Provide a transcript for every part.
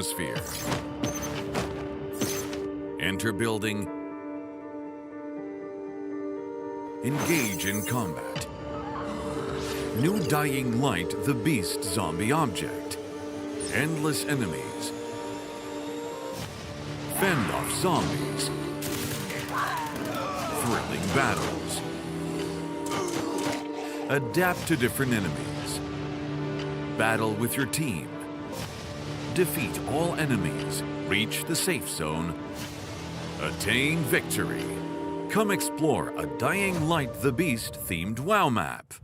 atmosphere. Enter building. Engage in combat. New Dying Light, the Beast zombie object. Endless enemies. Fend off zombies. Thrilling battles. Adapt to different enemies. Battle with your team. Defeat all enemies. Reach the safe zone. Attain victory. Come explore a Dying Light the Beast themed WoW map.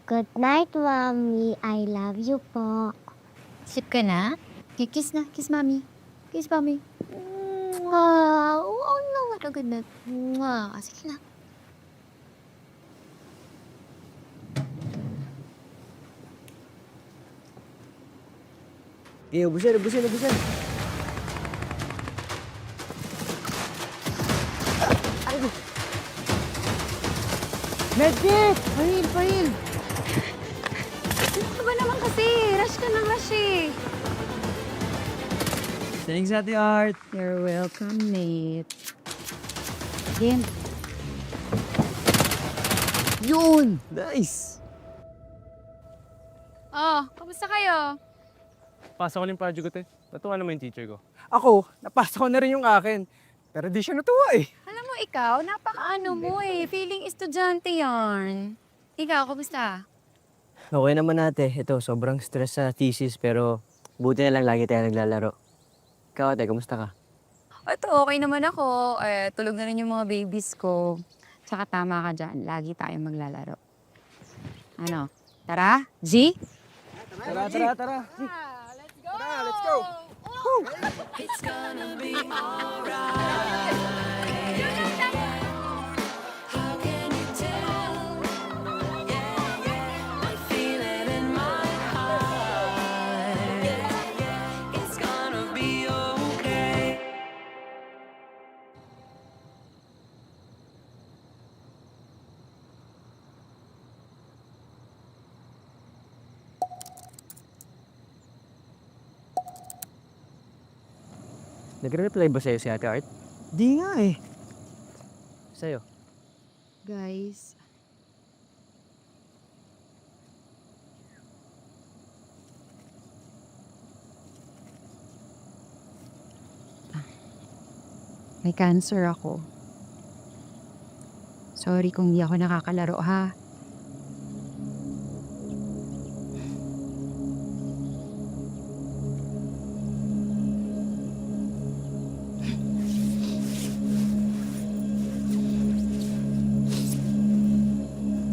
Good night, Mommy. I love you po. Sleep ka na? Kiss na. Kiss Mommy. Kiss Mommy. Oh no, what a good night. Sige na. Ubusin. Medkit! Pahil! Ano ba naman kasi? Rush ka na rush eh. Thanks, Ate Art. You're welcome, mate. Game. Yun! Nice! Oh, kamusta kayo? Pasa ko na yung project ko, te. Natuwa naman yung teacher ko. Ako, napasa ko na rin yung akin. Pero di siya natuwa eh. Alam mo ikaw, napaka-ano mo eh. Feeling estudyante yarn. Ikaw, kamusta? Okay naman ate. Ito, sobrang stress sa thesis pero buti na lang lagi tayo naglalaro. Ikaw ate, kamusta ka? Ito, okay naman ako. Tulog na rin yung mga babies ko. Tsaka tama ka dyan. Lagi tayong maglalaro. Ano? Tara? G? Tara. Let's go! Let's go! It's gonna be alright. How can you tell? I feel it in my heart. It's gonna be okay. Nagre-reply ba sa'yo si Ate Art? Di nga eh. Sa'yo? Guys. May cancer ako. Sorry kung di ako nakakalaro ha.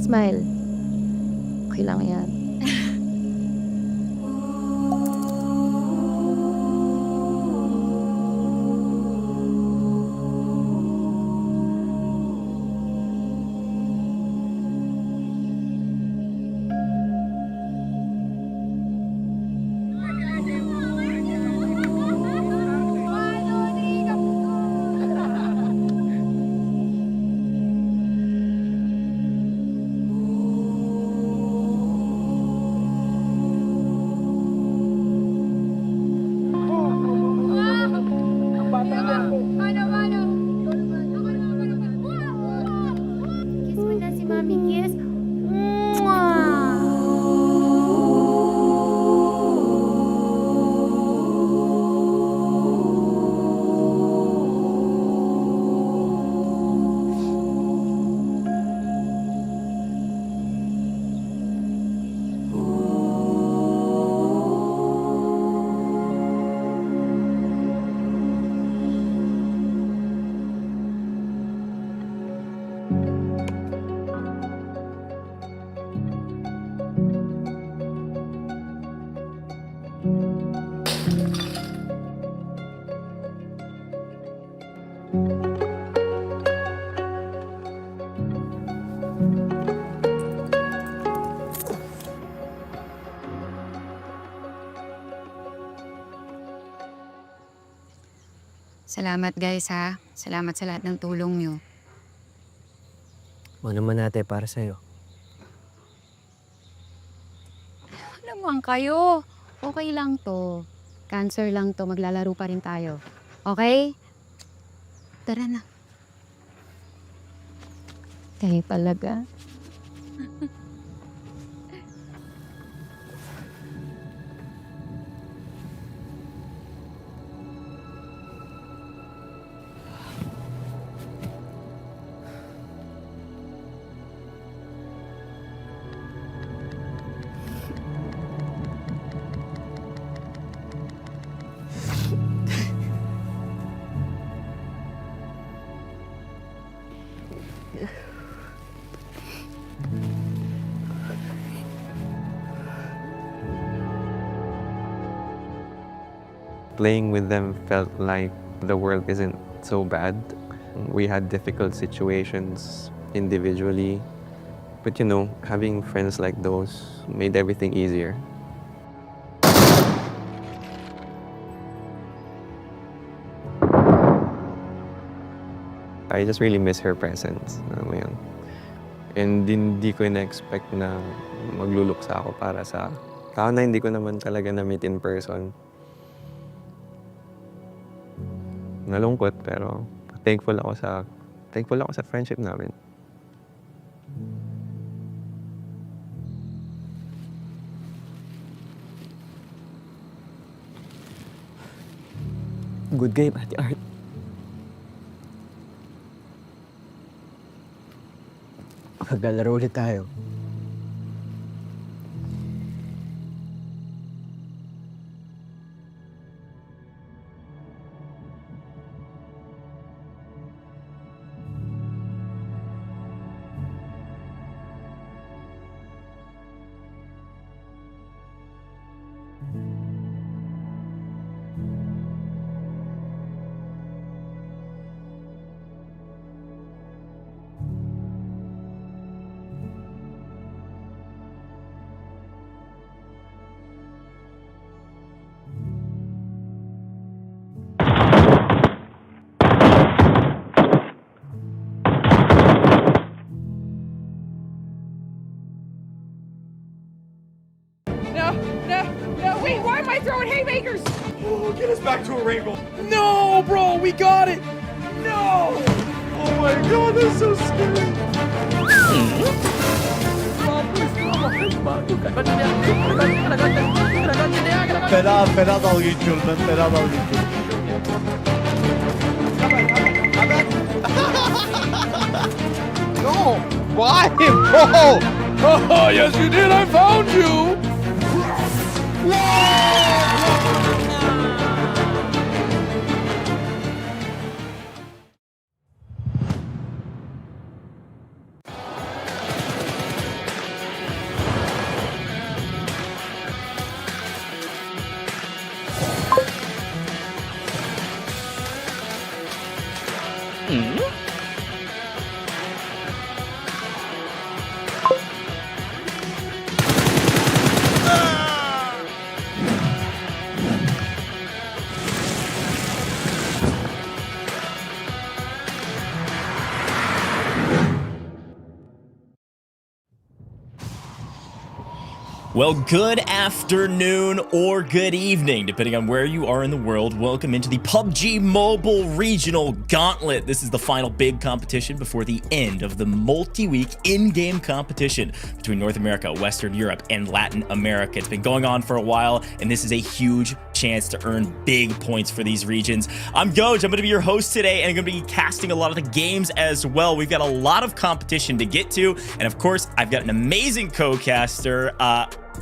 Smile. Okay lang yan. Kiss mo na si Mami, kiss. Salamat guys ha. Salamat sa lahat ng tulong nyo. O naman ate, para sa'yo. Naman kayo. Okay lang to. Cancer lang to. Maglalaro pa rin tayo. Okay? Tara na. Kayo talaga. Playing with them felt like the world isn't so bad. We had difficult situations individually, but you know, having friends like those made everything easier. I just really miss her presence. Alam mo yun. And hindi ko na-expect na magluluksa ako para sa tao na hindi ko naman talaga na-meet in person. Nalungkot pero thankful ako sa friendship namin. Good game, Ate Art. Maglalaro ulit tayo. No, wait, why am I throwing haymakers? Oh, get us back to Erangel. No, bro, we got it. No. Oh my god, that's so scary. Fena dalga geçiyorum ben, fena dalga geçiyorum. No! Why, bro? Oh, yes, you did. I found you. Well, good afternoon or good evening, depending on where you are in the world. Welcome into the PUBG Mobile Regional Gauntlet. This is the final big competition before the end of the multi-week in-game competition between North America, Western Europe, and Latin America. It's been going on for a while, and this is a huge chance to earn big points for these regions. I'm Gojj. I'm going to be your host today, and I'm going to be casting a lot of the games as well. We've got a lot of competition to get to, and of course, I've got an amazing co-caster.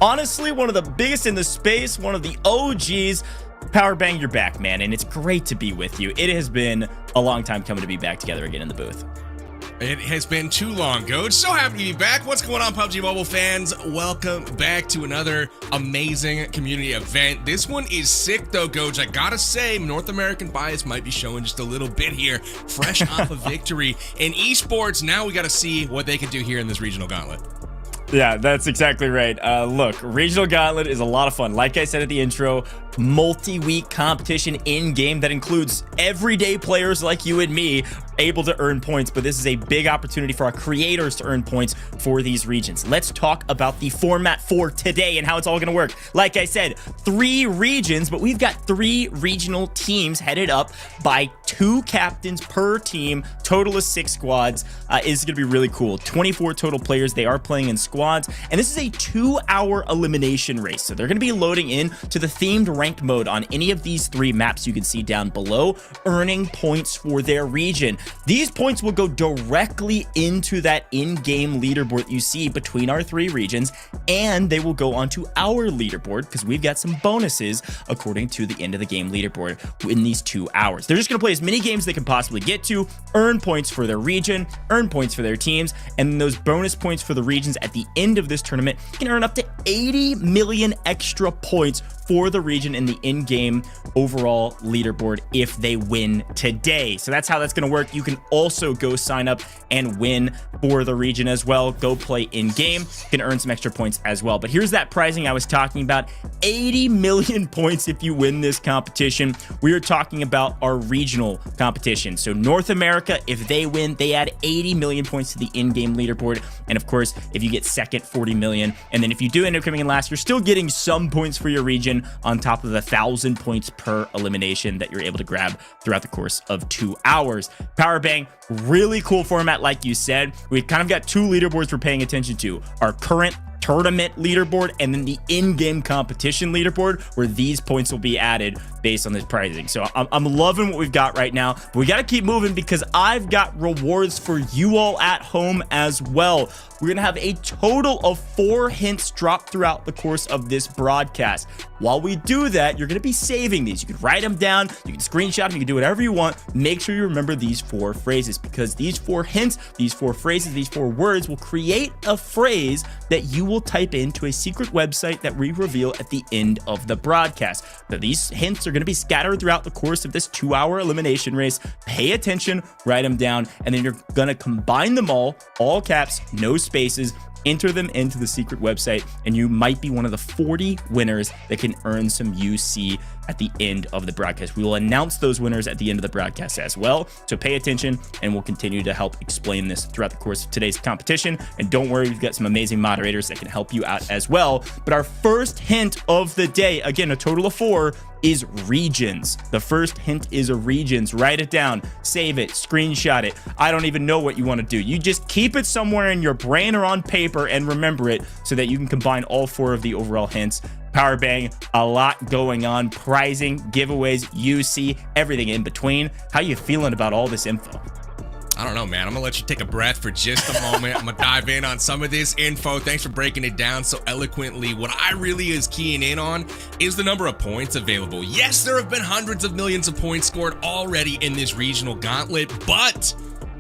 Honestly, one of the biggest in the space, one of the OGs. Powerbang, you're back, man, and it's great to be with you. It has been a long time coming to be back together again in the booth. It has been too long, Gojj. So happy to be back. What's going on, PUBG Mobile fans? Welcome back to another amazing community event. This one is sick, though, Gojj. I gotta say, North American bias might be showing just a little bit here. Fresh off a victory in esports, now we gotta see what they can do here in this regional gauntlet. Yeah, that's exactly right. Look, Regional Gauntlet is a lot of fun. Like I said at the intro, multi-week competition in-game that includes everyday players like you and me able to earn points, but this is a big opportunity for our creators to earn points for these regions. Let's talk about the format for today and how it's all going to work. Like I said, 3 regions, but we've got 3 regional teams headed up by 2 captains per team. Total of 6 squads. Is going to be really cool. 24 total players. They are playing in squads, and this is a 2-hour elimination race. So they're going to be loading in to the themed ranked mode on any of these 3 maps you can see down below, earning points for their region. These points will go directly into that in-game leaderboard you see between our 3 regions, and they will go onto our leaderboard because we've got some bonuses according to the end of the game leaderboard in these 2 hours. They're just going to play as many games they can possibly get to, earn points for their region, earn points for their teams, and then those bonus points for the regions at the end of this tournament can earn up to 80 million extra points for the region in the in-game overall leaderboard if they win today. So that's how that's going to work. You can also go sign up and win for the region as well. Go play in-game. You can earn some extra points as well. But here's that pricing I was talking about. 80 million points if you win this competition. We are talking about our regional competition. So North America, if they win, they add 80 million points to the in-game leaderboard. And of course, if you get second, 40 million. And then if you do end up coming in last, you're still getting some points for your region on top of the 1,000 points per elimination that you're able to grab throughout the course of 2 hours. Power Bang, really cool format, like you said. We've kind of got 2 leaderboards we're paying attention to. Our current tournament leaderboard and then the in-game competition leaderboard where these points will be added based on this pricing. So I'm loving what we've got right now, but we got to keep moving because I've got rewards for you all at home as well. We're going to have a total of 4 hints dropped throughout the course of this broadcast. While we do that, you're going to be saving these. You can write them down, you can screenshot them, you can do whatever you want. Make sure you remember these 4 phrases because these 4 hints, these 4 phrases, these 4 words will create a phrase that you will type into a secret website that we reveal at the end of the broadcast. So these hints are going to be scattered throughout the course of this 2-hour elimination race. Pay attention, write them down, and then you're going to combine them all caps, no spaces, enter them into the secret website, and you might be one of the 40 winners that can earn some UC at the end of the broadcast. We will announce those winners at the end of the broadcast as well. So pay attention, and we'll continue to help explain this throughout the course of today's competition. And don't worry, we've got some amazing moderators that can help you out as well. But our first hint of the day, again, a total of 4, is regions. The first hint is a regions. Write it down, save it, screenshot it. I don't even know what you want to do. You just keep it somewhere in your brain or on paper and remember it so that you can combine all 4 of the overall hints. Power Bang, a lot going on, prizing, giveaways, UC, everything in between. How you feeling about all this info? I don't know, man. I'm gonna let you take a breath for just a moment. I'm gonna dive in on some of this info. Thanks for breaking it down so eloquently. What I really is keying in on is the number of points available. Yes, there have been hundreds of millions of points scored already in this regional gauntlet, but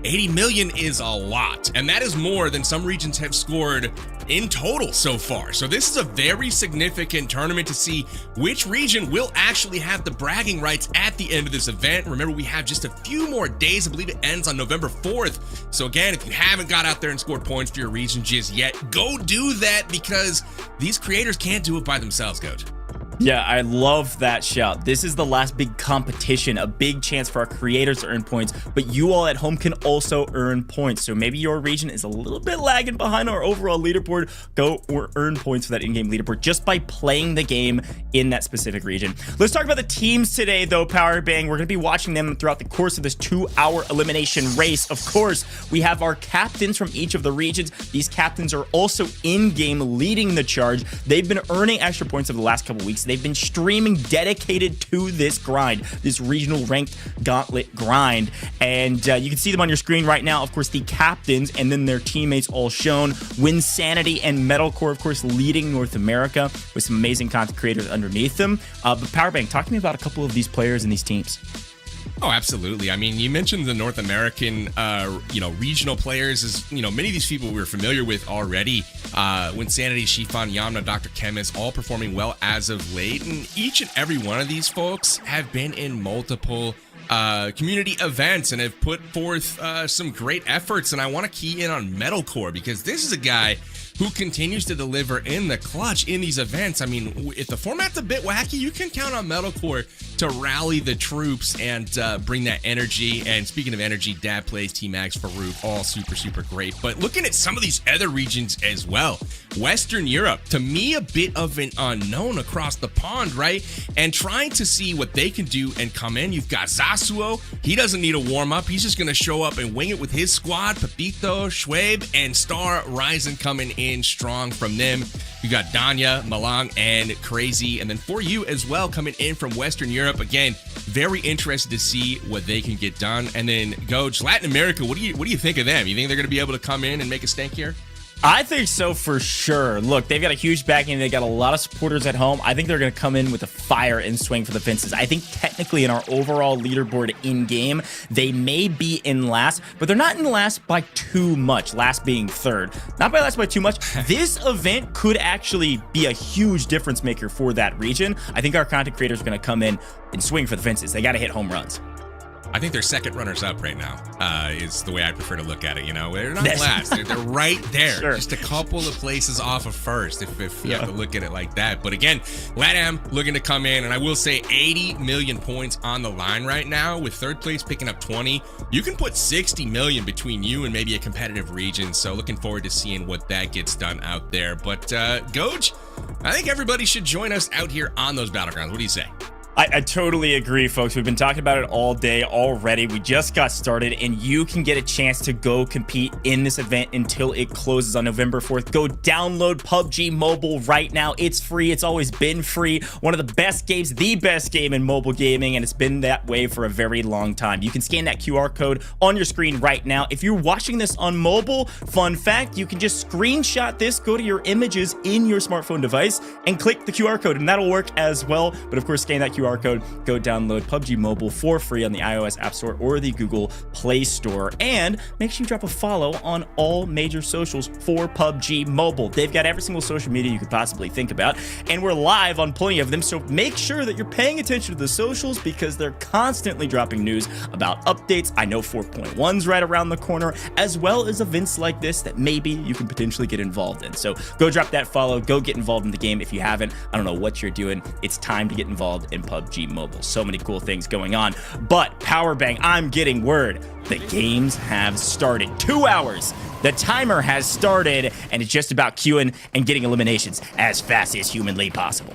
80 million is a lot, and that is more than some regions have scored in total so far. So this is a very significant tournament to see which region will actually have the bragging rights at the end of this event. Remember, we have just a few more days. I believe it ends on November 4th. So again, if you haven't got out there and scored points for your region just yet, go do that because these creators can't do it by themselves, Gojj. Yeah, I love that shout. This is the last big competition, a big chance for our creators to earn points, but you all at home can also earn points. So maybe your region is a little bit lagging behind our overall leaderboard. Go or earn points for that in-game leaderboard just by playing the game in that specific region. Let's talk about the teams today, though, Power Bang. We're going to be watching them throughout the course of this 2-hour elimination race. Of course, we have our captains from each of the regions. These captains are also in-game leading the charge. They've been earning extra points over the last couple weeks. They've been streaming dedicated to this grind, this regional ranked gauntlet grind. And you can see them on your screen right now. Of course, the captains and then their teammates all shown. Winsanity and Metalcore, of course, leading North America with some amazing content creators underneath them. But Powerbang, talk to me about a couple of these players and these teams. Oh, absolutely. I mean, you mentioned the North American, regional players. As many of these people we were familiar with already. Winsanity, Shifan, Yamna, Dr. Chemist, all performing well as of late. And each and every one of these folks have been in multiple community events and have put forth some great efforts. And I want to key in on Metalcore because this is a guy who continues to deliver in the clutch in these events. I mean, if the format's a bit wacky, you can count on Metalcore to rally the troops and bring that energy. And speaking of energy, Dab plays, T-Max, Farouk, all super, super great. But looking at some of these other regions as well, Western Europe, to me, a bit of an unknown across the pond, right? And trying to see what they can do and come in. You've got Zasuo. He doesn't need a warm-up. He's just going to show up and wing it with his squad. Pepito, Schwabe, and Star Ryzen coming in strong from them. You got Danya, Malang, and Crazy. And then for you as well, coming in from Western Europe. Again, very interested to see what they can get done. And then Gojj, Latin America, what do you think of them? You think they're going to be able to come in and make a stink here? I think so for sure. Look, they've got a huge backing. They got a lot of supporters at home. I think they're going to come in with a fire and swing for the fences. I think technically in our overall leaderboard in-game, they may be in last, but they're not in last by too much, last being third. Not by last by too much. This event could actually be a huge difference maker for that region. I think our content creators are going to come in and swing for the fences. They got to hit home runs. I think they're second runners up right now, is the way I prefer to look at it. You know, they're not last. They're right there. Sure. Just a couple of places off of first, if you have to look at it like that. But again, LATAM looking to come in, and I will say 80 million points on the line right now, with third place picking up 20. You can put 60 million between you and maybe a competitive region. So looking forward to seeing what that gets done out there. But Gojj, I think everybody should join us out here on those battlegrounds. What do you say? I totally agree, folks. We've been talking about it all day already. We just got started, and you can get a chance to go compete in this event until it closes on November 4th. Go download PUBG Mobile right now. It's free. It's always been free. One of the best games, the best game in mobile gaming, and it's been that way for a very long time. You can scan that QR code on your screen right now. If you're watching this on mobile, fun fact, you can just screenshot this, go to your images in your smartphone device, and click the QR code, and that'll work as well. But of course, scan that QR code, go download PUBG Mobile for free on the iOS App Store or the Google Play Store, and make sure you drop a follow on all major socials for PUBG Mobile. They've got every single social media you could possibly think about, and we're live on plenty of them, so make sure that you're paying attention to the socials because they're constantly dropping news about updates. I know 4.1's right around the corner, as well as events like this that maybe you can potentially get involved in. So go drop that follow, go get involved in the game if you haven't. I don't know what you're doing. It's time to get involved in PUBG Mobile. So many cool things going on. But Power Bang, I'm getting word. The games have started. 2 hours. The timer has started, and it's just about queuing and getting eliminations as fast as humanly possible.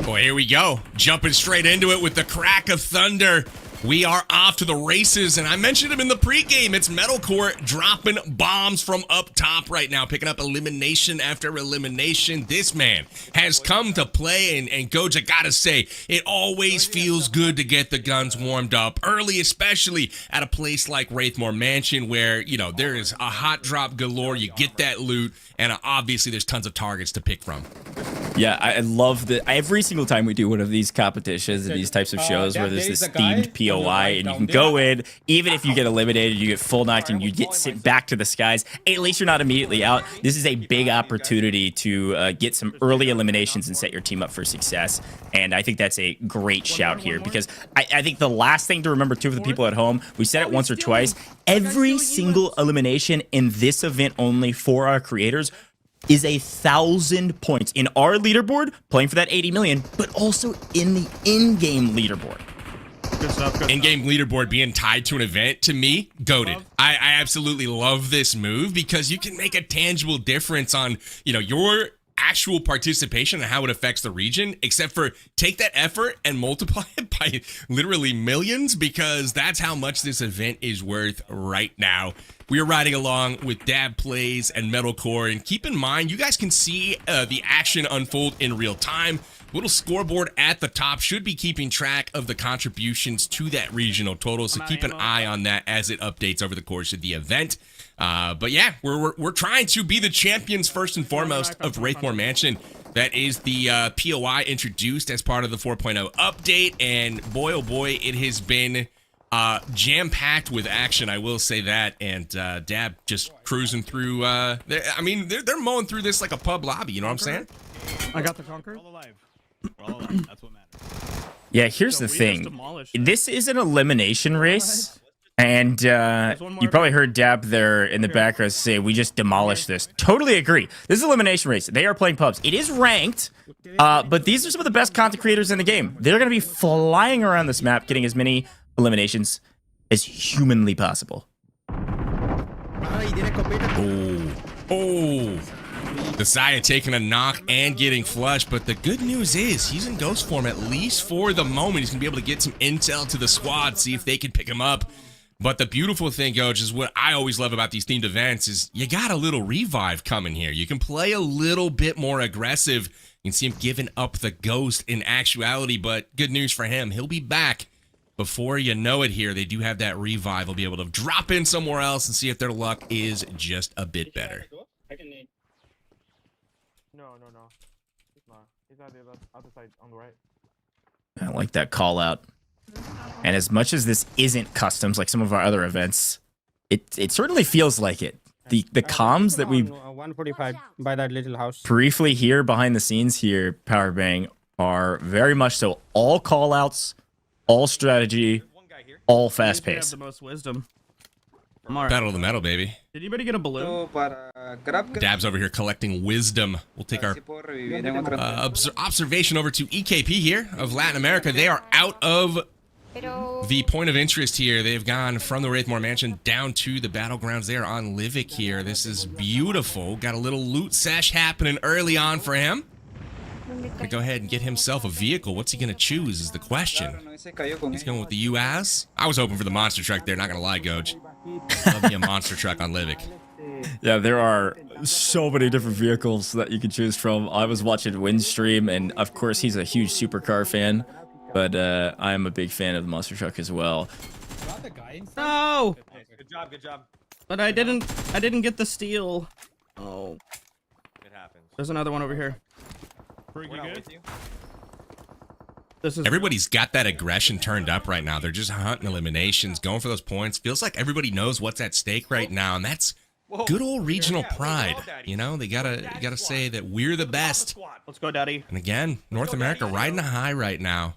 Boy, here we go. Jumping straight into it with the crack of thunder. We are off to the races, and I mentioned him in the pregame. It's Metalcore dropping bombs from up top right now, picking up elimination after elimination. This man has come to play, and Gojj, I gotta say, it always feels good to get the guns warmed up early, especially at a place like Wraithmore Mansion, where, you know, there is a hot drop galore. You get that loot, and obviously there's tons of targets to pick from. Yeah, I love that every single time we do one of these competitions and these types of shows where there's this themed POI and you can go in, even if you get eliminated, you get full knocked and you get sent back to the skies, at least you're not immediately out. This is a big opportunity to get some early eliminations and set your team up for success. And I think that's a great shout here because I think the last thing to remember too for the people at home, we said it once or twice, every single elimination in this event only for our creators is 1,000 points in our leaderboard, playing for that 80 million, but also in the in-game leaderboard. In-game leaderboard being tied to an event, to me, goated. I absolutely love this move because you can make a tangible difference on, you know, your actual participation and how it affects the region, except for take that effort and multiply it by literally millions, because that's how much this event is worth right now. We are riding along with Dab Plays and Metalcore, and keep in mind, you guys can see the action unfold in real time. Little scoreboard at the top should be keeping track of the contributions to that regional total, so keep an eye on that as it updates over the course of the event. But yeah, we're trying to be the champions first and foremost of Wraithmore Mansion. That is the POI introduced as part of the 4.0 update, and boy oh boy, it has been jam-packed with action, I will say that. And Dab just cruising through. They're mowing through this like a pub lobby. You know what I'm saying? I got the Conqueror. We're all alive. That's what matters. Yeah, here's the thing. This is an elimination race, And you probably heard Dab there in the background say, we just demolished this. Totally agree. This is elimination race. They are playing pubs. It is ranked, but these are some of the best content creators in the game. They're going to be flying around this map, getting as many eliminations as humanly possible. Oh. Desire taking a knock and getting flushed, but the good news is he's in ghost form, at least for the moment. He's going to be able to get some intel to the squad, see if they can pick him up. But the beautiful thing, Gojj, is what I always love about these themed events is you got a little revive coming here. You can play a little bit more aggressive. You can see him giving up the ghost in actuality, but good news for him. He'll be back before you know it here. They do have that revive. They'll be able to drop in somewhere else and see if their luck is just a bit better. No. He's not. He's on the other side on the right. I like that call out. And as much as this isn't customs like some of our other events, it certainly feels like it. The comms that we 145 by that little house briefly hear behind the scenes here, Powerbang, are very much so all call outs, all strategy, all fast pace. the most wisdom. Battle of the metal, baby. Did anybody get a balloon? Dab's over here collecting wisdom. We'll take our observation over to EKP here of Latin America. They are out of the point of interest here. They've gone from the Wraithmore Mansion down to the battlegrounds. They are on Livik here. This is beautiful. Got a little loot sesh happening early on for him. Gonna go ahead and get himself a vehicle. What's he gonna choose is the question. He's going with the UAZ. I was hoping for the monster truck there, not gonna lie, Gojj. Love me a monster truck on Livik. Yeah, there are so many different vehicles that you can choose from. I was watching Windstream, and of course he's a huge supercar fan, but I am a big fan of the monster truck as well. No! Good job. But I didn't get the steal. Oh. It happens. There's another one over here. Pretty good. This is Everybody's got that aggression turned up right now. They're just hunting eliminations, going for those points. Feels like everybody knows what's at stake right now, and that's good old regional pride. You know, they gotta say that we're the best. Let's go, Daddy. And again, North America riding a high right now.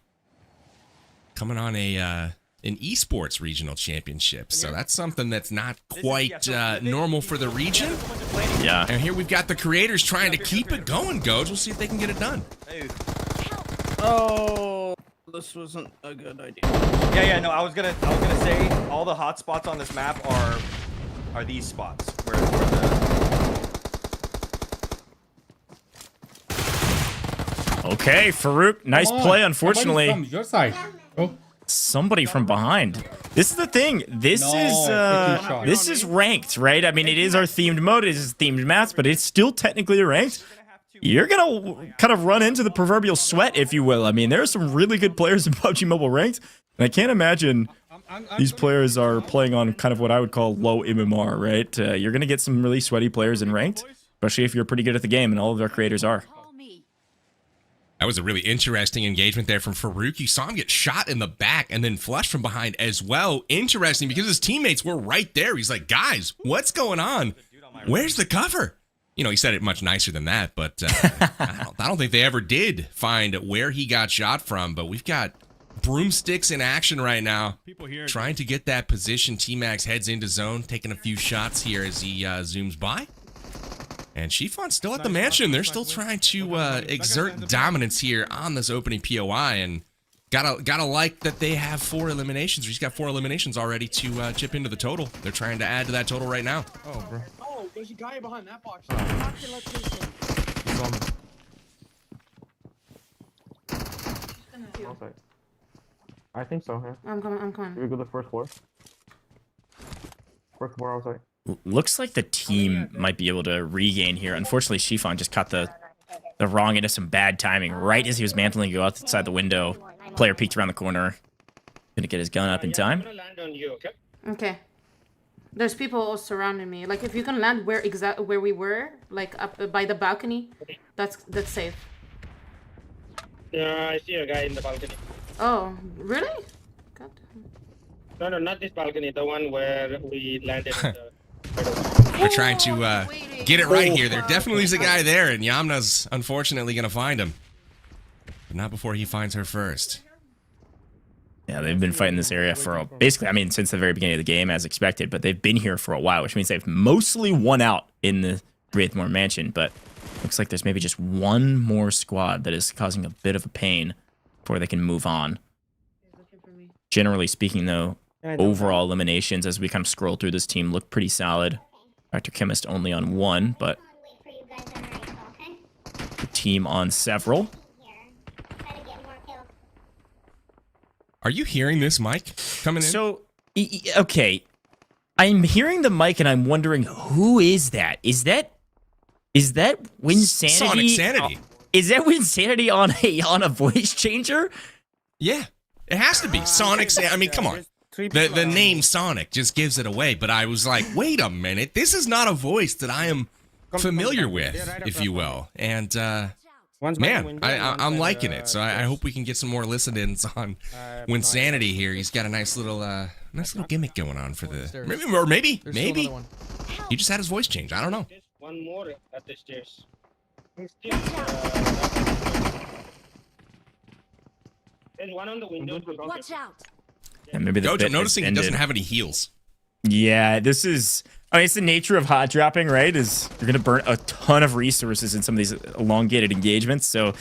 Coming on an esports regional championship. So that's something that's not quite normal for the region. Yeah. And here we've got the creators trying to keep it going, Gojj. We'll see if they can get it done. Oh, this wasn't a good idea. Yeah, no, I was gonna say all the hot spots on this map are these spots where Okay, Farouk, nice play. Unfortunately, From your side. Oh, somebody from behind. This is the thing. This is ranked, right? I mean, it is our themed mode. It is themed maps, but it's still technically ranked. You're gonna kind of run into the proverbial sweat, if you will. I mean, there are some really good players in PUBG Mobile ranked, and I can't imagine these players are playing on kind of what I would call low MMR, right? You're gonna get some really sweaty players in ranked, especially if you're pretty good at the game, and all of our creators are. That was a really interesting engagement there from Farouk. You saw him get shot in the back and then flushed from behind as well. Interesting because his teammates were right there. He's like, guys, what's going on? Where's the cover? You know, he said it much nicer than that, but I don't think they ever did find where he got shot from. But we've got broomsticks in action right now, trying to get that position. T-Max heads into zone, taking a few shots here as he zooms by. And Chifon's still at the mansion. They're still trying to exert dominance here on this opening POI, and gotta like that they have 4 eliminations. He's got 4 eliminations already to chip into the total. They're trying to add to that total right now. Oh, bro. Oh, there's a guy behind that box. I think so, yeah. I'm coming. We go to the first floor. First floor outside. Looks like the team might be able to regain here. Unfortunately, Chifon just caught the wrong into some bad timing right as he was mantling to go outside the window. Player peeked around the corner. Gonna get his gun up in time. Okay. There's people all surrounding me. Like, if you can land where we were, like up by the balcony, that's safe. Yeah, I see a guy in the balcony. Oh, really? God. No, not this balcony. The one where we landed. They're trying to get it right here. There definitely is a guy there, and Yamna's unfortunately going to find him. But not before he finds her first. Yeah, they've been fighting this area for basically, I mean, since the very beginning of the game, as expected. But they've been here for a while, which means they've mostly won out in the Wraithmore Mansion. But looks like there's maybe just one more squad that is causing a bit of a pain before they can move on. Generally speaking, though, overall eliminations as we kind of scroll through this team look pretty solid. Dr. Chemist only on one, but the team on several. Are you hearing this mic coming in? So, okay. I'm hearing the mic and I'm wondering, who is that? Is that Winsanity? Sonic Sanity. Is that Winsanity on a voice changer? Yeah, it has to be. Sonic Sanity. I mean, come on. The name Sonic just gives it away, but I was like, wait a minute. This is not a voice that I am familiar with, if you will. And, man, I'm liking it. So I hope we can get some more listen-ins on Winsanity here. He's got a nice little gimmick going on for the... Maybe he just had his voice change. I don't know. One more at the stairs. There's one on the window. Watch out. Yeah, maybe the Gojj, bit I'm noticing he has doesn't ended. have any heals. Yeah, this is... I mean, it's the nature of hot dropping, right? Is you're going to burn a ton of resources in some of these elongated engagements. So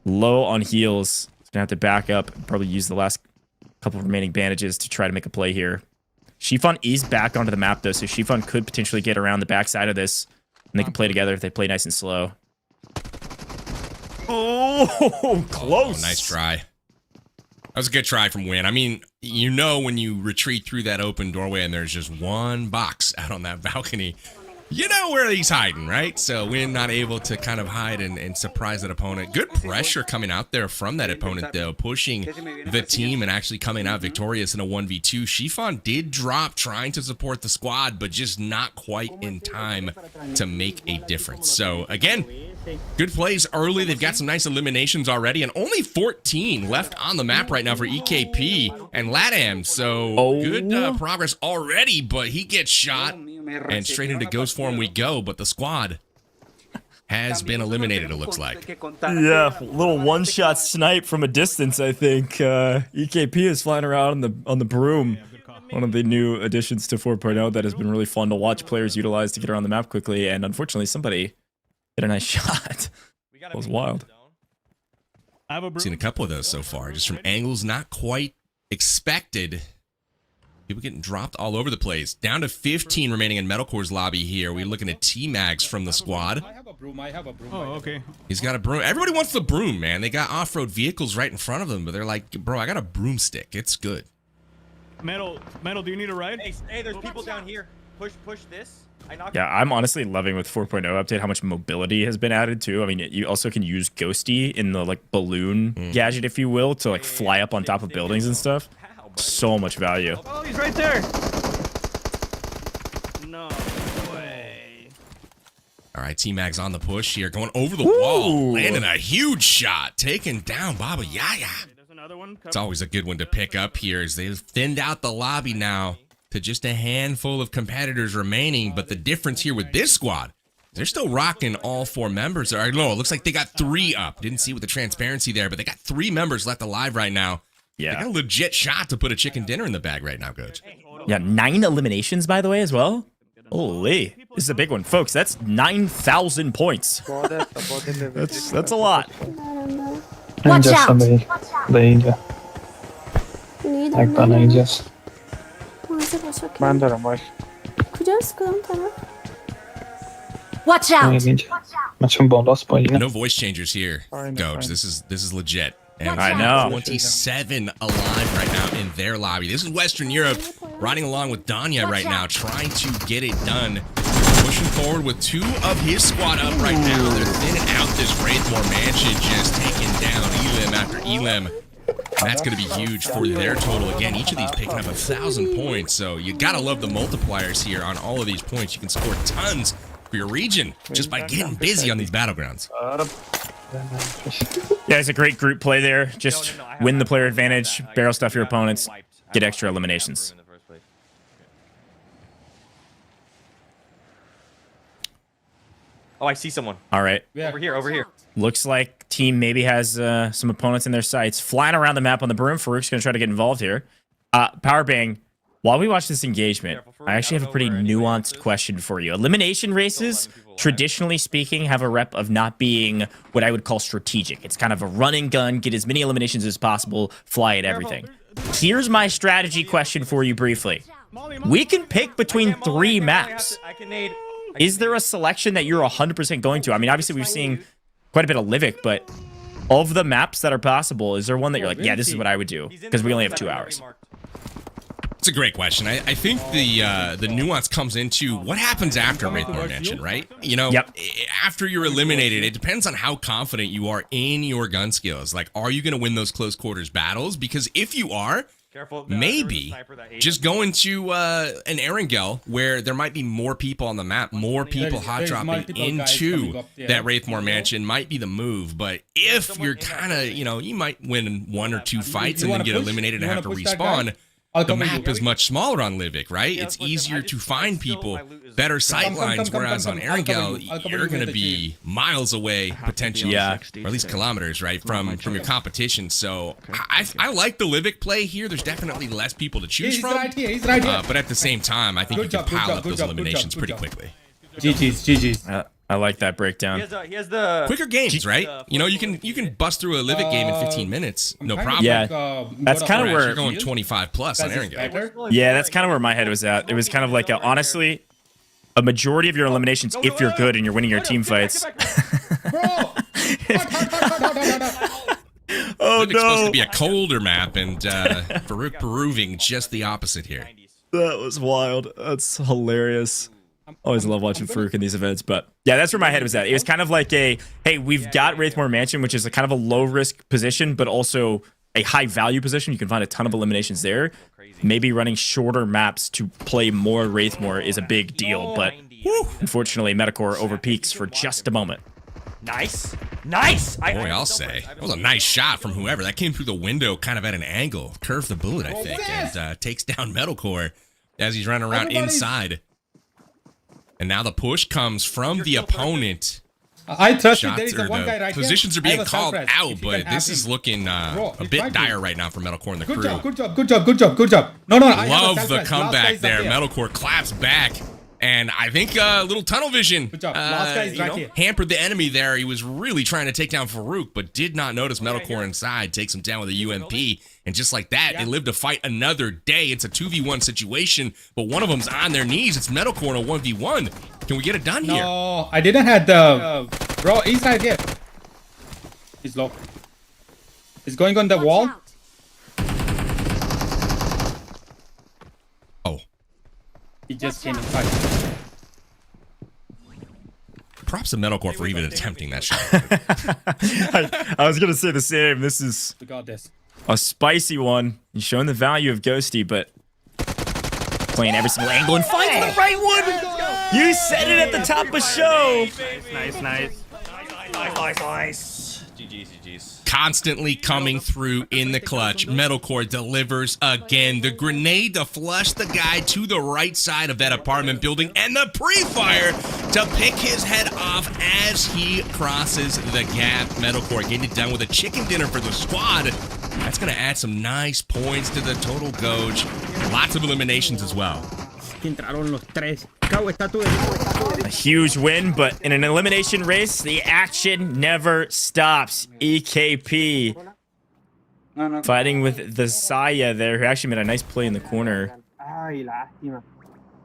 low on heals. He's going to have to back up and probably use the last couple of remaining bandages to try to make a play here. Shifan is back onto the map, though, so Shifan could potentially get around the backside of this. And they can play together if they play nice and slow. Oh, close. Oh, nice try. That was a good try from Win. I mean, you know when you retreat through that open doorway and there's just one box out on that balcony, you know where he's hiding, right? So Win not able to kind of hide and surprise that opponent. Good pressure coming out there from that opponent, though, pushing the team and actually coming out victorious in a 1v2. Shifan did drop trying to support the squad, but just not quite in time to make a difference. So, again, good plays early. They've got some nice eliminations already, and only 14 left on the map right now for EKP and Latam. So, good progress already, but he gets shot. And straight into ghost form we go, but the squad has been eliminated, it looks like. Yeah, little one-shot snipe from a distance, I think. EKP is flying around on the broom. One of the new additions to 4.0 that has been really fun to watch players utilize to get around the map quickly, and unfortunately somebody hit a nice shot. That was wild. I've seen a couple of those so far, just from angles not quite expected. People getting dropped all over the place. Down to 15 remaining in Metalcore's lobby here. We're looking at T-Mags from the squad. I have a broom. Oh, okay. He's got a broom. Everybody wants the broom, man. They got off-road vehicles right in front of them, but they're like, bro, I got a broomstick. It's good. Metal, do you need a ride? Hey, there's people down here. Push this. Yeah, I'm honestly loving with 4.0 update how much mobility has been added too. I mean, you also can use Ghosty in the like balloon gadget, if you will, to like fly up on top of buildings and stuff. So much value. Oh, he's right there. No way. All right, T-Mag's on the push here, going over the wall, landing a huge shot, taking down Baba Yaya. There's another one. It's always a good one to pick up here as they've thinned out the lobby now to just a handful of competitors remaining. But the difference here with this squad, they're still rocking all 4 members. Or no, it looks like they got 3 up. Didn't see with the transparency there, but they got 3 members left alive right now. Yeah. They got a legit shot to put a chicken dinner in the bag right now, Gojj. Yeah, 9 eliminations, by the way, as well. Holy. This is a big one. Folks, that's 9,000 points. That's a lot. Watch out. Watch out. No voice changers here, Gojj. This is legit. And I know. 27 alive right now in their lobby. This is Western Europe riding along with Danya right now, trying to get it done. Pushing forward with 2 of his squad up right now. They're thinning out this Wraithmore Mansion, just taking down Elim after Elim. And that's going to be huge for their total. Again, each of these picking up 1,000 points. So you got to love the multipliers here on all of these points. You can score tons for your region just by getting busy on these battlegrounds. Yeah, it's a great group play there. Just win the player advantage, barrel stuff your opponents, get extra eliminations. Oh, I see someone. All right. Over here, over here. Looks like team maybe has some opponents in their sights. Flying around the map on the broom. Farouk's going to try to get involved here. Powerbang, while we watch this engagement, I actually have a pretty nuanced question for you. Elimination races, traditionally speaking, have a rep of not being what I would call strategic. It's kind of a run and gun, get as many eliminations as possible, fly at everything. Here's my strategy question for you briefly. We can pick between 3 maps. Is there a selection that you're 100% going to? I mean, obviously we've seen quite a bit of Livik, but of the maps that are possible, is there one that you're like, yeah, this is what I would do? Because we only have 2 hours. It's a great question. I think the nuance comes into what happens after Wraithborn Mansion, right? You know, after you're eliminated, it depends on how confident you are in your gun skills. Like, are you going to win those close quarters battles? Because if you are, maybe just go into an Erangel where there might be more people on the map, more people hot dropping into that Wraithborn Mansion might be the move. But if you're kind of, you know, you might win 1 or 2 fights and then get eliminated and have to respawn. The map is much smaller on Livik, right? It's easier to find people, better sight lines, whereas on Erangel, you're going to be miles away, potentially, or at least kilometers, right, from your competition. So I like the Livik play here. There's definitely less people to choose from. But at the same time, I think you can pile up those eliminations pretty quickly. GG's. I like that breakdown. He has the quicker games, right? You know, you can bust through a Livik game in 15 minutes, no problem. Yeah, that's kind of where you're going 25 plus on Erangel. Yeah, that's kind of where my head was at. It was kind of like honestly, a majority of your eliminations, if you're good and you're winning your team fights. Oh Livik's supposed to be a colder map, and Farouk proving just the opposite here. That was wild. That's hilarious. Always love watching Farouk in these events, but yeah, that's where my head was at. It was kind of like hey, we've got Wraithborn Mansion, which is a kind of a low-risk position, but also a high-value position. You can find a ton of eliminations there. Maybe running shorter maps to play more Wraithmore is a big deal, but unfortunately, Metacore overpeaks for just a moment. Nice. Boy, I'll say. That was a nice shot from whoever. That came through the window kind of at an angle. Curved the bullet, I think, and takes down Metalcore as he's running around inside. And now the push comes from the opponent. I trust you. There is one guy right positions here. are being called out, but this is looking a bit dire right now for Metalcore and the crew. Good job. No. Love the comeback there. Metalcore claps back. And I think little tunnel vision hampered the enemy there. He was really trying to take down Farouk, but did not notice Metalcore inside. Takes him down with a UMP. And just like that, they live to fight another day. It's a 2v1 situation, but one of them's on their knees. It's Metalcore in a 1v1. Can we get it done here? No, I didn't have the... Bro, inside here. He's low. He's going on the wall. Oh. He just came inside. Props to Metalcore for even attempting that shot. I was going to say the same. This is We got this. a spicy one. He's showing the value of Ghosty, but playing every single angle and finds the right one. You said it at the top of show. Nice. GG's. Constantly coming through in the clutch. Metalcore delivers again. The grenade to flush the guy to the right side of that apartment building, and the pre-fire to pick his head off as he crosses the gap. Metalcore getting it done with a chicken dinner for the squad. That's going to add some nice points to the total Gojj. Lots of eliminations as well. A huge win, but in an elimination race, the action never stops. EKP fighting with the Saya there, who actually made a nice play in the corner. I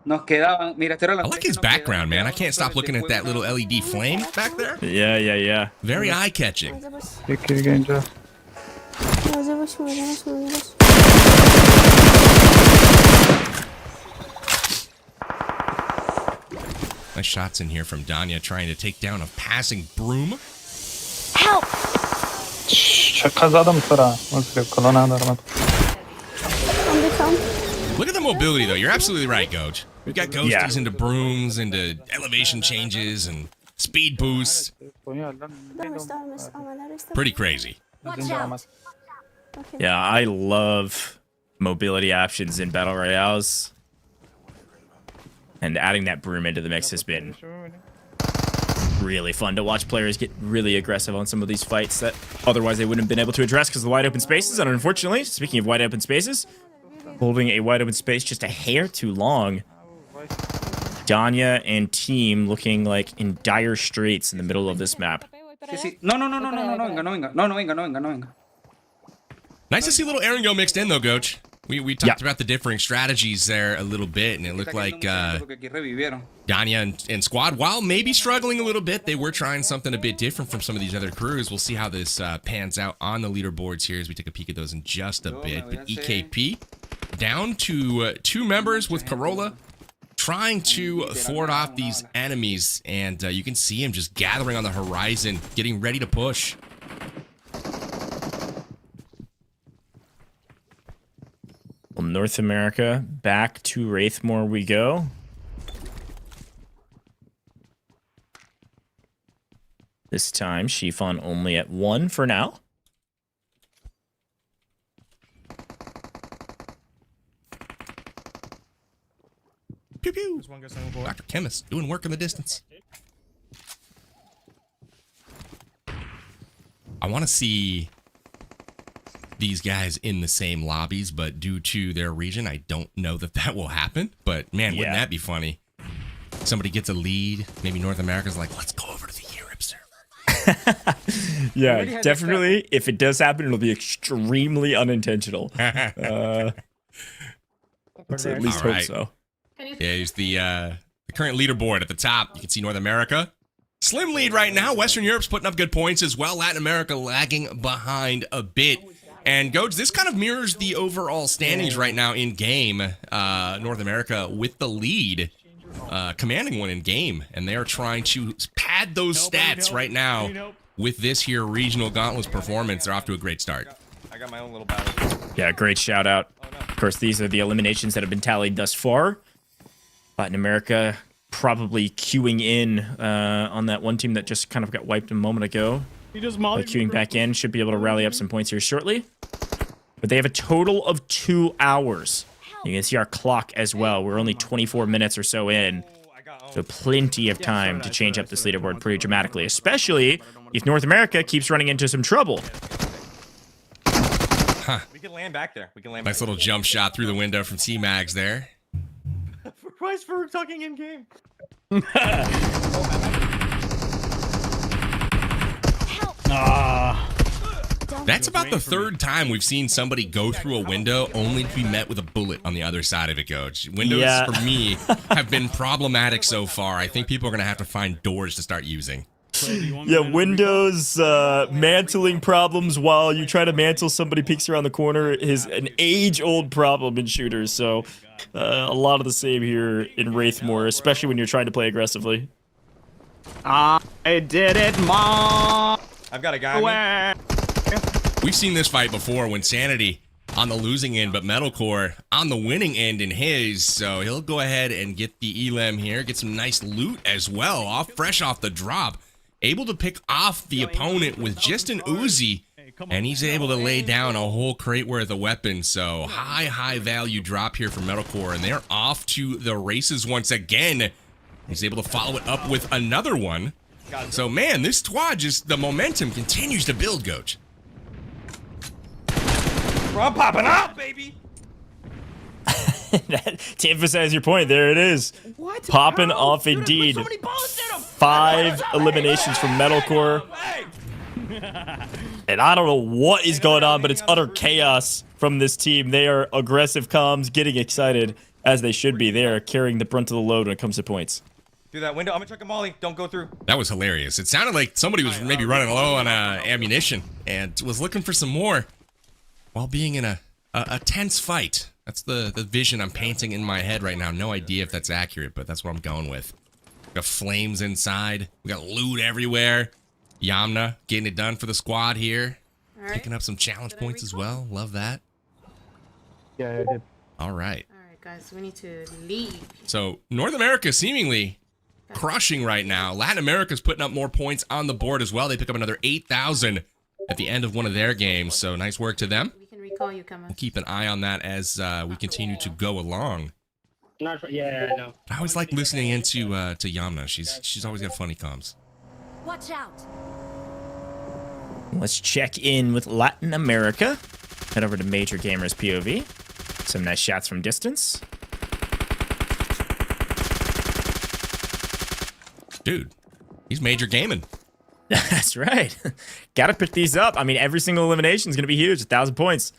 like his background, man. I can't stop looking at that little LED flame back there. Yeah. Very eye-catching. Nice shots in here from Danya trying to take down a passing broom. Help! Look at the mobility, though. You're absolutely right, Gojj. We've got ghosties into brooms, into elevation changes, and speed boosts. Pretty crazy. Yeah, I love mobility options in Battle Royales. And adding that broom into the mix has been really fun to watch players get really aggressive on some of these fights that otherwise they wouldn't have been able to address because of the wide open spaces. And unfortunately, speaking of wide open spaces, holding a wide open space just a hair too long. Danya and team looking like in dire straits in the middle of this map. No, venga. Nice to see a little Erangel mixed in though, Gojj. We talked about the differing strategies there a little bit, and it looked like Danya and squad, while maybe struggling a little bit, they were trying something a bit different from some of these other crews. We'll see how this pans out on the leaderboards here as we take a peek at those in just a bit. But EKP down to 2 members with Corolla, trying to thwart off these enemies, and you can see him just gathering on the horizon, getting ready to push. Well, North America, back to Wraithmore we go. This time, Chiffon only at 1 for now. Pew pew. Dr. Chemist doing work in the distance. I want to see these guys in the same lobbies, but due to their region, I don't know that will happen. But man, wouldn't that be funny? Somebody gets a lead. Maybe North America's like, let's go over to the Europe server. Yeah, definitely. If it does happen, it'll be extremely unintentional. Let's at least hope so. Yeah, here's the current leaderboard at the top. You can see North America. Slim lead right now. Western Europe's putting up good points as well. Latin America lagging behind a bit. And Gojj, this kind of mirrors the overall standings right now in game. North America with the lead, commanding one in game. And they are trying to pad those stats right now with this here Regional Gauntlet's performance. They're off to a great start. I got my own little battle. Yeah, great shout out. Of course, these are the eliminations that have been tallied thus far. Latin America probably queuing in on that one team that just kind of got wiped a moment ago. Queuing back in, should be able to rally up some points here shortly. But they have a total of 2 hours. You can see our clock as well. We're only 24 minutes or so in. So plenty of time to change up this leaderboard pretty dramatically, especially if North America keeps running into some trouble. Huh. We can land back there. Nice little jump shot through the window from C-Mags there. Price for talking in game. That's about the 3rd time we've seen somebody go through a window only to be met with a bullet on the other side of it, Gojj. Windows, for me, have been problematic so far. I think people are going to have to find doors to start using. Yeah, windows, mantling problems while you try to mantle somebody peeks around the corner is an age-old problem in shooters, so a lot of the same here in Wraithmore, especially when you're trying to play aggressively. I did it, Mom! I've got a guy. We've seen this fight before when Sanity on the losing end, but Metalcore on the winning end in his, so he'll go ahead and get the elim here, get some nice loot as well, fresh off the drop. Able to pick off the opponent with just an Uzi, and he's able to lay down a whole crate worth of weapons. So high value drop here from Metalcore, and they're off to the races once again. He's able to follow it up with another one. So man, this squad, just the momentum continues to build, Gojj. I'm popping up, baby. To emphasize your point, there it is. What? Popping off indeed. 5 eliminations from Metalcore. And I don't know what is going on, but it's utter chaos from this team. They are aggressive comms, getting excited, as they should be. They are carrying the brunt of the load when it comes to points. Through that window. I'm gonna chuck a molly. Don't go through. That was hilarious. It sounded like somebody was maybe running low on ammunition and was looking for some more while being in a tense fight. That's the vision I'm painting in my head right now. No idea if that's accurate, but that's what I'm going with. We got flames inside. We got loot everywhere. Yamna getting it done for the squad here. Picking up some challenge points as well. Love that. Yeah, I did. All right. All right, guys, we need to leave. So North America seemingly crushing right now. Latin America's putting up more points on the board as well. They pick up another 8,000 at the end of one of their games. So nice work to them. We can recall you, come on. We'll keep an eye on that as we continue to go along. Yeah, I know. I always like listening into to Yamna. She's always got funny comms. Watch out. Let's check in with Latin America. Head over to Major Gamer's POV. Some nice shots from distance. Dude, he's major gaming. That's right. Got to pick these up. I mean, every single elimination is going to be huge. 1,000 points.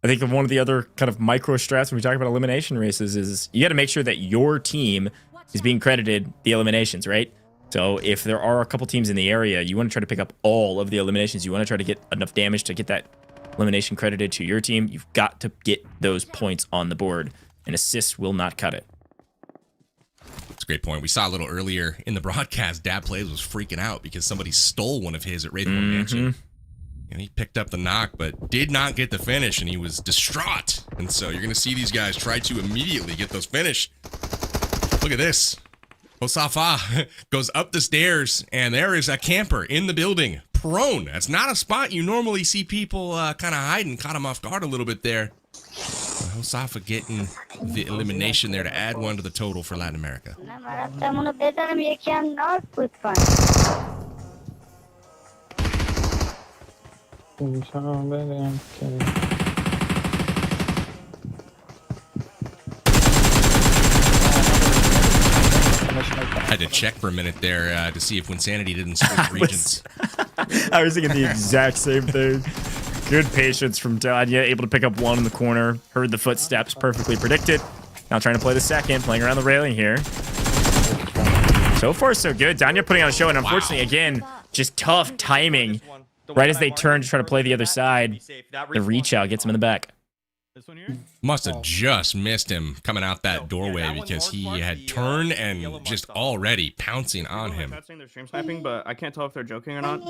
I think one of the other kind of micro strats when we talk about elimination races is you got to make sure that your team is being credited the eliminations, right? So if there are a couple teams in the area, you want to try to pick up all of the eliminations. You want to try to get enough damage to get that elimination credited to your team. You've got to get those points on the board, and assists will not cut it. That's a great point. We saw a little earlier in the broadcast, Dad Plays was freaking out because somebody stole one of his at Ravenwood Mansion. And he picked up the knock, but did not get the finish, and he was distraught. And so you're going to see these guys try to immediately get those finish. Look at this. Osafa goes up the stairs, and there is a camper in the building, prone. That's not a spot you normally see people kind of hiding. Caught him off guard a little bit there. Osafa getting the elimination there to add one to the total for Latin America. I had to check for a minute there to see if Winsanity didn't switch regions. I was thinking the exact same thing. Good patience from Danya, able to pick up one in the corner. Heard the footsteps, perfectly predicted. Now trying to play the second, playing around the railing here. So far, so good. Danya putting on a show, and unfortunately, again, just tough timing. Right as they turn to try to play the other side, the reach out gets him in the back. Must have just missed him coming out that doorway because he had turned and just already pouncing on him. They're stream sniping, but I can't tell if they're joking or not.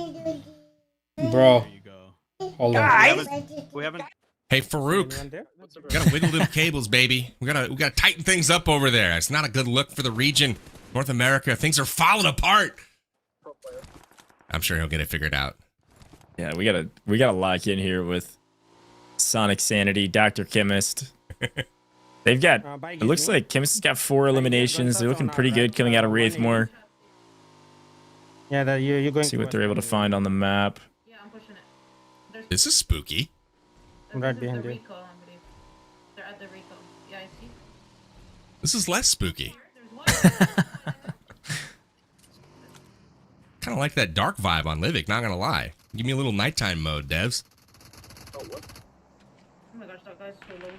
Bro. Hold on. We haven't. Hey Farouk, we gotta wiggle them cables, baby. We gotta tighten things up over there. It's not a good look for the region, North America. Things are falling apart. I'm sure he'll get it figured out. Yeah, we gotta lock in here with Sonic Sanity, Dr. Chemist. They've got, it looks like Chemist has got 4 eliminations. They're looking pretty good coming out of Wraithmore. Yeah, you're going. See what they're able to find on the map. Yeah, I'm pushing it. This is spooky. I'm right behind you. Recall, I believe. They're at the recall. Yeah, I see. This is less spooky. Kind of like that dark vibe on Livik, not gonna lie. Give me a little nighttime mode, devs. Oh my gosh, that guy's so low.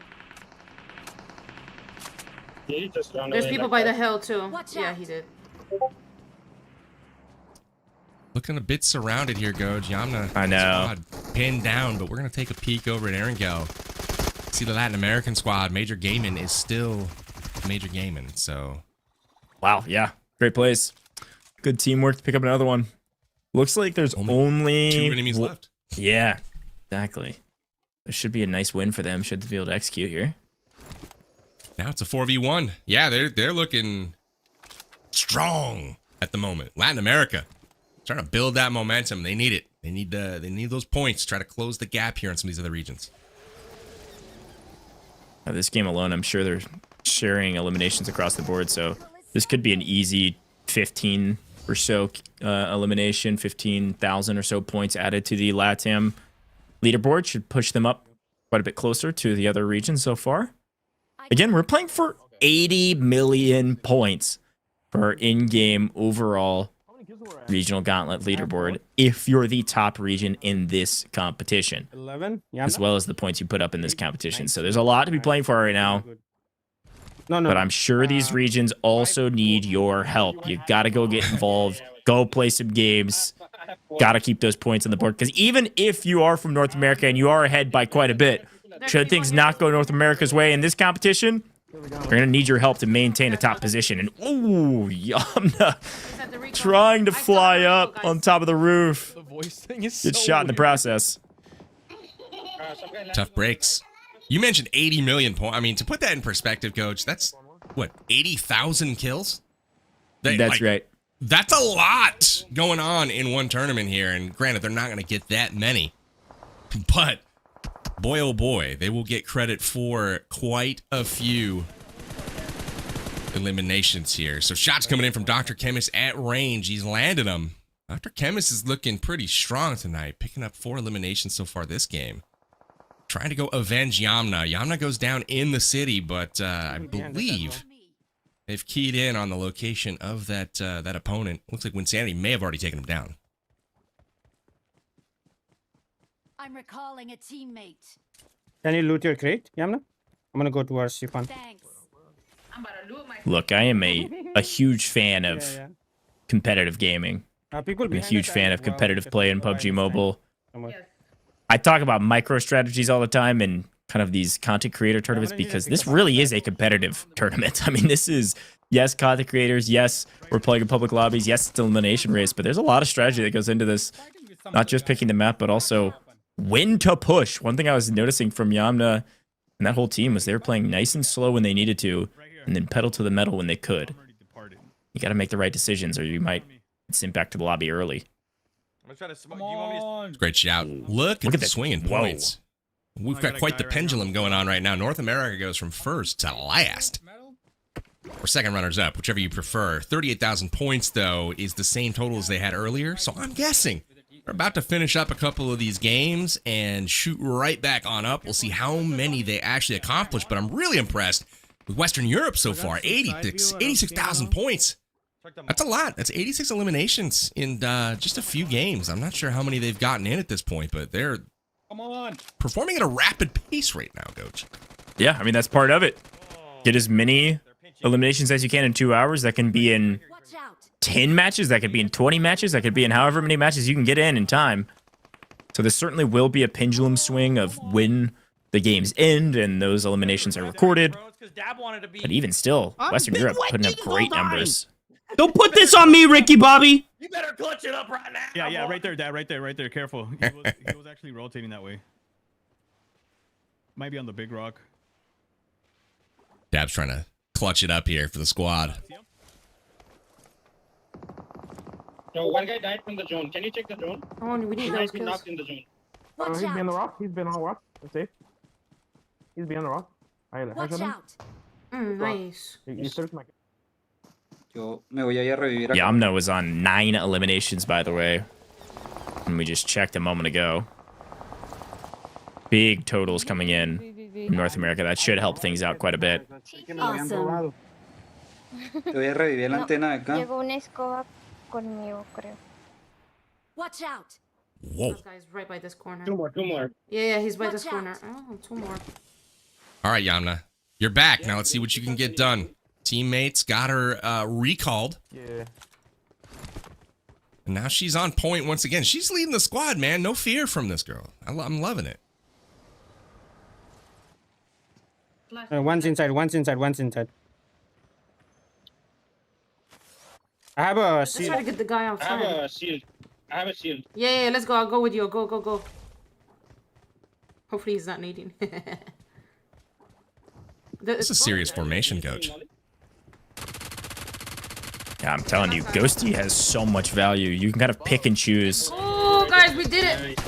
There's people by the hill too. Yeah, he did. Looking a bit surrounded here, Gojj. Yamna, I know. Squad pinned down, but we're gonna take a peek over at Erangel. See the Latin American squad. Major Gaming is still Major Gaming. So, wow, yeah, great plays. Good teamwork to pick up another one. Looks like there's only 2 enemies left. Yeah, exactly. There should be a nice win for them. Should they be able to execute here? Now it's a 4v1. Yeah, they're looking strong at the moment. Latin America trying to build that momentum. They need it. They need those points. Try to close the gap here in some of these other regions. Now, this game alone, I'm sure they're sharing eliminations across the board. So this could be an easy 15 or so elimination, 15,000 or so points added to the LATAM leaderboard. Should push them up quite a bit closer to the other regions so far. Again, we're playing for 80 million points for our in-game overall Regional Gauntlet leaderboard if you're the top region in this competition, 11, as well as the points you put up in this competition. So there's a lot to be playing for right now. But I'm sure these regions also need your help. You got to go get involved, go play some games, got to keep those points on the board. Because even if you are from North America and you are ahead by quite a bit, should things not go North America's way in this competition, you're going to need your help to maintain a top position. And, ooh, Yamna trying to fly up on top of the roof. Good shot in the process. Tough breaks. You mentioned 80 million points. I mean, to put that in perspective, Gojj, that's, what, 80,000 kills? That's right. That's a lot going on in one tournament here. And granted, they're not going to get that many. But, boy, oh boy, they will get credit for quite a few eliminations here. So shots coming in from Dr. Chemist at range. He's landed them. Dr. Chemist is looking pretty strong tonight, picking up 4 eliminations so far this game. Trying to go avenge Yamna. Yamna goes down in the city, but I believe they've keyed in on the location of that opponent. Looks like Winsanity may have already taken him down. I'm recalling a teammate. Can you loot your crate, Yamna? I'm gonna go towards you, Thanks. Look, I am a huge fan of competitive gaming. People I'm a huge fan of competitive play in PUBG Mobile. I talk about micro strategies all the time and kind of these content creator tournaments because this really is a competitive tournament. I mean, this is, yes, content creators, yes, we're playing in public lobbies, yes, it's an elimination race, but there's a lot of strategy that goes into this. Not just picking the map, but also when to push. One thing I was noticing from Yamna and that whole team was they were playing nice and slow when they needed to, and then pedal to the metal when they could. You got to make the right decisions, or you might simp back to the lobby early. Great shout. Look at the swinging points. We've got quite the pendulum going on right now. North America goes from first to last. Or second runners up, whichever you prefer. 38,000 points, though, is the same total as they had earlier. So I'm guessing they're about to finish up a couple of these games and shoot right back on up. We'll see how many they actually accomplish. But I'm really impressed with Western Europe so far. 86,000 points. That's a lot. That's 86 eliminations in just a few games. I'm not sure how many they've gotten in at this point, but they're performing at a rapid pace right now, Gojj. Yeah, I mean, that's part of it. Get as many eliminations as you can in 2 hours. That can be in 10 matches. That could be in 20 matches. That could be in however many matches you can get in time. So there certainly will be a pendulum swing of when the games end and those eliminations are recorded. But even still, Western Europe putting up great numbers. Don't put this on me, Ricky Bobby. You better clutch it up right now. Yeah, right there, Dad, right there. Careful. He was actually rotating that way. Might be on the big rock. Dab's trying to clutch it up here for the squad. So one guy died from the zone. Can you check the zone? Oh, we need those kills. Knocked in the zone. Watch He's out. behind the rock. He's been on the rock. That's safe. He's behind the rock. Watch out. Nice. You search my... Yamna was on 9 eliminations, by the way. And we just checked a moment ago. Big totals coming in from North America. That should help things out quite a bit. Awesome. Llegó una escoba conmigo, creo. Watch out. Whoa. This guy's right by this corner. Two more. Yeah, he's by Watch this corner. out. Oh, 2 more. All right, Yamna. You're back. Now let's see what you can get done. Teammates got her recalled. Yeah. And now she's on point once again. She's leading the squad, man. No fear from this girl. I'm loving it. One's inside. I have a Let's shield. try to get the guy I outside. have a shield. Yeah, let's go. I'll go with you. Go. Hopefully he's not nading. This is a serious formation, Gojj. Yeah, I'm telling you, Ghosty has so much value. You can kind of pick and choose Oh, guys, we did it.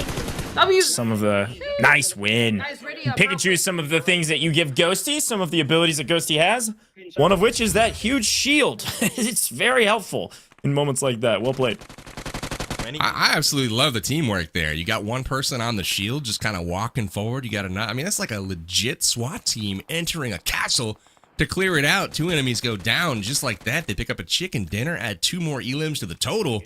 W. some of the nice win. Guys, ready You up, pick bro. and choose some of the things that you give Ghosty, some of the abilities that Ghosty has. One of which is that huge shield. It's very helpful in moments like that. Well played. I absolutely love the teamwork there. You got one person on the shield just kind of walking forward. You got another. I mean, that's like a legit SWAT team entering a castle to clear it out. 2 enemies go down just like that. They pick up a chicken dinner, add 2 more elims to the total.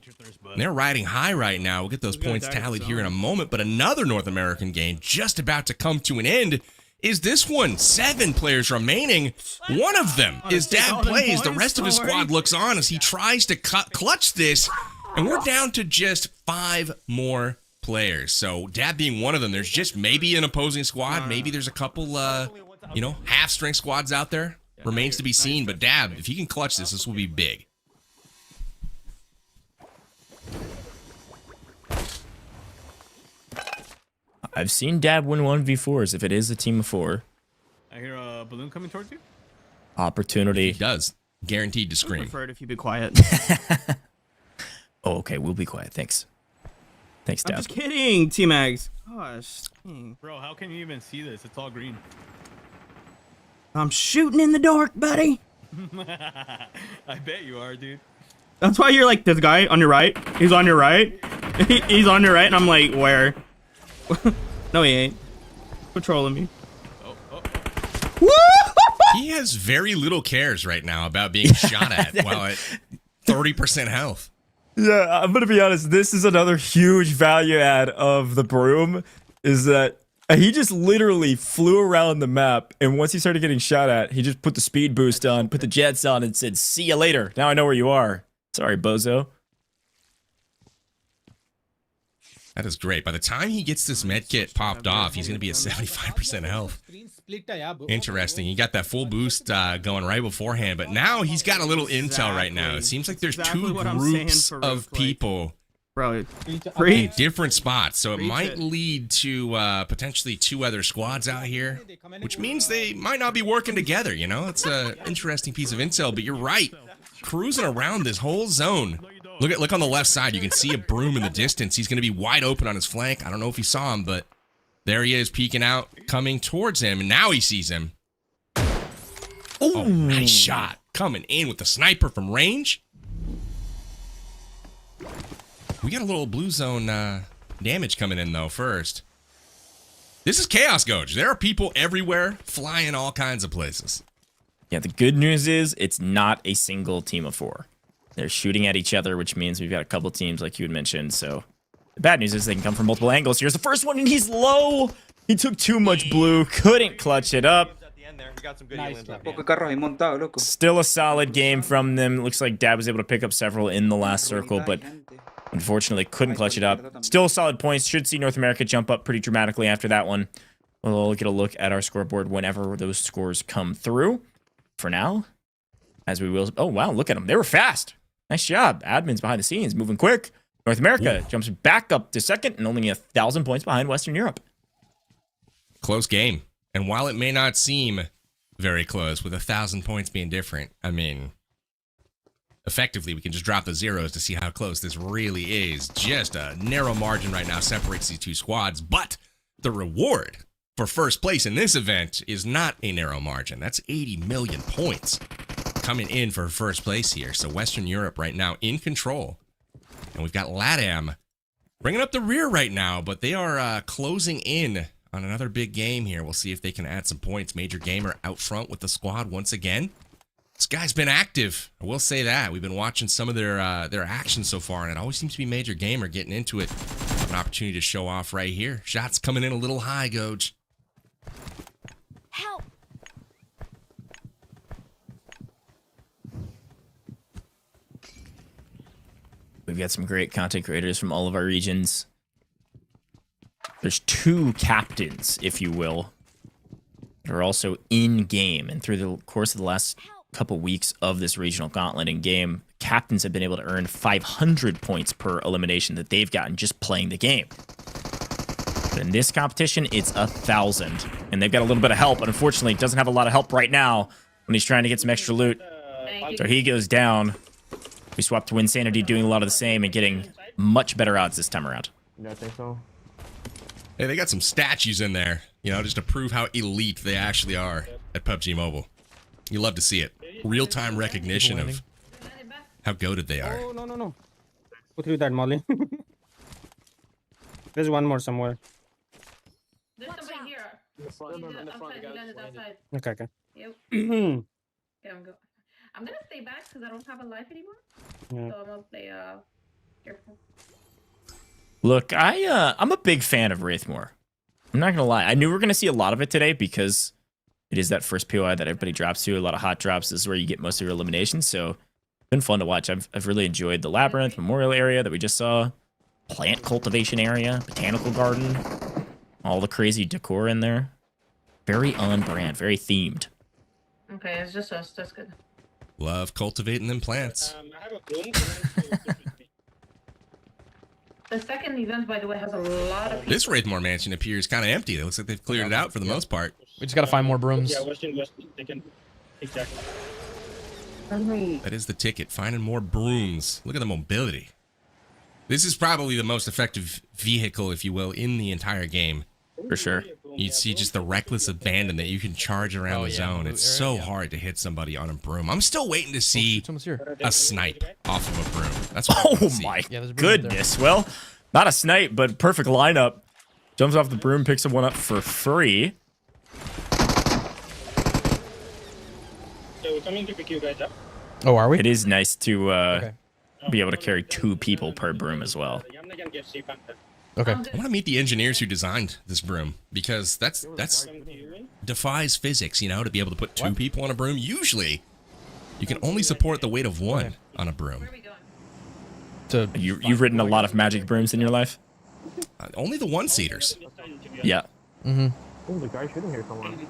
And they're riding high right now. We'll get those points tallied here in a moment. But another North American game just about to come to an end is this one. 7 players remaining. One of them is Dab Plays. The rest of his squad looks on as he tries to clutch this. And we're down to just 5 more players. So Dab being one of them, there's just maybe an opposing squad. Maybe there's a couple, half-strength squads out there. Remains to be seen. But Dab, if he can clutch this, this will be big. I've seen Dab win 1v4s if it is a team of 4. I hear a balloon coming towards you. Opportunity. He does. Guaranteed to scream. I prefer it if you be quiet. Oh, okay. We'll be quiet. Thanks. Thanks, I'm Dab. just kidding, T-Mags. Gosh. Dang. Bro, how can you even see this? It's all green. I'm shooting in the dark, buddy. I bet you are, dude. That's why you're like, this guy on your right. He's on your right. He's on your right, and I'm like, where? No, he ain't. Patrolling me. He has very little cares right now about being shot at while at 30% health. Yeah, I'm gonna be honest. This is another huge value add of the broom, is that he just literally flew around the map, and once he started getting shot at, he just put the speed boost on, put the jets on, and said, "See you later. Now I know where you are." Sorry, bozo. That is great. By the time he gets this med kit popped off, he's going to be at 75% health. Interesting. He got that full boost going right beforehand, but now he's got a little intel right now. It seems like there's two groups of people in different spots, so it might lead to potentially 2 other squads out here, which means they might not be working together, you know? It's an interesting piece of intel, but you're right. Cruising around this whole zone. Look on the left side. You can see a broom in the distance. He's going to be wide open on his flank. I don't know if he saw him, but there he is peeking out, coming towards him, and now he sees him. Oh, nice shot. Coming in with the sniper from range. We got a little blue zone damage coming in, though, first. This is Chaos Gojj. There are people everywhere, flying all kinds of places. Yeah, the good news is it's not a single team of 4. They're shooting at each other, which means we've got a couple teams like you had mentioned. So the bad news is they can come from multiple angles. Here's the first one, and he's low. He took too much blue, couldn't clutch it up. Still a solid game from them. Looks like Dab was able to pick up several in the last circle, but unfortunately couldn't clutch it up. Still solid points. Should see North America jump up pretty dramatically after that one. We'll get a look at our scoreboard whenever those scores come through. For now, as we will. Oh, wow, look at them. They were fast. Nice job. Admins behind the scenes, moving quick. North America jumps back up to second and only 1,000 points behind Western Europe. Close game. And while it may not seem very close, with 1,000 points being different, I mean, effectively, we can just drop the zeros to see how close this really is. Just a narrow margin right now separates these two squads, but the reward for first place in this event is not a narrow margin. That's 80 million points coming in for first place here. So Western Europe right now in control. And we've got LATAM bringing up the rear right now, but they are closing in on another big game here. We'll see if they can add some points. Major Gamer out front with the squad once again. This guy's been active. I will say that. We've been watching some of their actions so far, and it always seems to be Major Gamer getting into it. An opportunity to show off right here. Shots coming in a little high, Gojj. Help! We've got some great content creators from all of our regions. There's 2 captains, if you will, that are also in-game. And through the course of the last couple weeks of this Regional Gauntlet in-game, captains have been able to earn 500 points per elimination that they've gotten just playing the game. But in this competition, it's 1,000. And they've got a little bit of help, but unfortunately doesn't have a lot of help right now when he's trying to get some extra loot. So he goes down. We swapped to Winsanity, doing a lot of the same and getting much better odds this time around. Yeah, I think so. Hey, they got some statues in there, you know, just to prove how elite they actually are at PUBG Mobile. You love to see it. Real-time recognition of how goated they are. Oh, no. Put through that, Molly. There's one more somewhere. There's somebody here. Okay. Yep. Okay, I'm gonna stay back because I don't have a life anymore. Yeah. So I'm gonna play careful. Look, I'm a big fan of Wraithmore. I'm not gonna lie. I knew we were gonna see a lot of it today because it is that first POI that everybody drops to. A lot of hot drops. This is where you get most of your eliminations. So it's been fun to watch. I've really enjoyed the Labyrinth Memorial area that we just saw, plant cultivation area, botanical garden, all the crazy decor in there. Very on brand, very themed. Okay, it's just us. That's good. Love cultivating them plants. I have a broom. The second event, by the way, has a lot of people. This Wraithmore mansion appears kind of empty. It looks like they've cleared it out for the most part. We just gotta find more brooms. Yeah, Western, they can. Exactly. That is the ticket. Finding more brooms. Look at the mobility. This is probably the most effective vehicle, if you will, in the entire game. For sure. you'd see just the reckless abandon that you can charge around the zone. It's so hard to hit somebody on a broom. I'm still waiting to see a snipe off of a broom. That's what Oh my goodness. Well, not a snipe, but perfect lineup. Jumps off the broom, picks one up for free. So we're coming to pick you guys up. Oh, are we? It is nice to be able to carry 2 people per broom as well. Okay. I want to meet the engineers who designed this broom, because that's defies physics, you know, to be able to put 2 people on a broom. Usually, you can only support the weight of 1 on a broom. So you've ridden a lot of magic brooms in your life? Only the 1-seaters. Yeah. Oh, the guy shooting here, someone.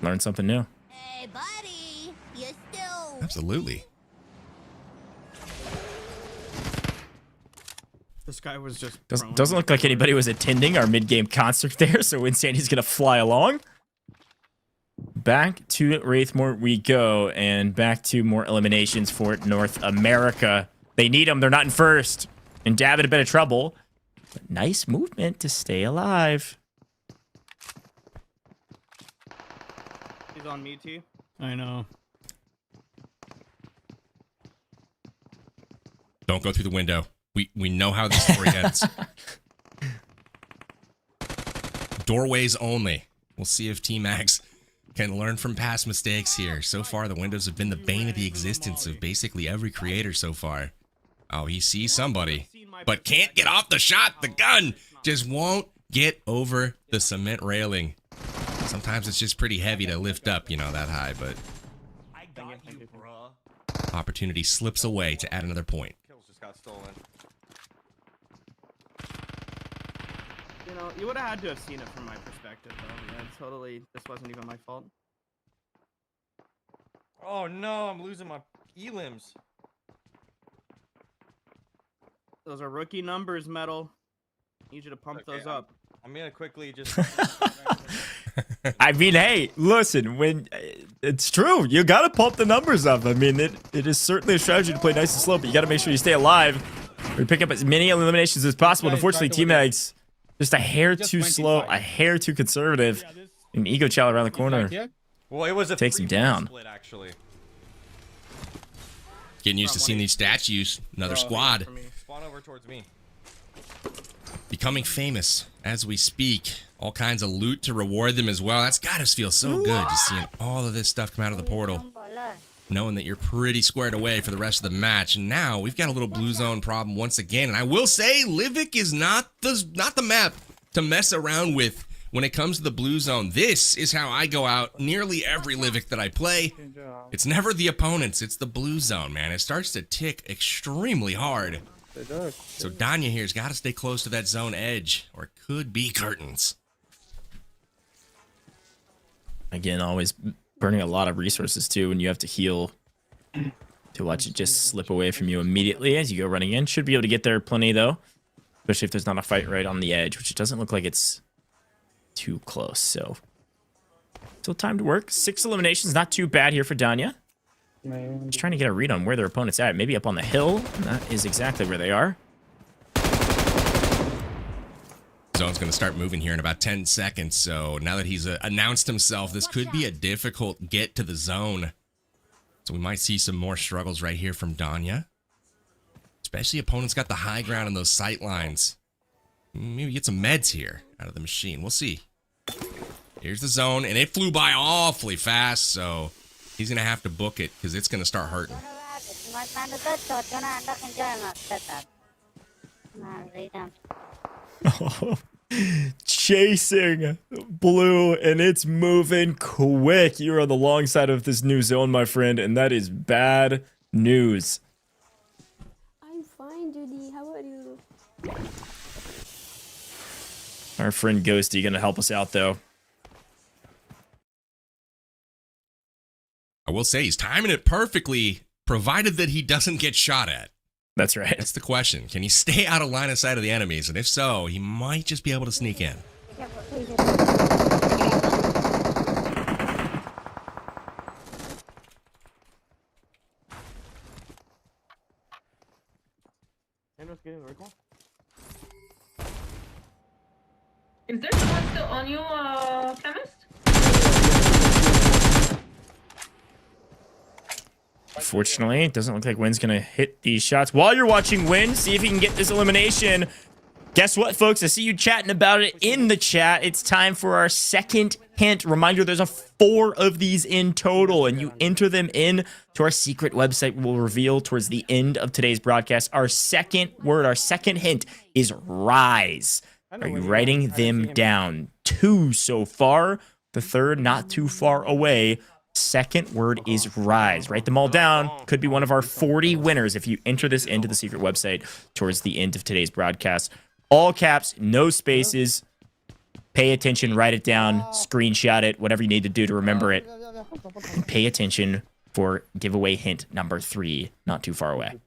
Learn something new. Hey, buddy. You still... Absolutely. This guy was just... Doesn't look like anybody was attending our mid-game concert there, so Insandy's gonna fly along. Back to Wraithmore we go, and back to more eliminations for North America. They need them. They're not in first. And Dab in a bit of trouble. But nice movement to stay alive. He's on me, T. I know. Don't go through the window. We know how this story ends. Doorways only. We'll see if T-Max can learn from past mistakes here. So far, the windows have been the bane of the existence of basically every creator so far. Oh, he sees somebody, but can't get off the shot. The gun just won't get over the cement railing. Sometimes it's just pretty heavy to lift up, you know, that high, but opportunity slips away to add another point. Kills just got stolen. You know, you would have had to have seen it from my perspective, though. Yeah, totally. This wasn't even my fault. Oh no, I'm losing my elims. Those are rookie numbers, Metal. Need you to pump those up. I'm gonna quickly just... I mean, hey, listen, when it's true, you gotta pump the numbers up. I mean, it is certainly a strategy to play nice and slow, but you gotta make sure you stay alive. We pick up as many eliminations as possible. Unfortunately, T-Mags just a hair too slow, a hair too conservative. An ego chow around the corner. Well, it was a takes him down. split, actually. Getting used to seeing these statues. Another squad. Spawn over towards me. Becoming famous as we speak. All kinds of loot to reward them as well. That's gotta feel so good, just seeing all of this stuff come out of the portal. Knowing that you're pretty squared away for the rest of the match. And now we've got a little blue zone problem once again. And I will say, Livik is not the map to mess around with when it comes to the blue zone. This is how I go out nearly every Livik that I play. It's never the opponents, it's the blue zone, man. It starts to tick extremely hard. So Danya here's got to stay close to that zone edge, or it could be curtains. Again, always burning a lot of resources too when you have to heal, to watch it just slip away from you immediately as you go running in. Should be able to get there plenty though, especially if there's not a fight right on the edge, which it doesn't look like it's too close. So still time to work. 6 eliminations, not too bad here for Danya. Just trying to get a read on where their opponent's at. Maybe up on the hill. And that is exactly where they are. Zone's going to start moving here in about 10 seconds. So now that he's announced himself, this could be a difficult get to the zone. So we might see some more struggles right here from Danya. Especially opponents got the high ground in those sight lines. Maybe get some meds here out of the machine. We'll see. Here's the zone, and it flew by awfully fast, so he's going to have to book it because it's going to start hurting. Chasing blue, and it's moving quick. You're on the long side of this new zone, my friend, and that is bad news. I'm fine, Judy. How are you? Our friend Ghosty gonna help us out, though. I will say he's timing it perfectly, provided that he doesn't get shot at. That's right. That's the question. Can he stay out of line of sight of the enemies? And if so, he might just be able to sneak in. Is there someone still on you, Chemist? Unfortunately, it doesn't look like Wynn's gonna hit these shots. While you're watching Wynn, see if he can get this elimination. Guess what, folks? I see you chatting about it in the chat. It's time for our second hint. Reminder, there's 4 of these in total, and you enter them in to our secret website. We'll reveal towards the end of today's broadcast. Our second word, our second hint is rise. Are you writing them down? 2 so far. The third not too far away. Second word is rise. Write them all down. Could be one of our 40 winners if you enter this into the secret website towards the end of today's broadcast. All caps, no spaces. Pay attention, write it down, screenshot it, whatever you need to do to remember it. And pay attention for giveaway hint number 3, not too far away.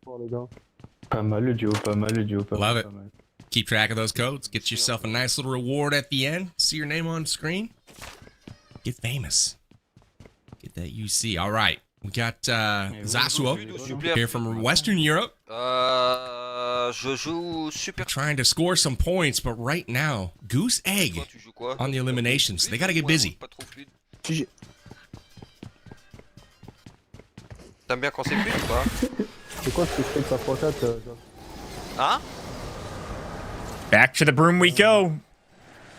Love it. Keep track of those codes. Get yourself a nice little reward at the end. See your name on screen. Get famous. Get that UC. All right. We got Zasuo here from Western Europe. Trying to score some points, but right now, Goose Egg on the eliminations. They got to get busy. T'aimes bien quand c'est fluide ou pas? C'est quoi ce que je fais que ça fois 4 Hein? Back to the broom we go.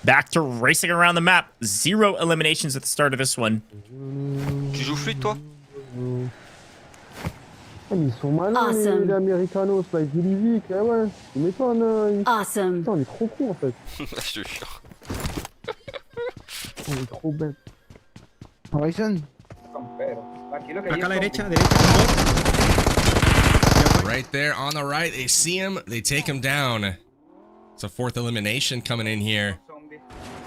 Back to racing around the map. 0 eliminations at the start of this one. Tu joues fluide toi? Ils sont malins les Americanos, là, ils jouent Livik, ouais, tu m'étonnes. Awesome. Putain, on est trop con en fait. Je te jure. On est trop bête. Horizon. Acá a la derecha, Right there on the right, they see him, they take him down. It's a 4th elimination coming in here.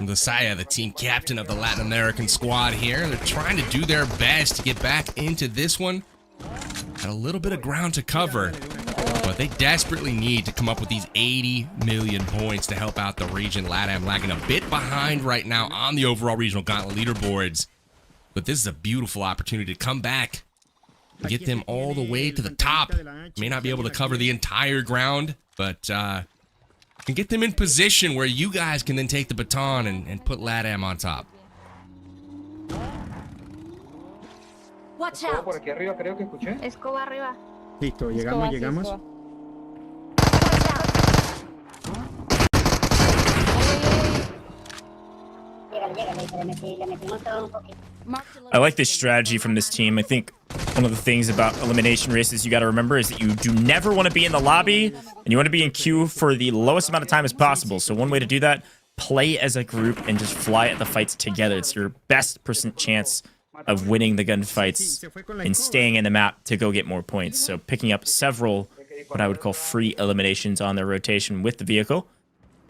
The Saya, the team captain of the Latin American squad here. They're trying to do their best to get back into this one. Got a little bit of ground to cover, but they desperately need to come up with these 80 million points to help out the region. LATAM lagging a bit behind right now on the overall regional gauntlet leaderboards. But this is a beautiful opportunity to come back and get them all the way to the top. May not be able to cover the entire ground, but can get them in position where you guys can then take the baton and put LATAM on top. Watch out. Por aquí arriba creo que escuché. Escoba arriba. Listo, llegamos. I like this strategy from this team. I think one of the things about elimination races you got to remember is that you do never want to be in the lobby, and you want to be in queue for the lowest amount of time as possible. So one way to do that, play as a group and just fly at the fights together. It's your best % chance of winning the gunfights and staying in the map to go get more points. So picking up several what I would call free eliminations on their rotation with the vehicle.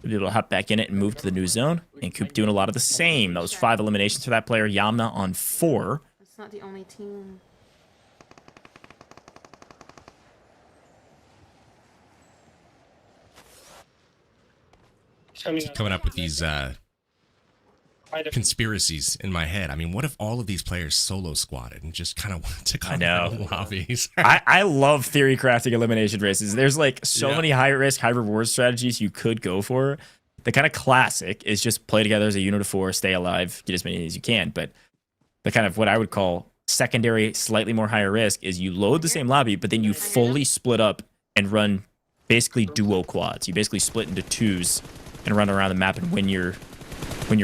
You'll be able to hop back in it and move to the new zone. And Coop doing a lot of the same. That was 5 eliminations for that player. Yamna on 4. It's not the only team. Keep coming up with these conspiracies in my head. I mean, what if all of these players solo squatted and just kind of went to come lobbies? I love theory crafting elimination races. There's like so many high risk, high reward strategies you could go for. The kind of classic is just play together as a unit of 4, stay alive, get as many as you can. But the kind of what I would call secondary, slightly more higher risk is you load the same lobby, but then you fully split up and run basically duo quads. You basically split into 2s and run around the map and win your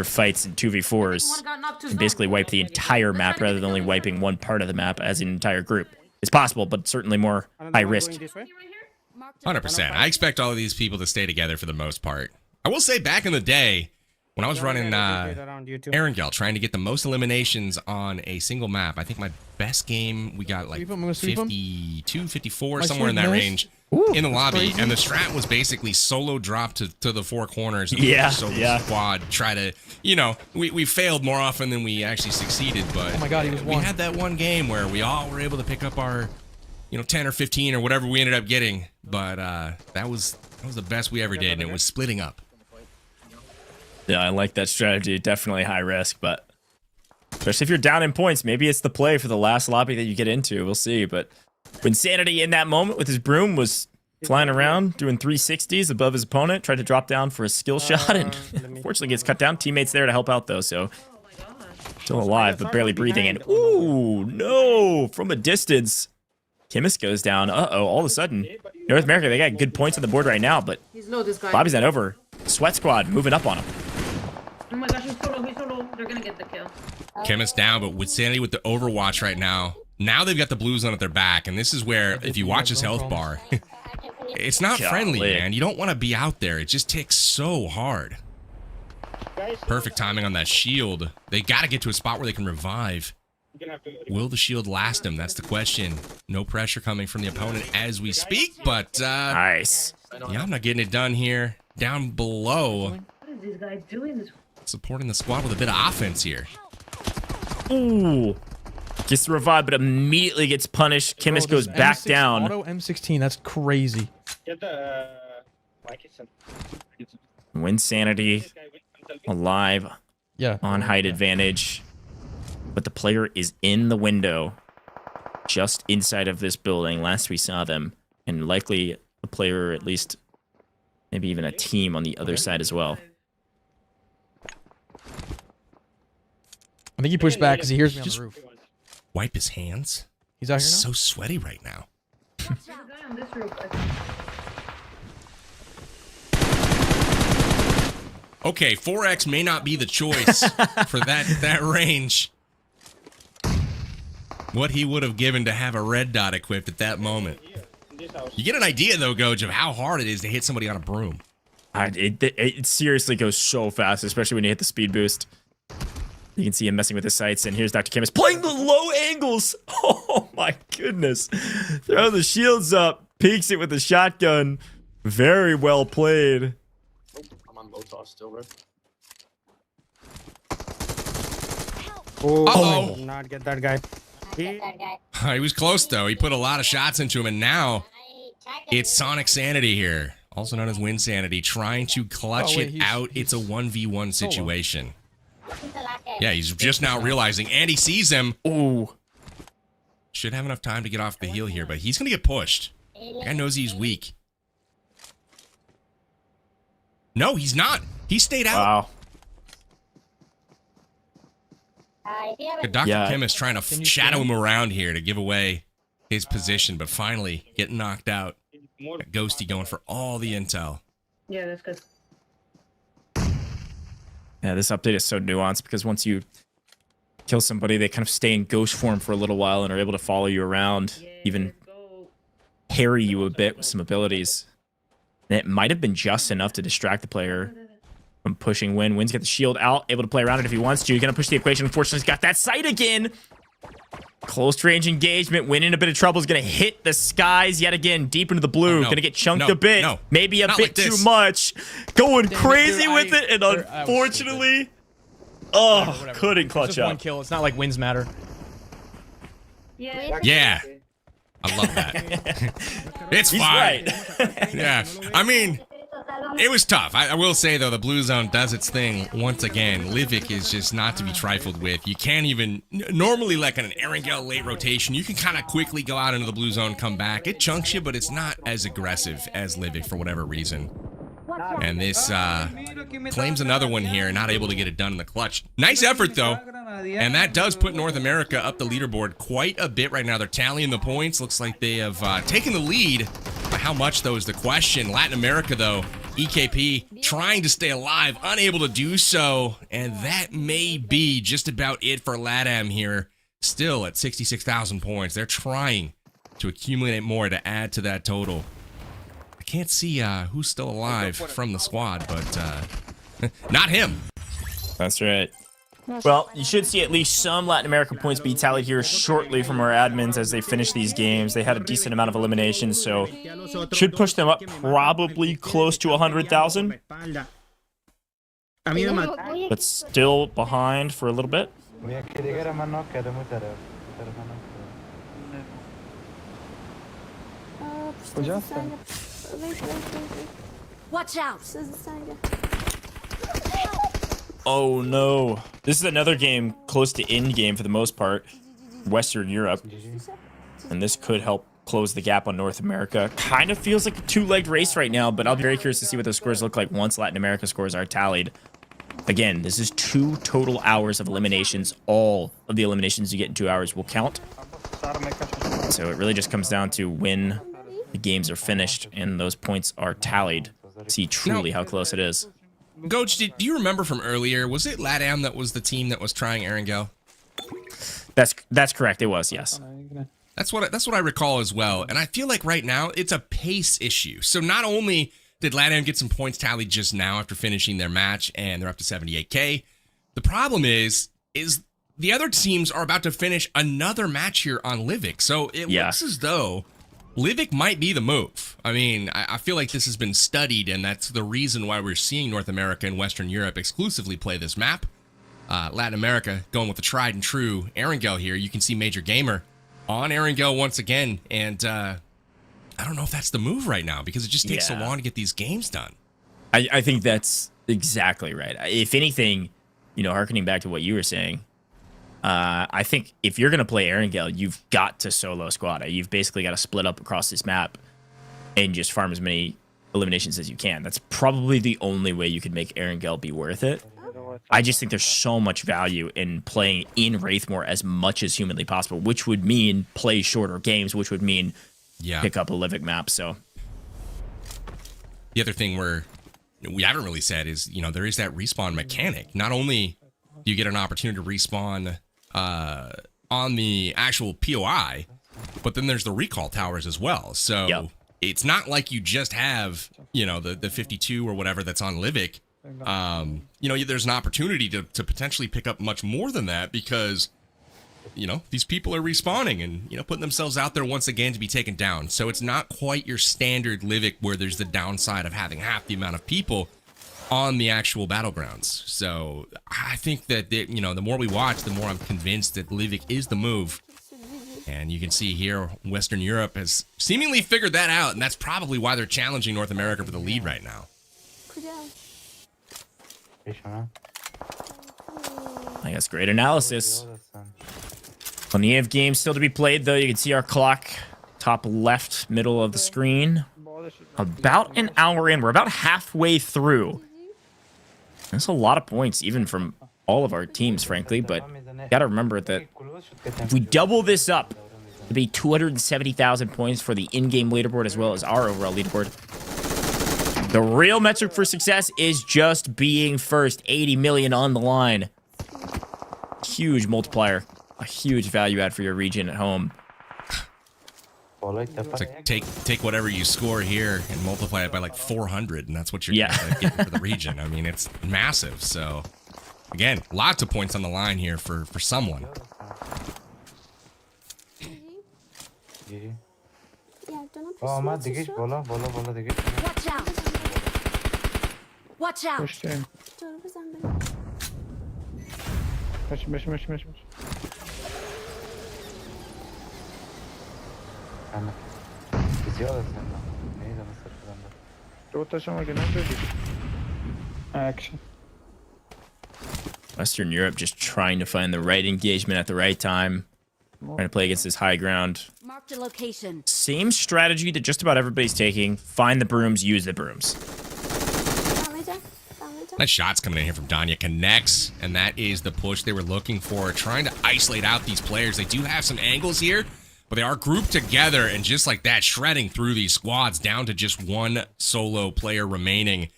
fights in 2v4s and basically wipe the entire map rather than only wiping one part of the map as an entire group. It's possible, but certainly more high risk. 100%. I expect all of these people to stay together for the most part. I will say back in the day, when I was running Erangel, trying to get the most eliminations on a single map, I think my best game, we got like 52, 54, somewhere in that range. In the lobby, and the strat was basically solo drop to the 4 corners. Solo squad. Try to, you know, we failed more often than we actually succeeded, but oh my God, we had that one game where we all were able to pick up our, 10 or 15 or whatever we ended up getting. But that was the best we ever did, and it was splitting up. Yeah, I like that strategy. Definitely high risk, but especially if you're down in points, maybe it's the play for the last lobby that you get into. We'll see, but Insanity in that moment with his broom was flying around, doing 360s above his opponent, tried to drop down for a skill shot, and unfortunately gets cut down. Teammates there to help out, though, so still alive, but barely breathing. And ooh, no, from a distance. Chemist goes down. Uh-oh, all of a sudden. North America, they got good points on the board right now, but Bobby's not over. Sweat Squad moving up on him. Oh my gosh, he's solo. They're gonna get the kill. Chemist down, but with Sanity with the Overwatch right now, now they've got the Blue Zone at their back, and this is where, if you watch his health bar, it's not friendly, man. You don't want to be out there. It just ticks so hard. Perfect timing on that shield. They got to get to a spot where they can revive. Will the shield last him? That's the question. No pressure coming from the opponent as we speak, but nice. Yeah, I'm not getting it done here. Down below. What is this guy doing? Supporting the squad with a bit of offense here. Ooh. Gets the revive, but immediately gets punished. Chemist goes back down. Auto M16, that's crazy. Win Sanity. Alive. Yeah. On height advantage. But the player is in the window. Just inside of this building. Last we saw them. And likely a player, at least maybe even a team on the other side as well. I think he pushed back because he hears me on the roof. Wipe his hands. He's out here now? So sweaty right now. Okay, 4X may not be the choice for that range. What he would have given to have a red dot equipped at that moment. You get an idea, though, Gojj, of how hard it is to hit somebody on a broom. It seriously goes so fast, especially when you hit the speed boost. You can see him messing with his sights, and here's Dr. Chemist playing the low angles. Oh my goodness. Throw the shields up, peeks it with the shotgun. Very well played. I'm on low toss still, bro. Uh-oh. Not get that guy. He was close, though. He put a lot of shots into him, and now it's Sonic Sanity here, also known as Win Sanity, trying to clutch it out. It's a 1v1 situation. Yeah, he's just now realizing, and he sees him. Ooh. Should have enough time to get off the heel here, but he's going to get pushed. Guy knows he's weak. No, he's not. He stayed out. Wow. Dr. Chemist trying to shadow him around here to give away his position, but finally getting knocked out. Got Ghosty going for all the intel. Yeah, that's good. Yeah, this update is so nuanced because once you kill somebody, they kind of stay in ghost form for a little while and are able to follow you around, even harry you a bit with some abilities. And it might have been just enough to distract the player from pushing Win. Win's got the shield out, able to play around it if he wants to. He's going to push the equation. Unfortunately, he's got that sight again. Close range engagement. Win in a bit of trouble. Is going to hit the skies yet again, deep into the blue. Going to get chunked a bit. Maybe a bit too much. Going crazy with it, and unfortunately, couldn't clutch just up. One kill. It's not like wins matter. Yeah. I love that. It's He's fine. right. Yeah. I mean, it was tough. I will say, though, the Blue Zone does its thing once again. Livik is just not to be trifled with. You can't even... Normally, like an Erangel late rotation, you can kind of quickly go out into the Blue Zone, come back. It chunks you, but it's not as aggressive as Livik for whatever reason. And this claims another one here, not able to get it done in the clutch. Nice effort, though. And that does put North America up the leaderboard quite a bit right now. They're tallying the points. Looks like they have taken the lead. But how much, though, is the question. Latin America, though, EKP trying to stay alive, unable to do so. And that may be just about it for LATAM here. Still at 66,000 points. They're trying to accumulate more to add to that total. I can't see who's still alive from the squad, but not him. That's right. Well, you should see at least some Latin American points be tallied here shortly from our admins as they finish these games. They had a decent amount of eliminations, so should push them up probably close to 100,000. But still behind for a little bit. Watch out! Oh no. This is another game close to end game for the most part. Western Europe. And this could help close the gap on North America. Kind of feels like a two-legged race right now, but I'll be very curious to see what those scores look like once Latin America scores are tallied. Again, this is 2 total hours of eliminations. All of the eliminations you get in 2 hours will count. So it really just comes down to when the games are finished and those points are tallied. See truly how close it is. Gojj, do you remember from earlier, was it LATAM that was the team that was trying Erangel? That's correct. It was, yes. That's what I recall as well. And I feel like right now it's a pace issue. So not only did LATAM get some points tallied just now after finishing their match and they're up to 78K, the problem is the other teams are about to finish another match here on Livik. So it looks as though Livik might be the move. I mean, I feel like this has been studied, and that's the reason why we're seeing North America and Western Europe exclusively play this map. Latin America going with the tried and true Erangel here. You can see Major Gamer on Erangel once again, and I don't know if that's the move right now because it just takes so long to get these games done. I think that's exactly right. If anything, you know, harkening back to what you were saying, I think if you're going to play Erangel, you've got to solo squad it. You've basically got to split up across this map and just farm as many eliminations as you can. That's probably the only way you could make Erangel be worth it. I just think there's so much value in playing in Wraithmore as much as humanly possible, which would mean play shorter games, which would mean pick up a Livik map. So the other thing we haven't really said is, you know, there is that respawn mechanic. Not only do you get an opportunity to respawn on the actual POI, but then there's the recall towers as well. So it's not like you just have, you know, the 52 or whatever that's on Livik. You know, there's an opportunity to potentially pick up much more than that because, you know, these people are respawning and, you know, putting themselves out there once again to be taken down. So it's not quite your standard Livik where there's the downside of having half the amount of people on the actual battlegrounds. So I think that, you know, the more we watch, the more I'm convinced that Livik is the move. And you can see here, Western Europe has seemingly figured that out, and that's probably why they're challenging North America for the lead right now. I guess great analysis. Plenty of games still to be played, though. You can see our clock, top left, middle of the screen. About an hour in. We're about halfway through. That's a lot of points, even from all of our teams, frankly. But you got to remember that if we double this up, it'll be 270,000 points for the in-game leaderboard as well as our overall leaderboard. The real metric for success is just being first. 80 million on the line. Huge multiplier. A huge value add for your region at home. It's like take whatever you score here and multiply it by like 400, and that's what you're getting for the region. I mean, it's massive. So, again, lots of points on the line here for someone. Watch out! Push him. Push. Action. Western Europe just trying to find the right engagement at the right time. Trying to play against this high ground. Marked a location. Same strategy that just about everybody's taking. Find the brooms, use the brooms. Nice shots coming in here from Danya. Connects, and that is the push they were looking for. Trying to isolate out these players. They do have some angles here, but they are grouped together, and just like that, shredding through these squads down to just one solo player remaining.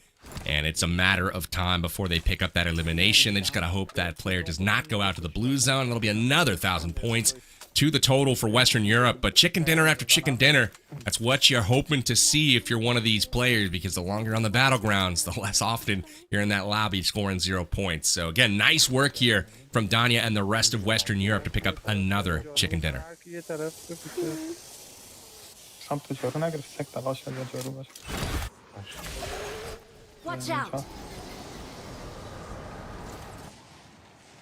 And it's a matter of time before they pick up that elimination. They just got to hope that player does not go out to the blue zone. That'll be another 1,000 points to the total for Western Europe. But chicken dinner after chicken dinner, that's what you're hoping to see if you're one of these players, because the longer you're on the battlegrounds, the less often you're in that lobby scoring 0 points. So again, nice work here from Danya and the rest of Western Europe to pick up another chicken dinner. Watch out!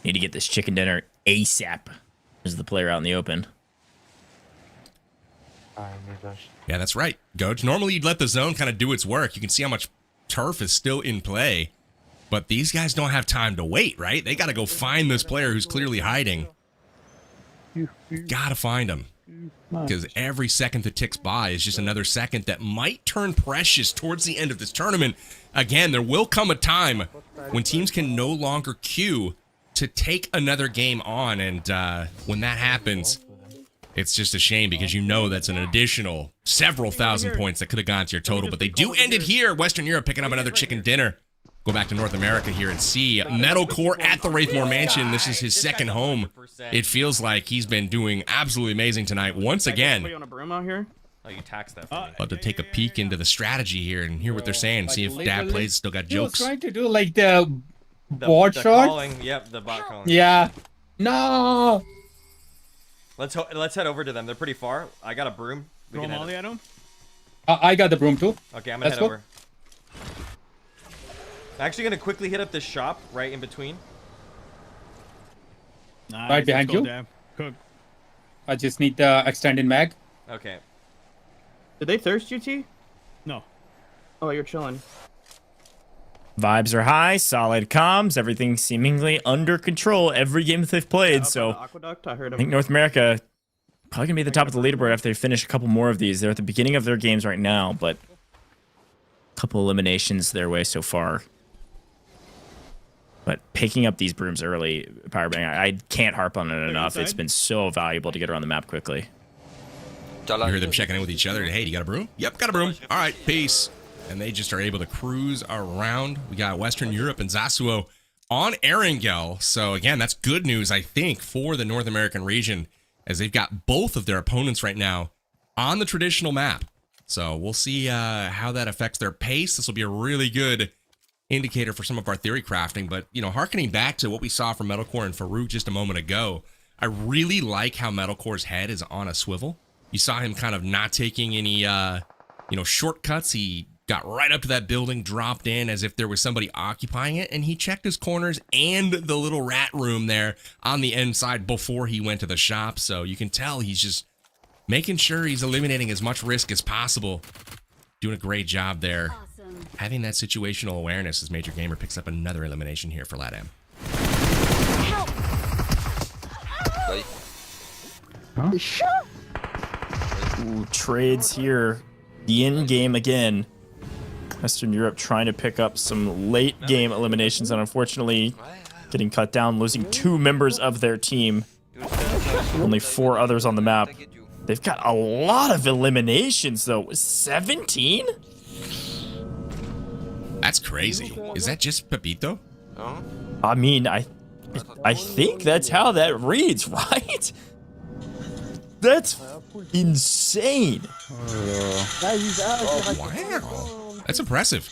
Need to get this chicken dinner ASAP. There's the player out in the open. Yeah, that's right, Gojj. Normally you'd let the zone kind of do its work. You can see how much turf is still in play. But these guys don't have time to wait, right? They got to go find this player who's clearly hiding. Gotta find him. Because every second that ticks by is just another second that might turn precious towards the end of this tournament. Again, there will come a time when teams can no longer queue to take another game on, and when that happens, it's just a shame because you know that's an additional several thousand points that could have gone to your total, but they do end it here. Western Europe picking up another chicken dinner. Go back to North America here and see Metalcore at the Wraithmore Mansion. This is his second home. It feels like he's been doing absolutely amazing tonight once again. On a broom out here? Oh, you taxed that for me. About to take a peek into the strategy here and hear what they're saying. See if Dad Plays still got He was jokes. trying to do like the bot the shot. calling, yep, the bot calling. Yeah. No. Let's head over to them. They're pretty far. I got a broom. We Throw can head molly at him. I got the broom too. Okay, I'm gonna Let's head go. over. I'm actually gonna quickly hit up this shop right in between. Nice, Right behind let's go, you. Dab. Cook. I just need the extended mag. Okay. Did they thirst you, T? No. Oh, you're chilling. Vibes are high, solid comms, everything seemingly under control every game that they've played. So Aqueduct, I heard I think North America probably gonna be at the top of the leaderboard after they finish a couple more of these. They're at the beginning of their games right now, but a couple eliminations their way so far. But picking up these brooms early, Powerbang, I can't harp on it enough. It's been so valuable to get around the map quickly. You hear them checking in with each other. Hey, you got a broom? Yep, got a broom. All right, peace. And they just are able to cruise around. We got Western Europe and Zasuo on Erangel. So again, that's good news, I think, for the North American region, as they've got both of their opponents right now on the traditional map. So we'll see how that affects their pace. This will be a really good indicator for some of our theory crafting. But, you know, harkening back to what we saw from Metalcore and Farouk just a moment ago, I really like how Metalcore's head is on a swivel. You saw him kind of not taking any, shortcuts. He got right up to that building, dropped in as if there was somebody occupying it, and he checked his corners and the little rat room there on the inside before he went to the shop. So you can tell he's just making sure he's eliminating as much risk as possible. Doing a great job there. Awesome. Having that situational awareness as Major Gamer picks up another elimination here for LATAM. Ooh, trades here. The in-game again. Western Europe trying to pick up some late-game eliminations and unfortunately getting cut down, losing 2 members of their team. Only 4 others on the map. They've got a lot of eliminations, though. 17? That's crazy. Is that just Pepito? I mean, I think that's how that reads, right? That's insane. Wow. That's impressive.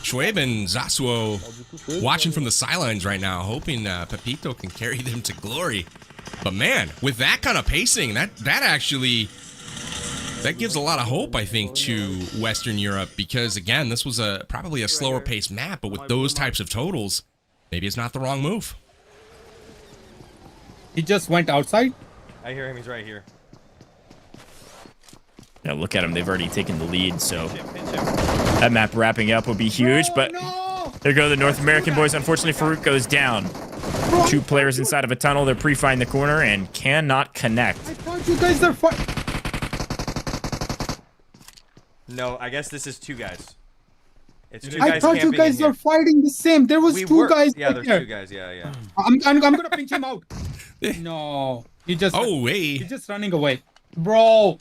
Shoaib and Zasuo watching from the sidelines right now, hoping Pepito can carry them to glory. But man, with that kind of pacing, that gives a lot of hope, I think, to Western Europe, because again, this was probably a slower paced map, but with those types of totals, maybe it's not the wrong move. He just went outside. I hear him. He's right here. Yeah, look at them. They've already taken the lead, so that map wrapping up would be huge, but there go the North American boys. Unfortunately, Farouk goes down. 2 players inside of a tunnel. They're pre-firing the corner and cannot connect. I thought you guys are fighting. No, I guess this is 2 guys. It's 2 guys. I thought you camping guys in are fighting the same. There was 2 guys. Yeah, right there's there. 2 guys. Yeah. I'm gonna pinch him out. No, he just. Oh wait. He's just running away, bro.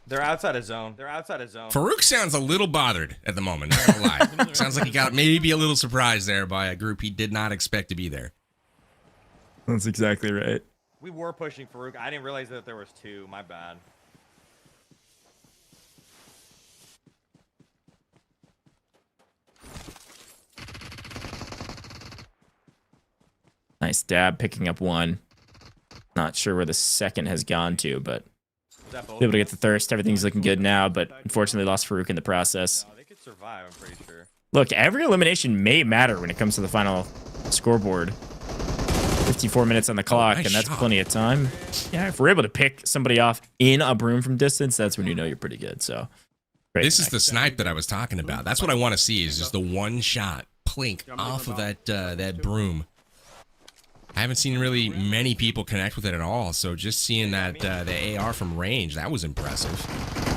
They're outside of zone. Farouk sounds a little bothered at the moment, not gonna lie. Sounds like he got maybe a little surprised there by a group he did not expect to be there. That's exactly right. We were pushing Farouk. I didn't realize that there was 2. My bad. Nice dab, picking up 1. Not sure where the second has gone to, but able to get the thirst. Everything's looking good now, but unfortunately lost Farouk in the process. No, they could survive, I'm pretty sure. Look, every elimination may matter when it comes to the final scoreboard. 54 minutes on the clock, nice and that's shot. plenty of time. Yeah, if we're able to pick somebody off in a broom from distance, that's when you know you're pretty good. So, great. This is the snipe that I was talking about. That's what I want to see, is just the one shot plink off of that broom. I haven't seen really many people connect with it at all. So just seeing that the AR from range, that was impressive.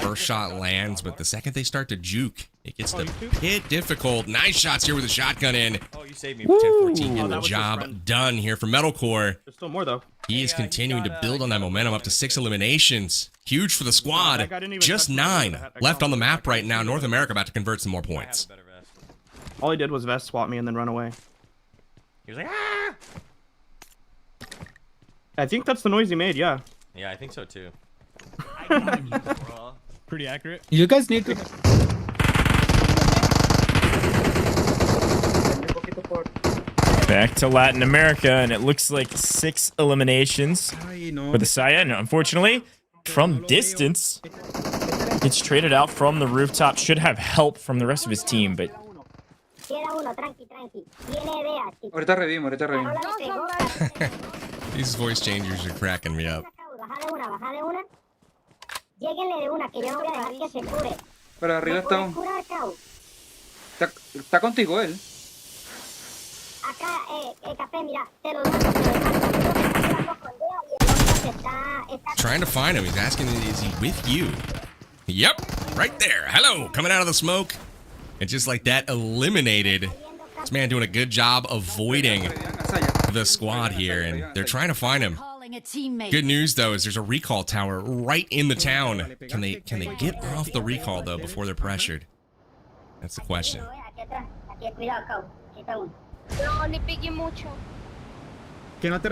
First shot lands, but the second they start to juke, it gets the bit difficult. Nice shots here with a shotgun in. Oh, you saved me. 10-14, getting the job done here for Metalcore. There's still more though. He is continuing to build on that momentum up to 6 eliminations. Huge for the squad. Just 9 left on the map right now. North America about to convert some more points. All he did was vest swap me and then run away. He was like, ah! I think that's the noise he made, yeah. Yeah, I think so too. Pretty accurate. You guys need to. Back to Latin America, and it looks like 6 eliminations for the Saya. And unfortunately, from distance, it's traded out from the rooftop. Should have help from the rest of his team, but These voice changers are cracking me up. Pero arriba está está contigo él. Trying to find him. He's asking, is he with you? Yep, right there. Hello, coming out of the smoke. And just like that, eliminated. This man doing a good job avoiding the squad here, and they're trying to find him. Good news though is there's a recall tower right in the town. Can they get off the recall though before they're pressured? That's the question.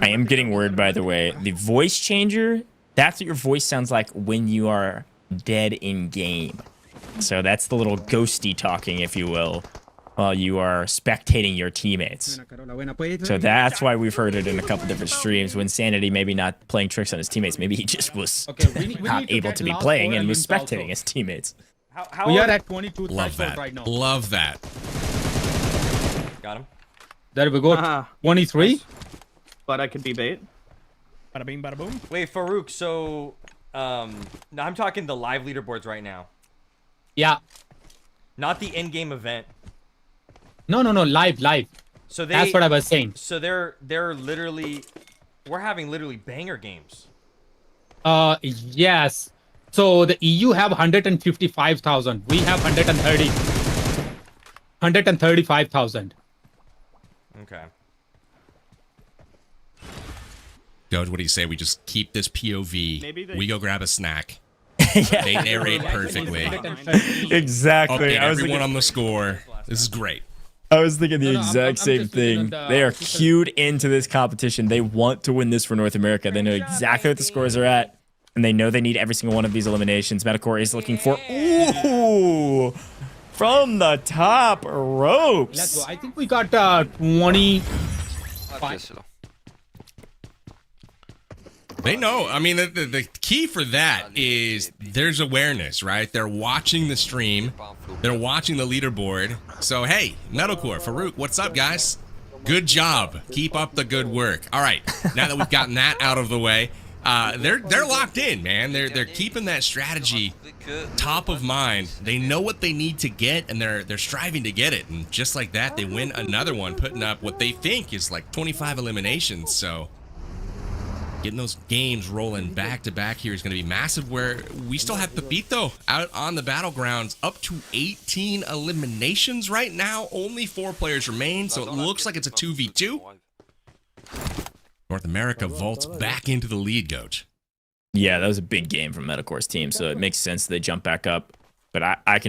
I am getting word, by the way. The voice changer, that's what your voice sounds like when you are dead in game. So that's the little ghosty talking, if you will, while you are spectating your teammates. So that's why we've heard it in a couple different streams. When Sanity maybe not playing tricks on his teammates, maybe he just was not able to be playing and was spectating his teammates. We are at 22 Love that. right now. Love that. Got him. There we go. 23. But I could be bait. Bada bing, bada boom. Wait, Farouk, so no, I'm talking the live leaderboards right now. Yeah. Not the in-game event. No, live. So that's what I was saying. So they're literally, we're having literally banger games. Yes. So the EU have 155,000. We have 135,000. Okay. Gojj, what do you say? We just keep this POV. We go grab a snack. Yeah. They narrate perfectly. Exactly. Update everyone on the score. This is great. I was thinking the exact same thing. They are cued into this competition. They want to win this for North America. They know exactly what the scores are at, and they know they need every single one of these eliminations. Metacore is looking for from the top ropes. Let's go. I think we got 20. They know. I mean, the key for that is there's awareness, right? They're watching the stream. They're watching the leaderboard. So, hey, Metalcore, Farouk, what's up, guys? Good job. Keep up the good work. All right, now that we've gotten that out of the way, they're locked in, man. They're keeping that strategy top of mind. They know what they need to get, and they're striving to get it. And just like that, they win another one, putting up what they think is like 25 eliminations. So getting those games rolling back to back here is going to be massive, where we still have Pepito out on the battlegrounds, up to 18 eliminations right now. Only 4 players remain, so it looks like it's a 2v2. North America vaults back into the lead, Gojj. Yeah, that was a big game from Metacore's team, so it makes sense they jump back up. But I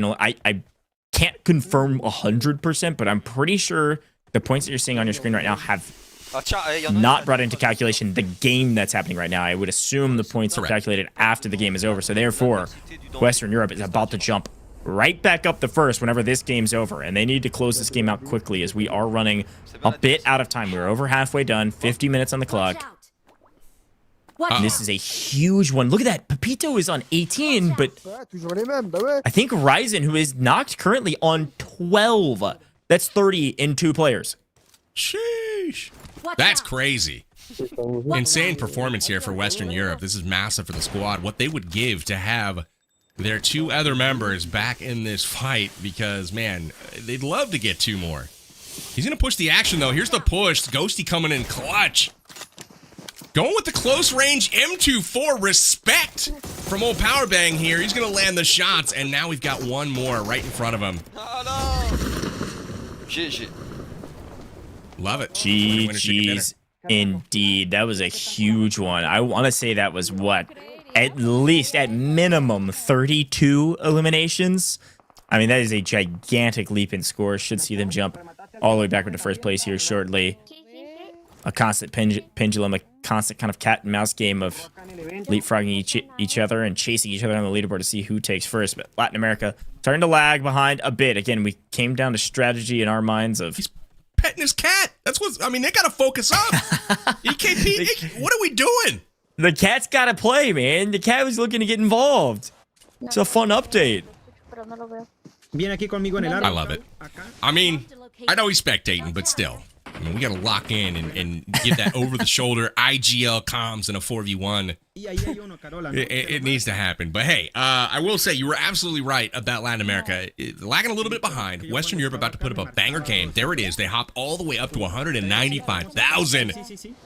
can't confirm 100%, but I'm pretty sure the points that you're seeing on your screen right now have not brought into calculation the game that's happening right now. I would assume the points are calculated after the game is over. So therefore, Western Europe is about to jump right back up the first whenever this game's over. And they need to close this game out quickly, as we are running a bit out of time. We're over halfway done, 50 minutes on the clock. And this is a huge one. Look at that. Pepito is on 18, but I think Ryzen, who is knocked, currently on 12. That's 30 in 2 players. Sheesh. That's crazy. Insane performance here for Western Europe. This is massive for the squad. What they would give to have their 2 other members back in this fight, because, man, they'd love to get 2 more. He's going to push the action, though. Here's the push. Ghosty coming in clutch. Going with the close range M24. Respect from old Powerbang here. He's going to land the shots, and now we've got one more right in front of him. Shit. Love it. GG's indeed. That was a huge one. I want to say that was what? At least, at minimum, 32 eliminations. I mean, that is a gigantic leap in score. Should see them jump all the way back into first place here shortly. A constant pendulum, a constant kind of cat and mouse game of leapfrogging each other and chasing each other on the leaderboard to see who takes first. But Latin America starting to lag behind a bit. Again, we came down to strategy in our minds of... He's petting his cat. That's what... I mean, they got to focus up. EKP, what are we doing? The cat's got to play, man. The cat was looking to get involved. It's a fun update. I love it. I mean, I know he's spectating, but still. I mean, we got to lock in and give that over-the-shoulder IGL comms in a 4v1. It needs to happen. But hey, I will say you were absolutely right about Latin America. Lagging a little bit behind. Western Europe about to put up a banger game. There it is. They hopped all the way up to 195,000.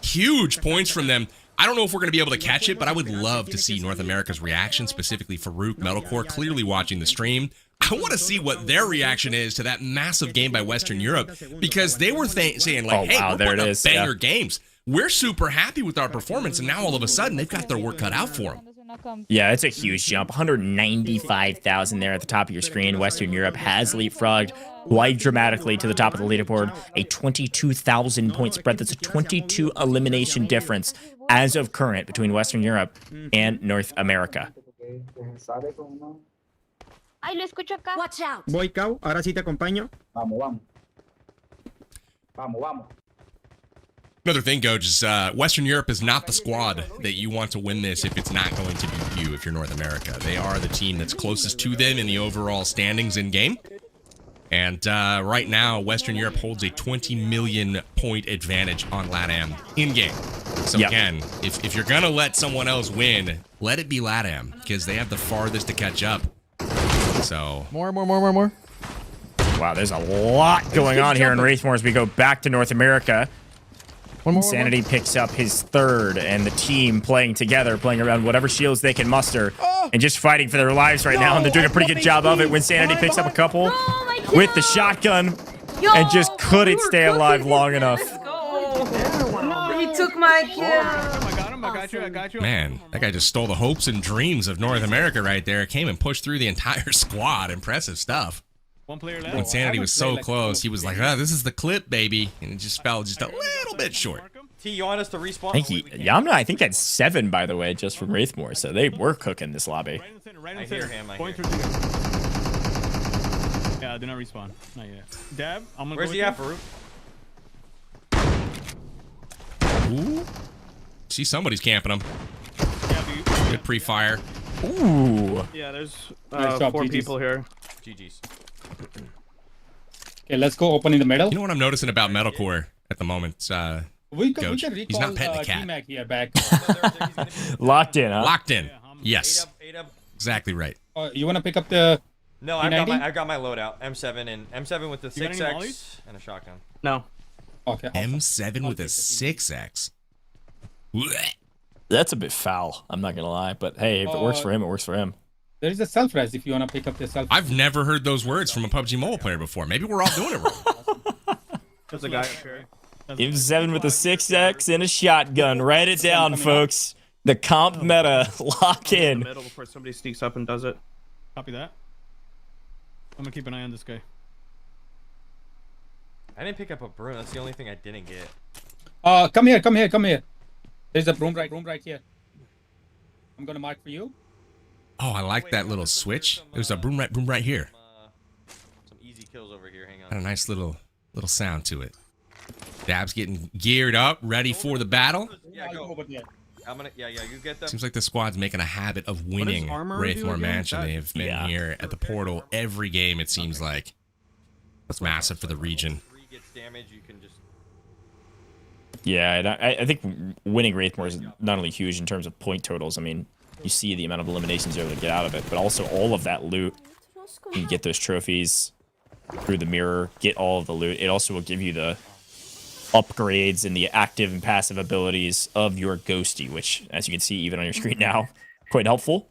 Huge points from them. I don't know if we're going to be able to catch it, but I would love to see North America's reaction, specifically Farouk, Metalcore, clearly watching the stream. I want to see what their reaction is to that massive game by Western Europe, because they were saying, like, hey, we're putting up banger games. We're super happy with our performance, and now all of a sudden, they've got their work cut out for them. Yeah, it's a huge jump. 195,000 there at the top of your screen. Western Europe has leapfrogged quite dramatically to the top of the leaderboard. A 22,000 point spread. That's a 22 elimination difference as of current between Western Europe and North America. Ay, lo escucho acá. Watch out. Voy, Cao. Ahora sí te acompaño. Vamos. Another thing, Gojj, is Western Europe is not the squad that you want to win this if it's not going to be you if you're North America. They are the team that's closest to them in the overall standings in-game. And right now, Western Europe holds a 20 million point advantage on LATAM in-game. So again, if you're going to let someone else win, let it be LATAM, because they have the farthest to catch up. So More. Wow, there's a lot going on here in Wraithmore as we go back to North America. Insanity picks up his third, and the team playing together, playing around whatever shields they can muster, and just fighting for their lives right now, and they're doing a pretty good job of it. When Sanity picks up a couple with the shotgun and just couldn't stay alive long enough. He took my kill. I got you. Man, that guy just stole the hopes and dreams of North America right there. Came and pushed through the entire squad. Impressive stuff. One player left. When Sanity was so close, he was like, this is the clip, baby. And it just fell just a little bit short. T, you want us to respawn? Yamna, I think, had 7, by the way, just from Wraithmore. So they were cooking this lobby. I hear him. Yeah, do not respawn. Not yet. Dab, I'm gonna Where's he at, Farouk? Ooh. See, somebody's camping him. Good pre-fire. Ooh. Yeah, there's Nice job, 4 GG's. people here. GG's. Okay, let's go open in the middle. You know what I'm noticing about Metalcore at the moment? We can Gojj, he's not petting the cat. T-Mac here back. Locked in, huh? Locked in. Yes. 8 up. Exactly right. You want to pick up the... No, I've got my loadout. M7 with the 6x and a shotgun. No. Okay. M7 with a 6x. That's a bit foul, I'm not gonna lie. But hey, if it works for him, it works for him. There is a self-res if you want to pick up the self-res. I've never heard those words from a PUBG Mobile player before. Maybe we're all doing it wrong. There's a guy up here. M7 with a 6x and a shotgun. Write it down, folks. The comp meta. Lock in. Middle before somebody sneaks up and does it. Copy that. I'm gonna keep an eye on this guy. I didn't pick up a broom. That's the only thing I didn't get. Come here. There's a broom right here. I'm gonna mark for you. Oh, I like that little switch. There's a broom right here. Some easy kills over here. Hang on. Got a nice little sound to it. Dab's getting geared up, ready for the battle. Yeah, go. Yeah, you get them. Seems like the squad's making a habit of winning Wraithmore Mansion. They've been here at the portal every game, it seems like. That's massive for the region. 3 gets damage, you can just... Yeah, and I think winning Wraithmore is not only huge in terms of point totals. I mean, you see the amount of eliminations you're able to get out of it, but also all of that loot. You get those trophies through the mirror, get all of the loot. It also will give you the upgrades and the active and passive abilities of your ghosty, which, as you can see even on your screen now, quite helpful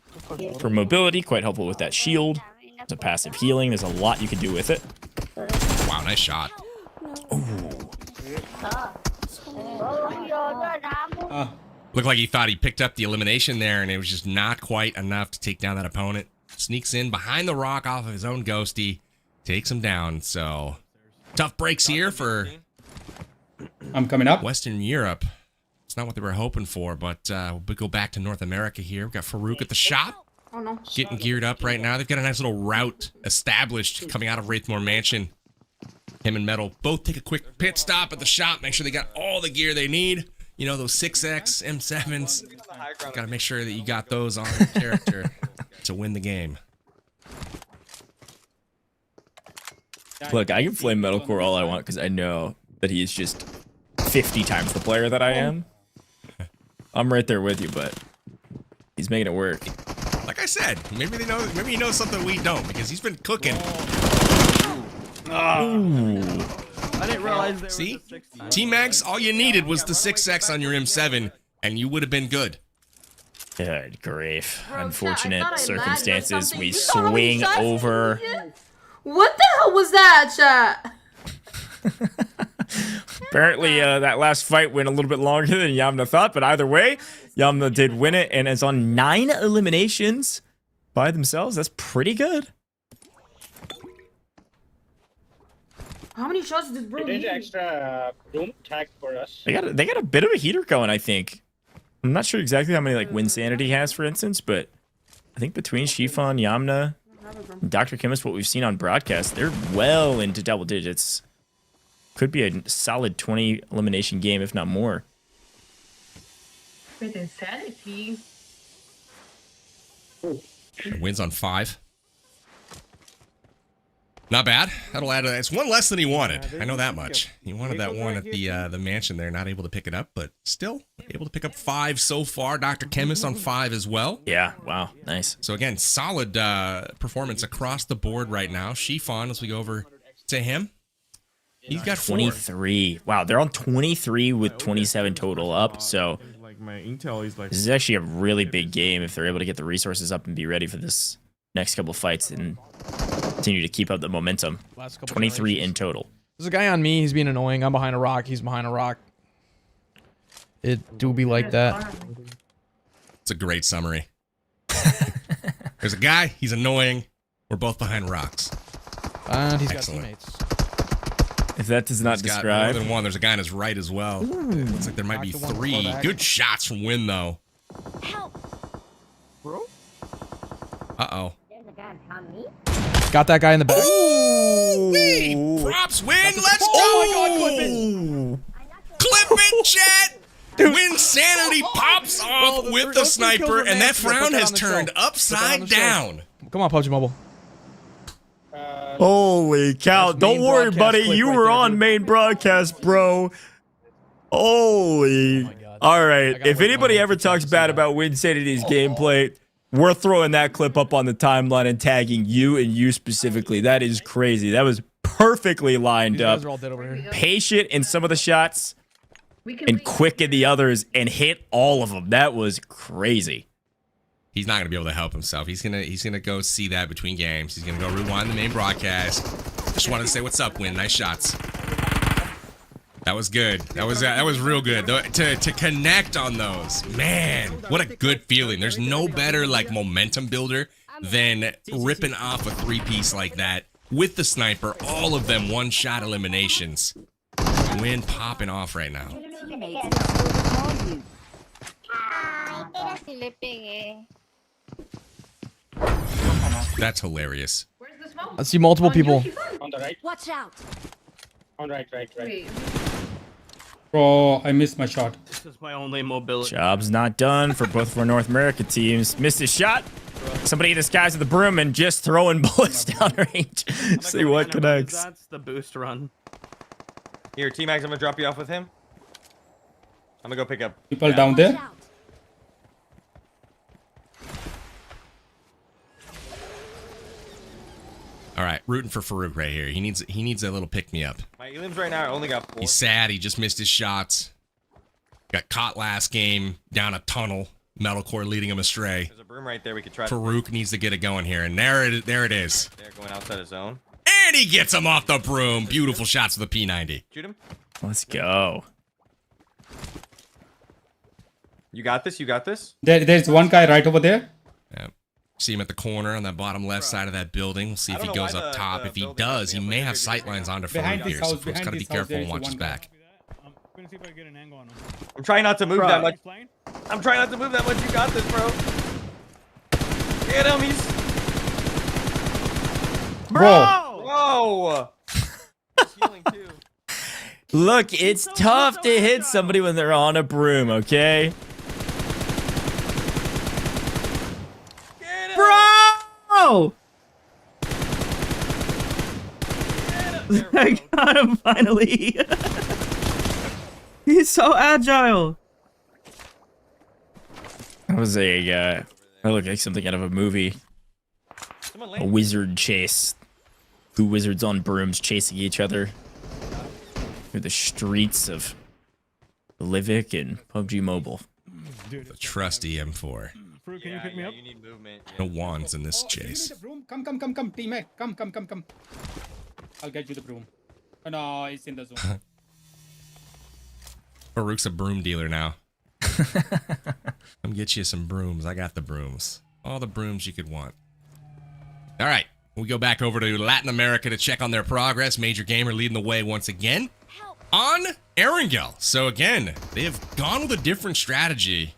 for mobility, quite helpful with that shield. It's a passive healing. There's a lot you can do with it. Wow, nice shot. Looked like he thought he picked up the elimination there, and it was just not quite enough to take down that opponent. Sneaks in behind the rock off of his own ghosty, takes him down. So tough breaks here for I'm coming up. Western Europe. It's not what they were hoping for, but we'll go back to North America here. We've got Farouk at the shop. Oh no. Getting geared up right now. They've got a nice little route established coming out of Wraithmore Mansion. Him and Metal both take a quick pit stop at the shop, make sure they got all the gear they need. You know, those 6X, M7s. Gotta make sure that you got those on your character to win the game. Look, I can flame Metalcore all I want because I know that he is just 50 times the player that I am. I'm right there with you, but he's making it work. Like I said, maybe he knows something we don't, because he's been cooking. I didn't realize there See? was a 60. T-Max, all you needed was the 6X on your M7, and you would have been good. Good grief. Bro, Unfortunate chat, I thought I circumstances. lagged or something. We You saw how many swing shots he over. did? What the hell was that, chat? Apparently, that last fight went a little bit longer than Yamna thought, but either way, Yamna did win it and is on 9 eliminations by themselves. That's pretty good. How many shots did bro There's need? extra room tag for us. They got a bit of a heater going, I think. I'm not sure exactly how many like win sanity he has, for instance, but I think between Shifan, Yamna, and Dr. Chemist, what we've seen on broadcast, they're well into double digits. Could be a solid 20 elimination game, if not more. With insanity. Wins on 5. Not bad. That'll add. It's one less than he wanted. I know that much. He wanted that one at the mansion there. Not able to pick it up, but still able to pick up 5 so far. Dr. Chemist on 5 as well. Yeah. Wow. Nice. So again, solid performance across the board right now. Shifan, as we go over to him, he's got 4. 23. Wow, they're on 23 with 27 total up. So Like my intel is like this is actually a really big game if they're able to get the resources up and be ready for this next couple of fights and continue to keep up the momentum. 23 in total. There's a guy on me. He's being annoying. I'm behind a rock. He's behind a rock. It do be like that. It's a great summary. There's a guy. He's annoying. We're both behind rocks. And he's got Excellent. teammates. If that does not He's got describe. more than one. There's a guy on his right as well. Looks like there might be 3. Good shots from Win, though. Bro? Uh-oh. Got that guy in the back. Ooh, props, Win. Let's go. Oh my God, Clip it, chat. Win sanity pops off with the sniper, and that frown has turned upside down. Come on, PUBG Mobile. Holy cow. Don't worry, buddy. You were on main broadcast, bro. Holy. All right. If anybody ever talks bad about Winsanity's gameplay, we're throwing that clip up on the timeline and tagging you and you specifically. That is crazy. That was perfectly lined up. Patient in some of the shots and quick in the others and hit all of them. That was crazy. He's not gonna be able to help himself. He's gonna go see that between games. He's gonna go rewind the main broadcast. Just wanted to say what's up, Win. Nice shots. That was good. That was real good. To connect on those, man, what a good feeling. There's no better like momentum builder than ripping off a 3-piece like that with the sniper. All of them one-shot eliminations. Win popping off right now. That's hilarious. Where's the smoke? I see multiple people. On the right. Watch out. On right. Wait. Bro, I missed my shot. This is my only mobility. Job's not done for both of our North America teams. Missed his shot. Somebody disguised with the broom and just throwing bullets down range. See what connects. That's the boost run. Here, T-Max, I'm gonna drop you off with him. I'm gonna go pick up. People down there. All right, rooting for Farouk right here. He needs a little pick me up. My elims right now, I only got 4. He's sad. He just missed his shots. Got caught last game down a tunnel. Metalcore leading him astray. There's a broom right there. We could try. Farouk needs to get it going here, and there it is. They're going outside his zone. And he gets him off the broom. Beautiful shots with the P90. Shoot him. Let's go. You got this. You got this. There's one guy right over there. Yep. See him at the corner on that bottom left side of that building. We'll see if he goes up top. If he does, he may have sightlines onto Farouk here. So Farouk's got to be careful and watch his back. I'm gonna see if I can get an angle on him. I'm trying not to move that much. I'm trying not to move that much. You got this, bro. Get him. He's. Bro. Whoa. He's healing too. Look, it's tough to hit somebody when they're on a broom, okay? Bro! I got him finally. He's so agile. That was that looked like something out of a movie. A wizard chase. 2 wizards on brooms chasing each other through the streets of Livik and PUBG Mobile. The trusty M4. Farouk, can you pick me up? You need movement. No wands in this chase. Come, teammate. Come. I'll get you the broom. Oh, no, it's in the zone. Farouk's a broom dealer now. Come get you some brooms. I got the brooms. All the brooms you could want. All right. We go back over to Latin America to check on their progress. Major Gamer leading the way once again on Erangel. So again, they have gone with a different strategy.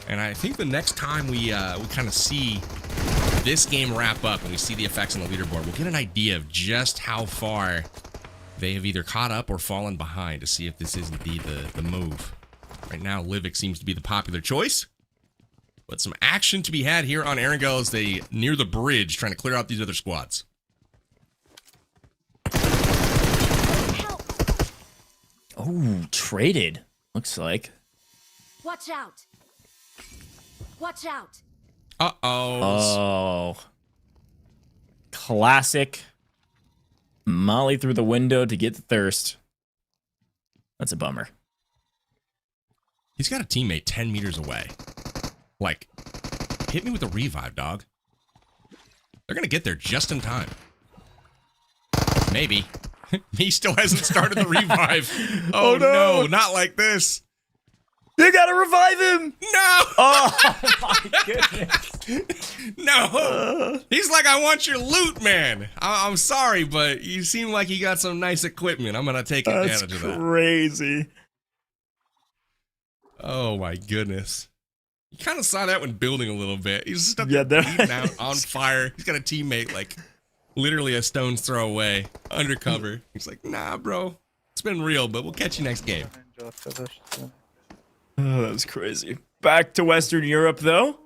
And I think the next time we kind of see this game wrap up and we see the effects on the leaderboard, we'll get an idea of just how far they have either caught up or fallen behind to see if this is indeed the move. Right now, Livik seems to be the popular choice. But some action to be had here on Erangel as they near the bridge, trying to clear out these other squads. Oh, traded. Looks like. Watch out. Watch out. Uh-oh. Oh. Classic. Molly through the window to get the thirst. That's a bummer. He's got a teammate 10 meters away. Like, hit me with a revive, dog. They're going to get there just in time. Maybe. He still hasn't started the revive. Oh, no, not like this. You got to revive him. No. Oh, my goodness. No. He's like, I want your loot, man. I'm sorry, but you seem like you got some nice equipment. I'm going to take advantage of that. Crazy. Oh, my goodness. You kind of saw that one building a little bit. He's just up Yeah, there bleeding out on fire. He's got a teammate like literally a stone's throw away, undercover. He's like, nah, bro. It's been real, but we'll catch you next game. Oh, that was crazy. Back to Western Europe, though.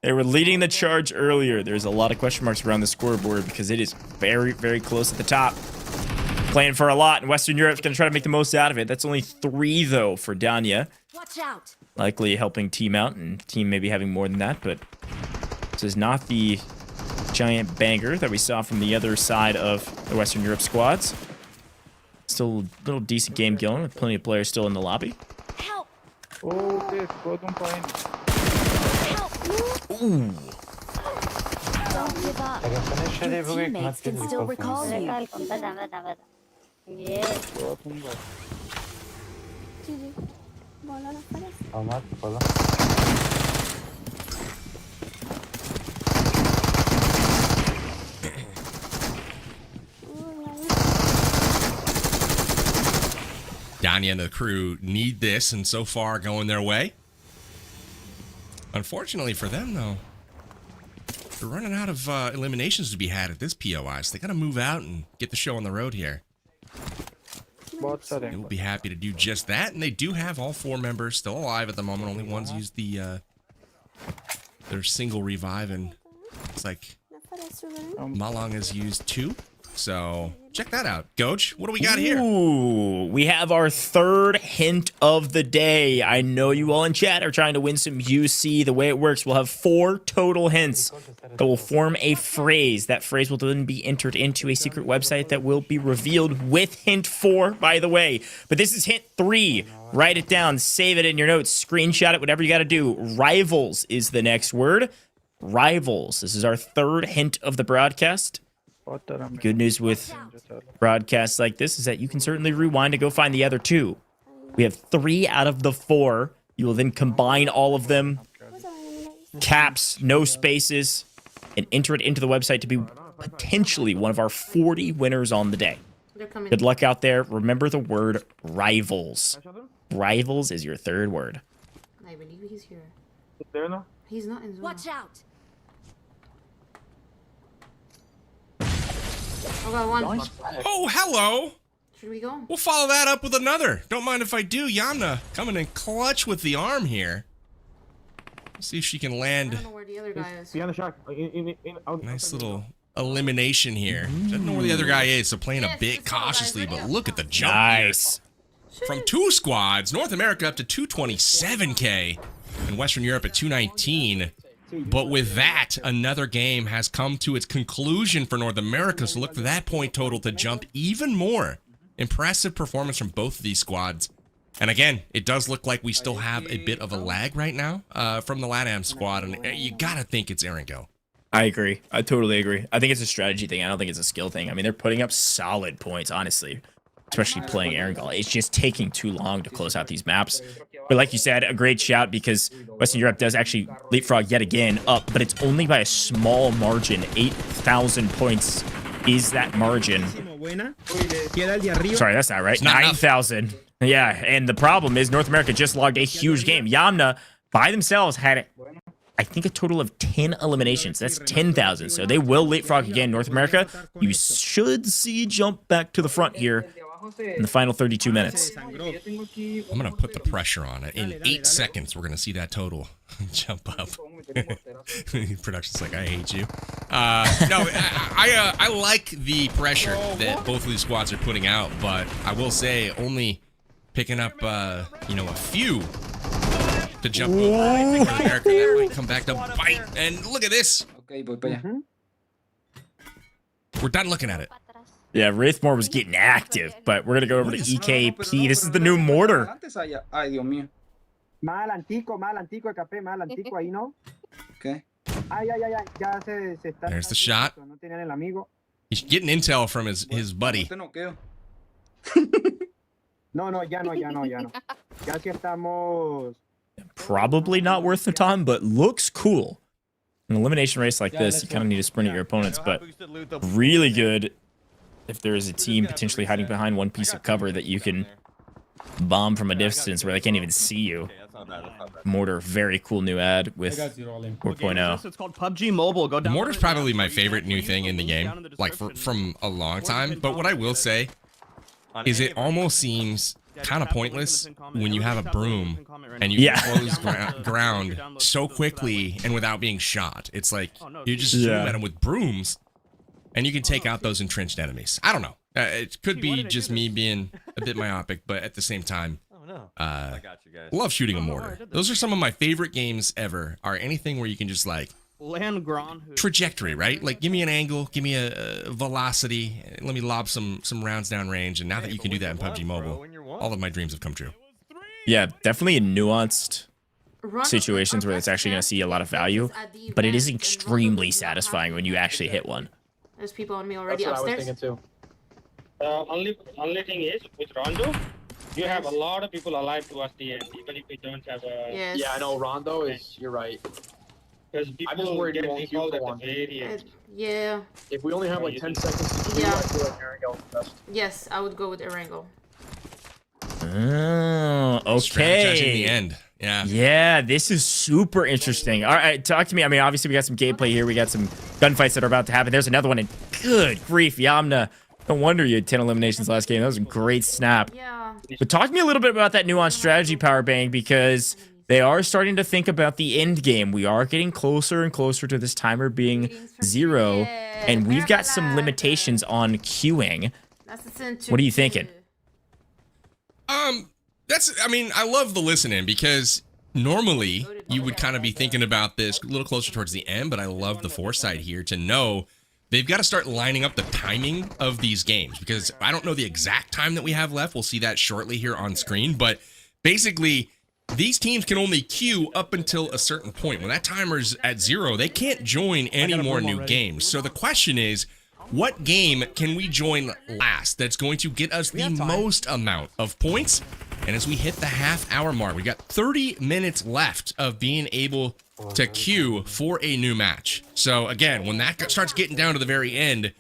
They were leading the charge earlier. There's a lot of question marks around the scoreboard because it is very, very close at the top. Playing for a lot, and Western Europe's going to try to make the most out of it. That's only 3, though, for Danya. Watch out. Likely helping team out, and team maybe having more than that, but this is not the giant banger that we saw from the other side of the Western Europe squads. Still a little decent game going with plenty of players still in the lobby. Help. Oh, this got on point. Ooh. Don't give up. Your teammates can still recall you. Danya and the crew need this, and so far going their way. Unfortunately for them, though, they're running out of eliminations to be had at this POI, so they got to move out and get the show on the road here. They will be happy to do just that, and they do have all 4 members still alive at the moment. Only one's used their single revive, and it's like Malang has used 2. So check that out. Gojj, what do we got here? Ooh, we have our third hint of the day. I know you all in chat are trying to win some UC. The way it works, we'll have 4 total hints that will form a phrase. That phrase will then be entered into a secret website that will be revealed with hint 4, by the way. But this is hint 3. Write it down, save it in your notes, screenshot it, whatever you got to do. Rivals is the next word. Rivals. This is our third hint of the broadcast. Good news with broadcasts like this is that you can certainly rewind to go find the other 2. We have 3 out of the 4. You will then combine all of them, caps, no spaces, and enter it into the website to be potentially one of our 40 winners on the day. Good luck out there. Remember the word rivals. Rivals is your third word. I believe he's here. There now? He's not in zone. Watch out. I got one. Oh, hello. Should we go? We'll follow that up with another. Don't mind if I do. Yamna coming in clutch with the arm here. Let's see if she can land. I don't know where the other guy is. Behind the shack. Nice little elimination here. Doesn't know where the other guy is, so playing a bit cautiously, but look at the jump. Nice. Here. From 2 squads, North America up to 227K, and Western Europe at 219. But with that, another game has come to its conclusion for North America, so look for that point total to jump even more. Impressive performance from both of these squads. And again, it does look like we still have a bit of a lag right now from the LATAM squad, and you gotta think it's Erangel. I agree. I totally agree. I think it's a strategy thing. I don't think it's a skill thing. I mean, they're putting up solid points, honestly, especially playing Erangel. It's just taking too long to close out these maps. But like you said, a great shout because Western Europe does actually leapfrog yet again up, but it's only by a small margin. 8,000 points is that margin. Sorry, that's not right. 9,000. Yeah, and the problem is North America just logged a huge game. Yamna, by themselves, had, I think, a total of 10 eliminations. That's 10,000. So they will leapfrog again. North America, you should see jump back to the front here in the final 32 minutes. I'm going to put the pressure on it. In 8 seconds, we're going to see that total jump up. Production's like, I hate you. No, I like the pressure that both of these squads are putting out, but I will say only picking up, you know, a few to jump over. I think North America, that might come back to bite. And look at this. We're done looking at it. Yeah, Wraithmore was getting active, but we're going to go over to EKP. This is the new mortar. Mal antico, EKP, mal antico, ahí no. Okay. Ya se está. There's the shot. He's getting intel from his buddy. No, ya no. Ya que estamos. Probably not worth the time, but looks cool. An elimination race like this, you kind of need to sprint at your opponents, but really good if there is a team potentially hiding behind one piece of cover that you can bomb from a distance where they can't even see you. Mortar, very cool new ad with 4.0. It's called PUBG Mobile. Go down. Mortar's probably my favorite new thing in the game, like from a long time. But what I will say is it almost seems kind of pointless when you have a broom and you close ground so quickly and without being shot. It's like you just zoom at them with brooms and you can take out those entrenched enemies. I don't know. It could be just me being a bit myopic, but at the same time, love shooting a mortar. Those are some of my favorite games ever. Are anything where you can just like trajectory, right? Like give me an angle, give me a velocity, let me lob some rounds down range. And now that you can do that in PUBG Mobile, all of my dreams have come true. Yeah, definitely in nuanced situations where it's actually going to see a lot of value, but it is extremely satisfying when you actually hit one. There's people on me already That's what upstairs. I was thinking too. Only thing is with Rondo, you have a lot of people alive towards the end, even if we don't have a. Yes. Yeah, I know Rondo is. You're right. Because I'm just worried you won't use the one. Yeah. If we only have like 10 seconds to do, I feel like Erangel is the best. Yes, I would go with Erangel. Oh, okay. Strategizing the end. Yeah. Yeah, this is super interesting. All right, talk to me. I mean, obviously, we got some gameplay here. We got some gunfights that are about to happen. There's another one, and good grief, Yamna. No wonder you had 10 eliminations last game. That was a great snap. Yeah. But talk to me a little bit about that nuanced strategy, Power Bang, because They are starting to think about the end game. We are getting closer and closer to this timer being 0, and we've got some limitations on queuing. What are you thinking? I mean, I love the listening because normally you would kind of be thinking about this a little closer towards the end, but I love the foresight here to know they've got to start lining up the timing of these games because I don't know the exact time that we have left. We'll see that shortly here on screen, but basically these teams can only queue up until a certain point. When that timer's at 0, they can't join any more new games. So the question is, what game can we join last that's going to get us the most amount of points? And as we hit the half-hour mark, we got 30 minutes left of being able to queue for a new match. So again, when that starts getting down to the very end,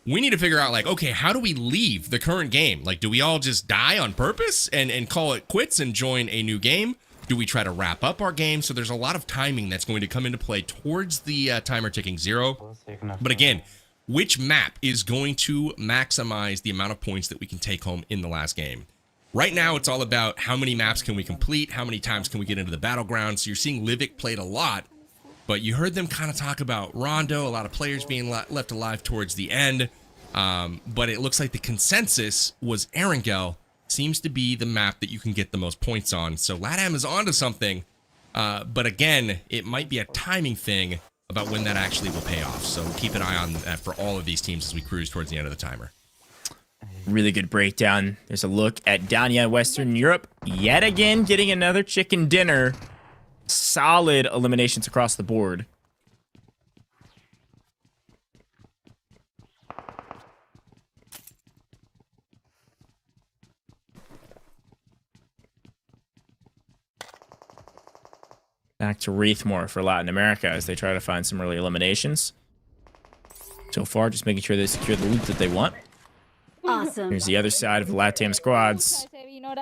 we need to figure out, like, okay, how do we leave the current game? Like, do we all just die on purpose and call it quits and join a new game? Do we try to wrap up our game? So there's a lot of timing that's going to come into play towards the timer ticking 0. But again, which map is going to maximize the amount of points that we can take home in the last game? Right now, it's all about how many maps can we complete, how many times can we get into the battleground. So you're seeing Livik played a lot, but you heard them kind of talk about Rondo, a lot of players being left alive towards the end. But it looks like the consensus was Erangel seems to be the map that you can get the most points on. So LATAM is onto something, but again, it might be a timing thing about when that actually will pay off. So keep an eye on that for all of these teams as we cruise towards the end of the timer. Really good breakdown. There's a look at Danya, Western Europe. Yet again, getting another chicken dinner. Solid eliminations across the board. Back to Wreathmore for Latin America as they try to find some early eliminations. So far, just making sure they secure the loot that they want. Awesome. Here's the other side of the LATAM squads.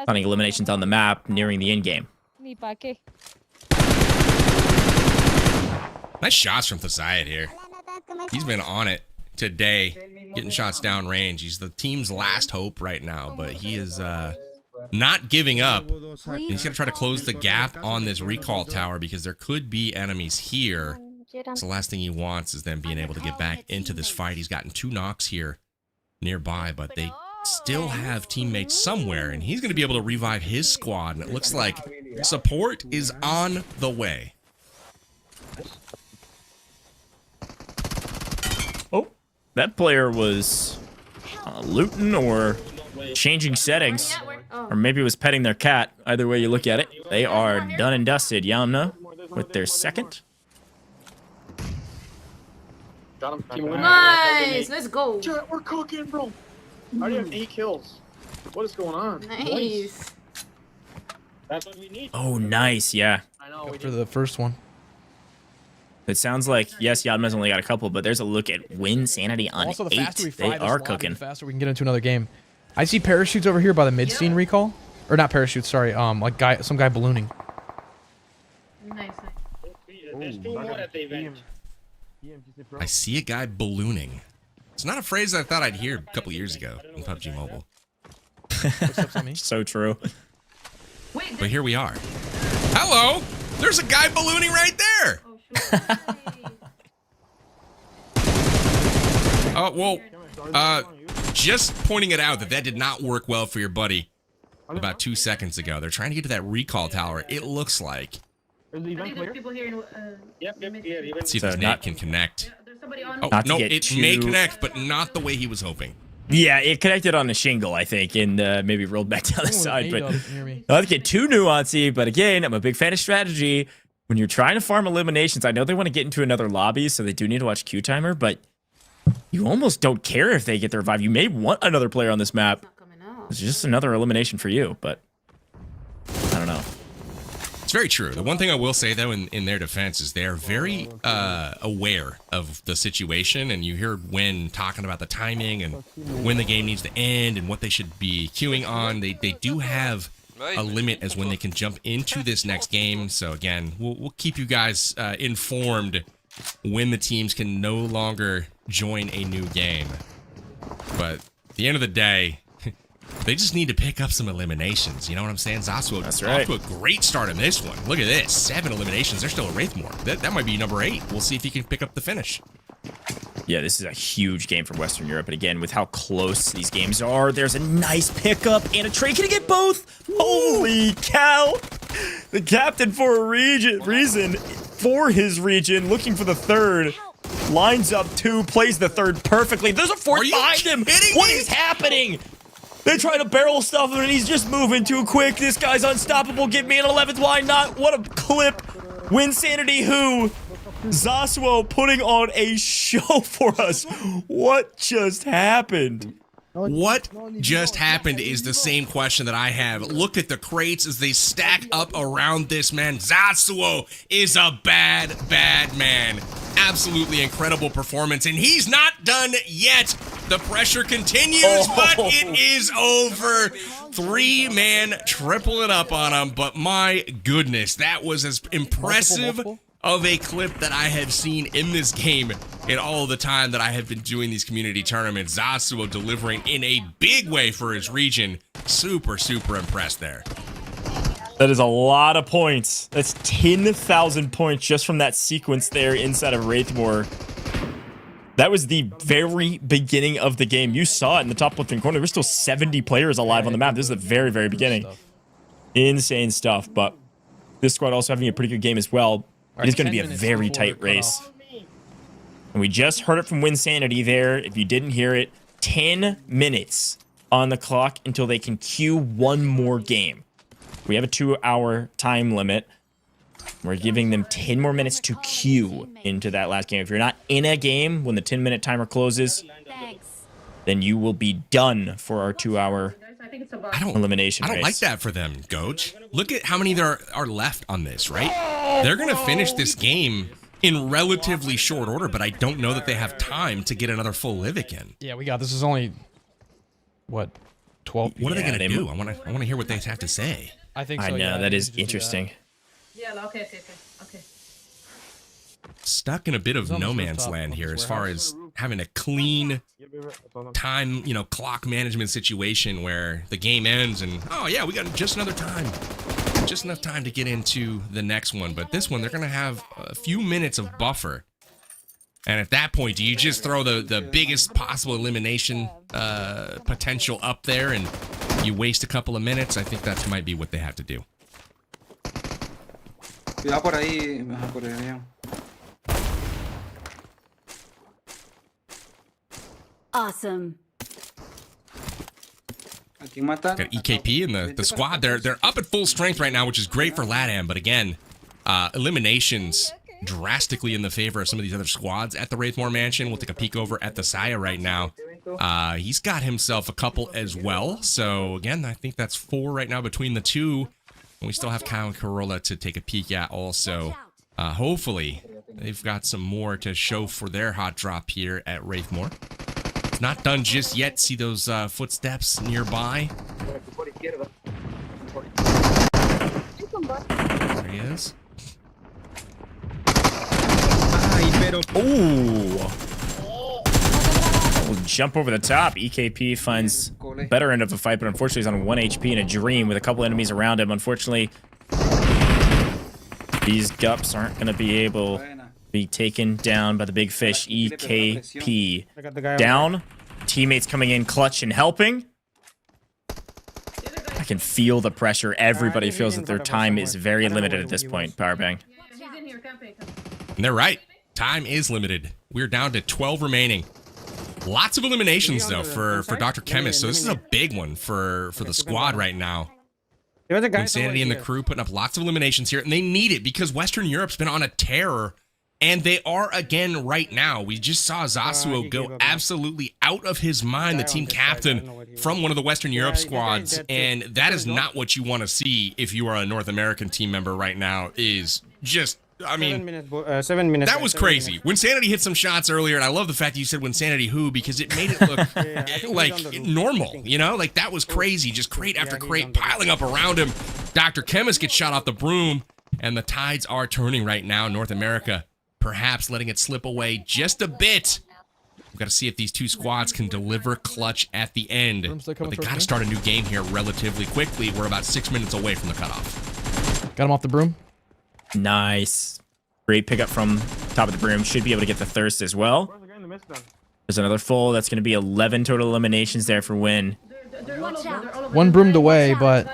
Finding eliminations on the map, nearing the end game. Nice shots from Thesiad here. He's been on it today, getting shots down range. He's the team's last hope right now, but he is not giving up. And he's going to try to close the gap on this recall tower because there could be enemies here. So the last thing he wants is them being able to get back into this fight. He's gotten 2 knocks here nearby, but they still have teammates somewhere, and he's going to be able to revive his squad, and it looks like support is on the way. Oh, that player was looting or changing settings, or maybe was petting their cat. Either way you look at it, they are done and dusted. Yamna with their second. Nice, let's go. We're cooking, bro. I already have 8 kills. What is going on? Nice. That's what we need. Oh, nice, yeah. I know. For the first one. It sounds like, yes, Yadma's only got a couple, but there's a look at win sanity on Also, the 8. faster we fry They this are lobby, cooking. the faster we can get into another game. I see parachutes over here by the mid-scene recall. Or not parachutes, sorry. Like some guy ballooning. Nice. There's 2 more at the event. I see a guy ballooning. It's not a phrase I thought I'd hear a couple years ago in PUBG Mobile. So true. But here we are. Hello! There's a guy ballooning right there! Oh, well, just pointing it out that did not work well for your buddy about 2 seconds ago. They're trying to get to that recall tower, it looks like. I think there's people here in, Let's see if this net can connect. there's somebody on. Oh, no, it may connect, but not the way he was hoping. Yeah, it connected on the shingle, I think, and maybe rolled back down the side. But not to get too nuancy, but again, I'm a big fan of strategy. When you're trying to farm eliminations, I know they want to get into another lobby, so they do need to watch Q timer, but you almost don't care if they get the revive. You may want another player on this map. It's just another elimination for you, but I don't know. It's very true. The one thing I will say, though, in their defense is they are very aware of the situation, and you hear Win talking about the timing and when the game needs to end and what they should be queuing on. They do have a limit as when they can jump into this next game. So, again, we'll keep you guys informed when the teams can no longer join a new game. But at the end of the day, They just need to pick up some eliminations. You know what I'm saying? Zasuo off to a great start in this one. Look at this. 7 eliminations. They're still at Wraithmore. That might be number 8. We'll see if he can pick up the finish. Yeah, this is a huge game for Western Europe. And again, with how close these games are, there's a nice pickup and a trade. Can he get both? Holy cow. The captain for a reason for his region, looking for the third. Lines up 2, plays the third perfectly. There's a fourth behind him. What is happening? They try to barrel stuff him and he's just moving too quick. This guy's unstoppable. Give me an 11th. Why not? What a clip. Winsanity who? Zasuo putting on a show for us. What just happened? What just happened is the same question that I have. Look at the crates as they stack up around this man. Zasuo is a bad, bad man. Absolutely incredible performance, and he's not done yet. The pressure continues, but it is over. 3-man triple it up on him, but my goodness, that was as impressive of a clip that I have seen in this game in all the time that I have been doing these community tournaments. Zasuo delivering in a big way for his region. Super, super impressed there. That is a lot of points. That's 10,000 points just from that sequence there inside of Wraithmore. That was the very beginning of the game. You saw it in the top left-hand corner. There's still 70 players alive on the map. This is the very, very beginning. Insane stuff, but this squad also having a pretty good game as well. It is going to be a very tight race. And we just heard it from Winsanity there. If you didn't hear it, 10 minutes on the clock until they can queue one more game. We have a 2-hour time limit. We're giving them 10 more minutes to queue into that last game. If you're not in a game when the 10-minute timer closes, then you will be done for our 2-hour elimination race. I don't like that for them, Gojj. Look at how many there are left on this, right? They're going to finish this game in relatively short order, but I don't know that they have time to get another full Livik in. Yeah, we got this. Is only, what, 12? What are they going to do? I want to hear what they have to say. I think so. I know, yeah, that is interesting. Yeah, okay. Stuck in a bit of no man's land here as far as having a clean time, clock management situation where the game ends and, oh yeah, we got just enough time to get into the next one. But this one, they're going to have a few minutes of buffer. And at that point, do you just throw the biggest possible elimination potential up there and you waste a couple of minutes? I think that might be what they have to do. Awesome. Got EKP and the squad. They're up at full strength right now, which is great for LATAM. But again, eliminations drastically in the favor of some of these other squads at the Wraithmore Mansion. We'll take a peek over at the Saya right now. He's got himself a couple as well. So again, I think that's 4 right now between the two. And we still have Kyle and Corolla to take a peek at also. Hopefully, they've got some more to show for their hot drop here at Wraithmore. It's not done just yet. See those footsteps nearby? There he is. Oh! We'll jump over the top. EKP finds better end of the fight, but unfortunately he's on 1 HP in a dream with a couple enemies around him. Unfortunately, these gups aren't going to be able to be taken down by the big fish. EKP down. Teammates coming in clutch and helping. I can feel the pressure. Everybody feels that their time is very limited at this point, Powerbang. And they're right. Time is limited. We're down to 12 remaining. Lots of eliminations, though, for Dr. Chemist. So this is a big one for the squad right now. Insanity and the crew putting up lots of eliminations here, and they need it because Western Europe's been on a tear, and they are again right now. We just saw Zasuo go absolutely out of his mind, the team captain from one of the Western Europe squads, and that is not what you want to see if you are a North American team member right now. Is just, I mean, 7 minutes. that was crazy. Winsanity hit some shots earlier, and I love the fact that you said Winsanity who, because it made it look like normal, Like that was crazy. Just crate after crate piling up around him. Dr. Chemist gets shot off the broom, and the tides are turning right now. North America perhaps letting it slip away just a bit. We've got to see if these two squads can deliver clutch at the end. But they got to start a new game here relatively quickly. We're about 6 minutes away from the cutoff. Got him off the broom. Nice. Great pickup from top of the broom. Should be able to get the thirst as well. There's another full. That's going to be 11 total eliminations there for Win. One broomed away, but...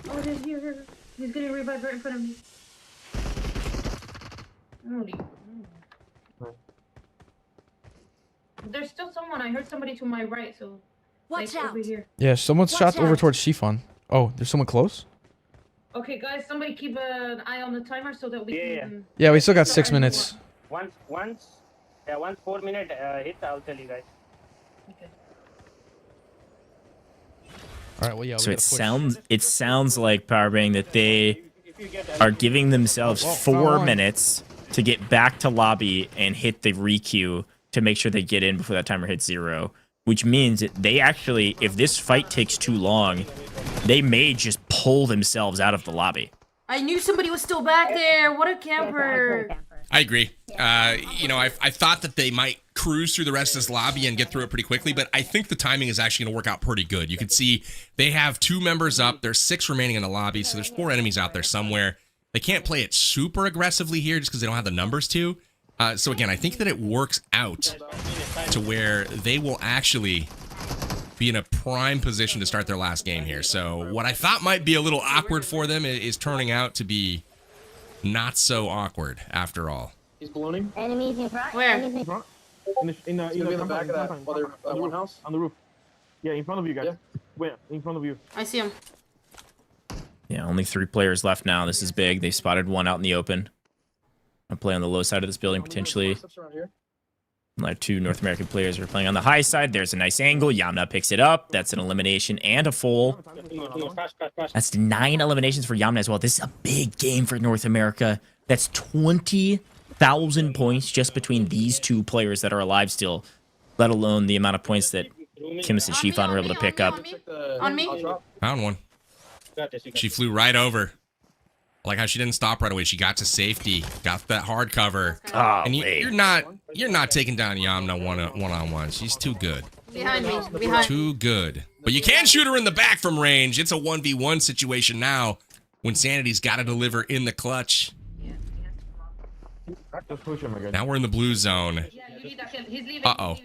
Oh, there's here. He's getting revived right in front of me. There's still someone. I heard somebody to my right, so... Watch out. Over here. Yeah, someone's shot over towards Chiffon. Oh, there's someone close? Okay, guys, somebody keep an eye on the timer so that we can... Yeah, we still got 6 minutes. Once 4 minute hit, I'll tell you guys. Okay. All right, well, yeah. So it sounds like Powerbang that they are giving themselves 4 minutes to get back to lobby and hit the requeue to make sure they get in before that timer hits 0. Which means that they actually, if this fight takes too long, they may just pull themselves out of the lobby. I knew somebody was still back there. What a camper. I agree. You know, I thought that they might cruise through the rest of this lobby and get through it pretty quickly, but I think the timing is actually going to work out pretty good. You can see they have 2 members up. There's 6 remaining in the lobby, so there's 4 enemies out there somewhere. They can't play it super aggressively here just because they don't have the numbers to. So again, I think that it works out to where they will actually be in a prime position to start their last game here. So what I thought might be a little awkward for them is turning out to be not so awkward after all. He's ballooning. Enemies in front. Where? Enemies in front. In the back of that other one house. On the roof. Yeah, in front of you guys. Yeah. Wait, in front of you. I see him. Yeah, only 3 players left now. This is big. They spotted one out in the open. I'll play on the low side of this building potentially. Like 2 North American players are playing on the high side. There's a nice angle. Yamna picks it up. That's an elimination and a full. That's 9 eliminations for Yamna as well. This is a big game for North America. That's 20,000 points just between these 2 players that are alive still, let alone the amount of points that Kimis and Chiffon were able to pick up. On me? Found one. She flew right over. I like how she didn't stop right away. She got to safety, got that hard cover, and you're not taking down Yamna one-on-one. She's too good. Behind me. Behind. Too good. But you can shoot her in the back from range. It's a 1v1 situation now when Sanity's got to deliver in the clutch. Now we're in the blue zone. Uh-oh.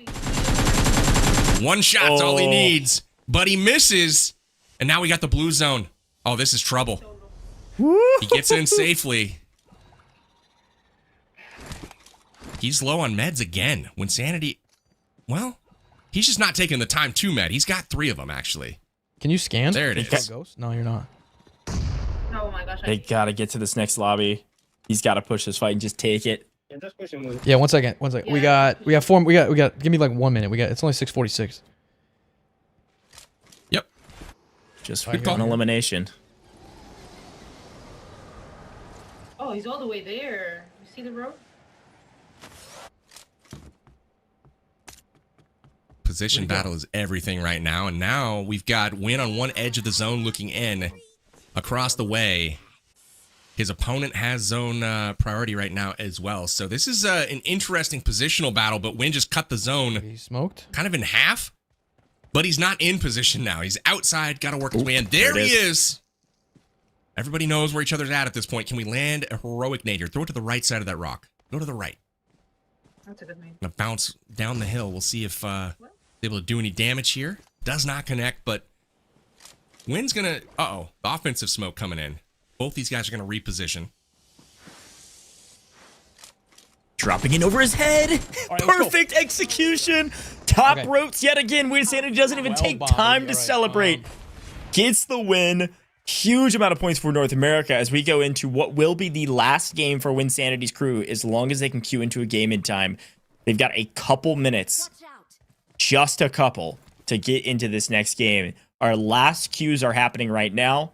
One shot's all he needs, but he misses, and now we got the blue zone. Oh, this is trouble. He gets in safely. He's low on meds again. When Sanity... Well, he's just not taking the time to med. He's got 3 of them, actually. Can you scan? There it is. Ghost? No, you're not. Oh my gosh. They gotta get to this next lobby. He's gotta push this fight and just take it. Yeah, 1 second. 1 second. Yeah. We got 4. We got. Give me like 1 minute. It's only 6:46. Yep. Just one elimination. Oh, he's all the way there. You see the road? Position battle is everything right now, and now we've got Win on one edge of the zone looking in. Across the way, his opponent has zone priority right now as well. So this is an interesting positional battle, but Win just cut the zone He smoked. kind of in half, but he's not in position now. He's outside, got to work his way in. There he is. Everybody knows where each other's at this point. Can we land a heroic nade here? Throw it to the right side of that rock. Go to the right. That's a good name. Gonna bounce down the hill. We'll see if able to do any damage here. Does not connect, but Win's gonna... Uh-oh. The offensive smoke coming in. Both these guys are gonna reposition. Dropping in over his head. Right, Perfect execution. Top ropes yet again. Win Sanity doesn't even take time to celebrate. Gets the win. Huge amount of points for North America as we go into what will be the last game for Win Sanity's crew as long as they can queue into a game in time. They've got a couple minutes, just a couple, to get into this next game. Our last queues are happening right now.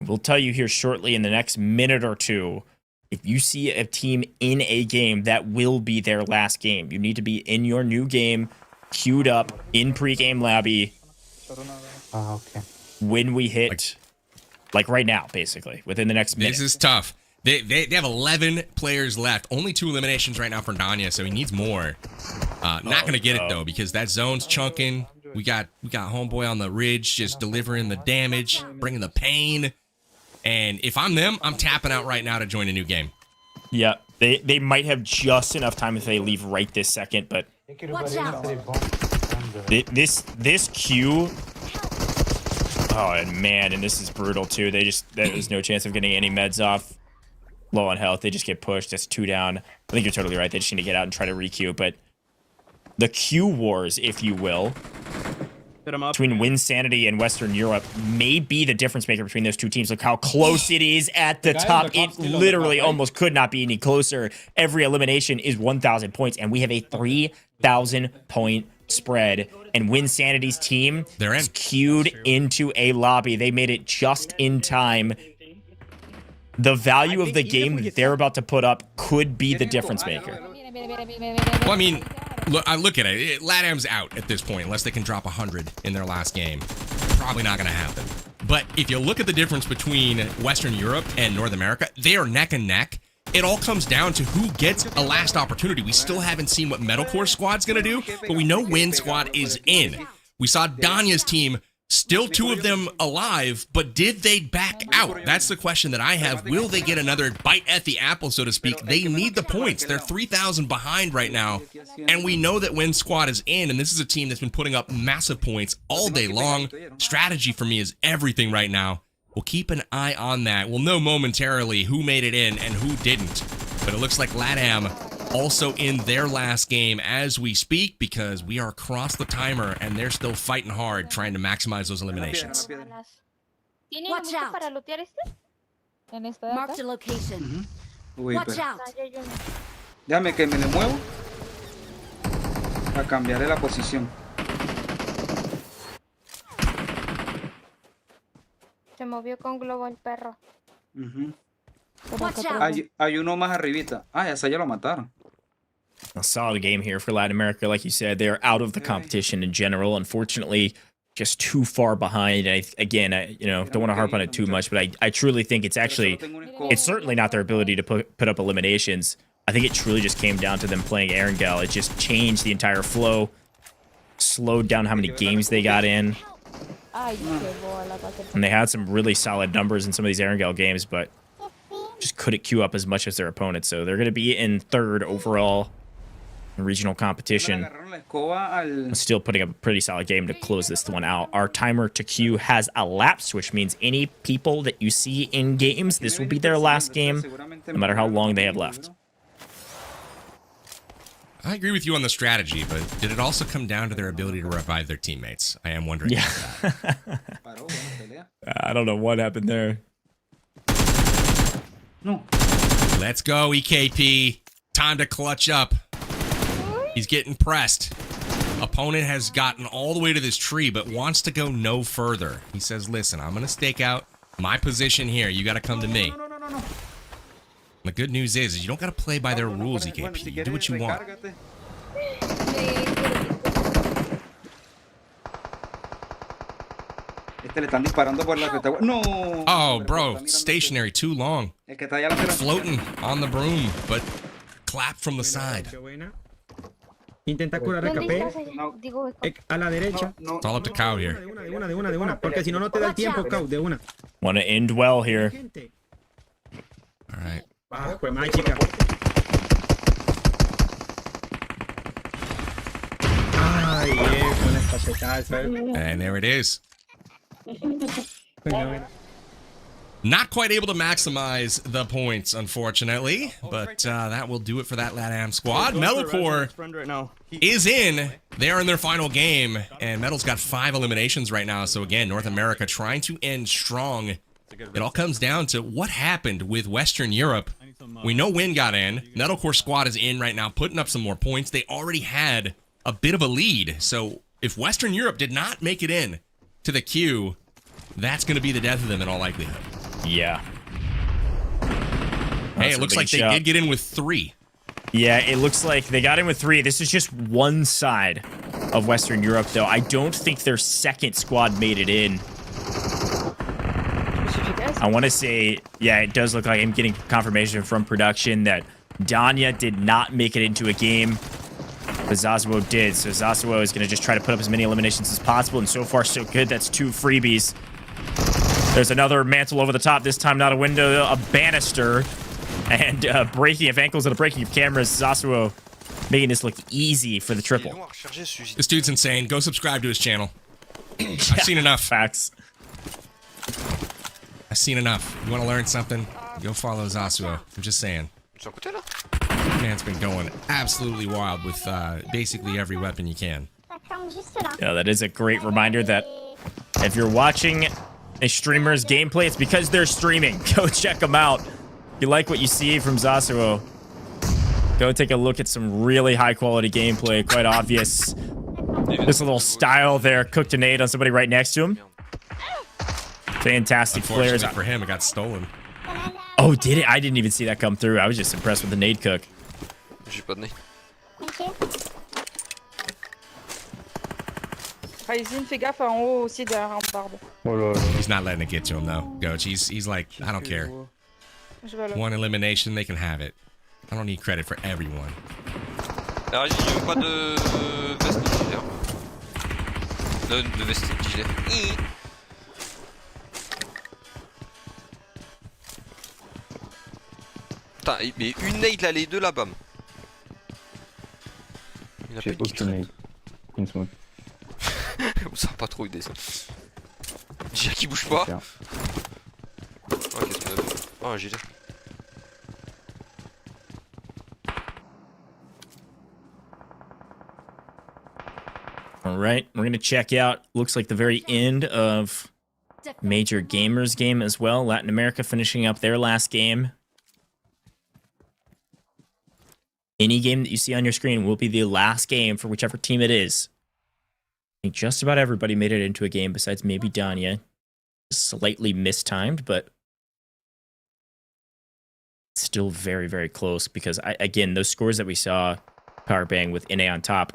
We'll tell you here shortly in the next minute or 2. If you see a team in a game, that will be their last game. You need to be in your new game, queued up, in pregame lobby. Okay. When we hit, like right now, basically, within the next minute. This is tough. They have 11 players left. Only 2 eliminations right now for Danya, so he needs more. Not going to get it, though, because that zone's chunking. We got homeboy on the ridge just delivering the damage, bringing the pain. And if I'm them, I'm tapping out right now to join a new game. Yeah, they might have just enough time if they leave right this second, but Watch out. this queue. Oh, and man, and this is brutal too. There's no chance of getting any meds off. Low on health, they just get pushed. That's 2 down. I think you're totally right. They just need to get out and try to re-queue, but the queue wars, if you will, between Winsanity and Western Europe may be the difference maker between those 2 teams. Look how close it is at the top. It literally almost could not be any closer. Every elimination is 1,000 points, and we have a 3,000 point spread. And Winsanity's team is queued into a lobby. They made it just in time. The value of the game that they're about to put up could be the difference maker. Well, I mean, look at it. LATAM's out at this point, unless they can drop 100 in their last game. Probably not going to happen. But if you look at the difference between Western Europe and North America, they are neck and neck. It all comes down to who gets a last opportunity. We still haven't seen what Metalcore Squad's going to do, but we know Win Squad is in. We saw Danya's team, still 2 of them alive, but did they back out? That's the question that I have. Will they get another bite at the apple, so to speak? They need the points. They're 3,000 behind right now, and we know that Win Squad is in, and this is a team that's been putting up massive points all day long. Strategy for me is everything right now. We'll keep an eye on that. We'll know momentarily who made it in and who didn't, but it looks like LATAM also in their last game as we speak, because we are across the timer and they're still fighting hard trying to maximize those eliminations. Watch out. Mark the location. Watch out. Déjame que me le muevo a cambiarle la posición. Se movió con globo el perro. Hay uno más arribita. Ah, esa ya lo mataron. A solid game here for Latin America. Like you said, they're out of the competition in general. Unfortunately, just too far behind. I don't want to harp on it too much, but I truly think it's certainly not their ability to put up eliminations. I think it truly just came down to them playing Erangel. It just changed the entire flow, slowed down how many games they got in. And they had some really solid numbers in some of these Erangel games, but just couldn't queue up as much as their opponents. So they're going to be in 3rd overall in regional competition. Still putting up a pretty solid game to close this one out. Our timer to queue has elapsed, which means any people that you see in games, this will be their last game, no matter how long they have left. I agree with you on the strategy, but did it also come down to their ability to revive their teammates? I am wondering. Yeah. I don't know what happened there. No. Let's go, EKP. Time to clutch up. He's getting pressed. Opponent has gotten all the way to this tree, but wants to go no further. He says, listen, I'm going to stake out my position here. You got to come to me. The good news is you don't got to play by their rules, EKP. You do what you want. Oh, bro. Stationary too long. Floating on the broom, but clap from the side. Intenta curar a KP. A la derecha. It's all up to Cow here. De una. Porque si no, no te da el tiempo, Cow. De una. Want to end well here. All right. Ah, pues más chica. Ay, con esta petada. And there it is. Not quite able to maximize the points, unfortunately, but that will do it for that LATAM squad. Metalcore is in. They are in their final game, and Metal's got 5 eliminations right now. So again, North America trying to end strong. It all comes down to what happened with Western Europe. We know Win got in. Metalcore squad is in right now, putting up some more points. They already had a bit of a lead. So if Western Europe did not make it in to the queue, that's going to be the death of them in all likelihood. Yeah. Hey, it looks like they did get in with 3. Yeah, it looks like they got in with 3. This is just one side of Western Europe, though. I don't think their second squad made it in. I want to say, yeah, it does look like I'm getting confirmation from production that Danya did not make it into a game, but Zasuo did. So Zasuo is going to just try to put up as many eliminations as possible, and so far so good. That's 2 freebies. There's another mantle over the top, this time not a window, a banister, and breaking of ankles and a breaking of cameras. Zasuo making this look easy for the triple. This dude's insane. Go subscribe to his channel. I've seen enough. Facts. I've seen enough. You want to learn something? Go follow Zasuo. I'm just saying. Man's been going absolutely wild with basically every weapon you can. Yeah, that is a great reminder that if you're watching a streamer's gameplay, it's because they're streaming. Go check them out. If you like what you see from Zasuo, go take a look at some really high quality gameplay. Quite obvious. This little style there, cooked a nade on somebody right next to him. Fantastic flares. For him, it got stolen. Oh, did it? I didn't even see that come through. I was just impressed with the nade cook. J'ai pas de nez. Ryzen, fais gaffe en haut aussi de la rambarde. He's not letting it get to him though. Gojj, he's like, I don't care. One elimination, they can have it. I don't need credit for everyone. Alors, j'ai pas de veste gilet. De veste gilet. Putain, mais une nade là, les deux là, bam. Il n'a pas de nade. Une smoke. Ça a pas trop aidé ça. Gilet qui bouge pas. Oh, qu'est-ce qu'on a vu? Oh, un gilet. All right, we're going to check out, looks like the very end of Major Gamers game as well. Latin America finishing up their last game. Any game that you see on your screen will be the last game for whichever team it is. I think just about everybody made it into a game besides maybe Danya. Slightly mistimed, but still very, very close because, again, those scores that we saw, Powerbang with NA on top,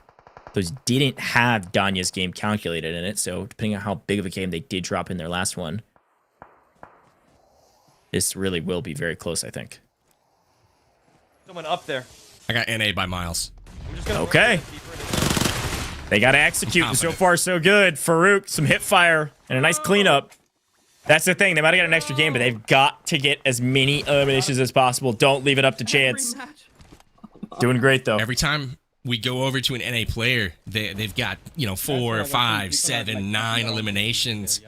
those didn't have Danya's game calculated in it, so depending on how big of a game they did drop in their last one, this really will be very close, I think. Someone up there. I got NA by miles. Okay. They got to execute, and so far so good. Farouk, some hip fire, and a nice cleanup. That's the thing. They might have got an extra game, but they've got to get as many eliminations as possible. Don't leave it up to chance. Doing great, though. Every time we go over to an NA player, they've got, 4, 5, 7, 9 eliminations.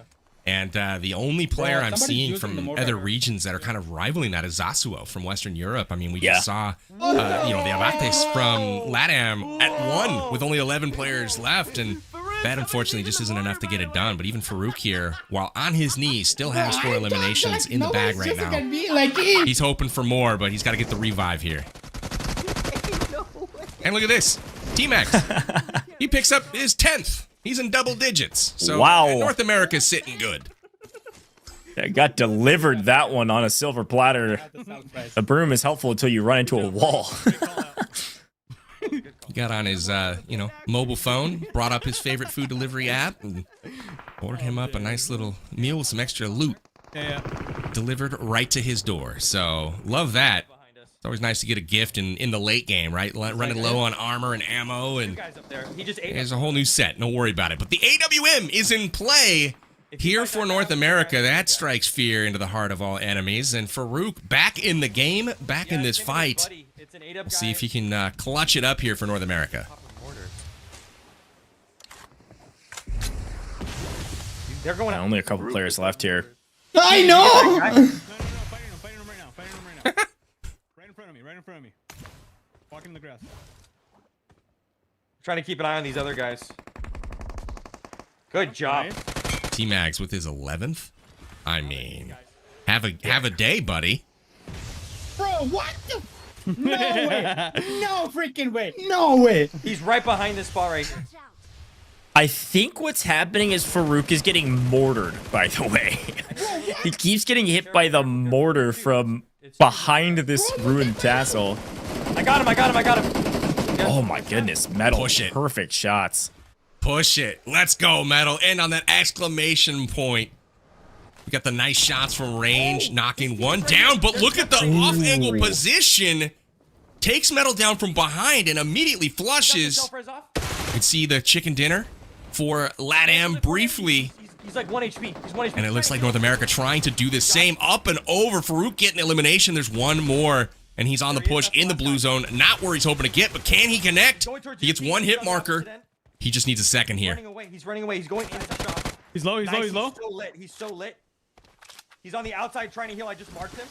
And the only player I'm seeing from other regions that are kind of rivaling that is Zasuo from Western Europe. I mean, we just saw, the Abates from LATAM at 1 with only 11 players left. And that, unfortunately, just isn't enough to get it done. But even Farouk here, while on his knees, still has 4 eliminations in the bag right now. He's hoping for more, but he's got to get the revive here. And look at this. T-Max. He picks up his 10th. He's in double digits. So wow. North America's sitting good. I got delivered that one on a silver platter. The broom is helpful until you run into a wall. He got on his, mobile phone, brought up his favorite food delivery app, and ordered him up a nice little meal with some extra loot. Delivered right to his door. So, love that. It's always nice to get a gift in the late game, right? Running low on armor and ammo, and there's a whole new set. Don't worry about it. But the AWM is in play here for North America. That strikes fear into the heart of all enemies. And Farouk back in the game, back in this fight. We'll see if he can clutch it up here for North America. They're going out. Only a couple players left here. I know! Right in front of me. Walking in the grass. Trying to keep an eye on these other guys. Good job. T-Mags with his 11th. I mean, have a day, buddy. Bro, what the? No way! No freaking way! No way! He's right behind this spot right here. I think what's happening is Farouk is getting mortared, by the way. He keeps getting hit by the mortar from behind this ruined castle. I got him. Oh my goodness, Metal. Push it. Perfect shots. Push it. Let's go, Metal. End on that exclamation point. We got the nice shots from range, knocking one down, but look at the off-angle position. Takes Metal down from behind and immediately flushes. You can see the chicken dinner for LatAm briefly. He's like 1 HP. He's 1 HP. And it looks like North America trying to do the same. Up and over. Farouk getting elimination. There's one more. And he's on the push in the blue zone. Not where he's hoping to get, but can he connect? He gets one hit marker. He just needs a second here. He's running away. He's going into the shop. He's low. He's low. He's low. He's so lit. He's so lit. He's on the outside trying to heal. I just marked him.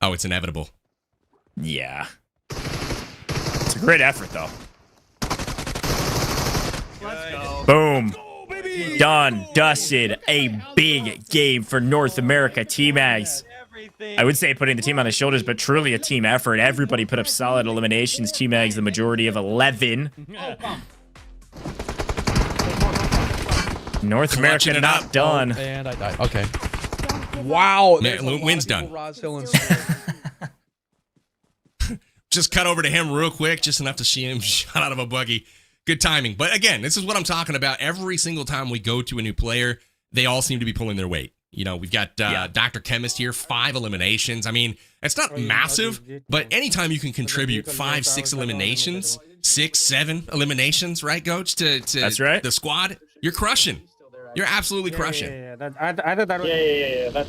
Oh, it's inevitable. Yeah. It's a great effort, though. Let's go. Boom. Done. Dusted. A big game for North America. T-Mags. I would say putting the team on his shoulders, but truly a team effort. Everybody put up solid eliminations. T-Mags, the majority of 11. North America not done. And I died. Okay. Wow. Win's done. Just cut over to him real quick, just enough to see him shot out of a buggy. Good timing. But again, this is what I'm talking about. Every single time we go to a new player, they all seem to be pulling their weight. You know, we've got Dr. Chemist here, 5 eliminations. I mean, it's not massive, but anytime you can contribute 5, 6 eliminations, 6, 7 eliminations, right, Gojj, to that's right. the squad, you're crushing. You're absolutely crushing. I thought that was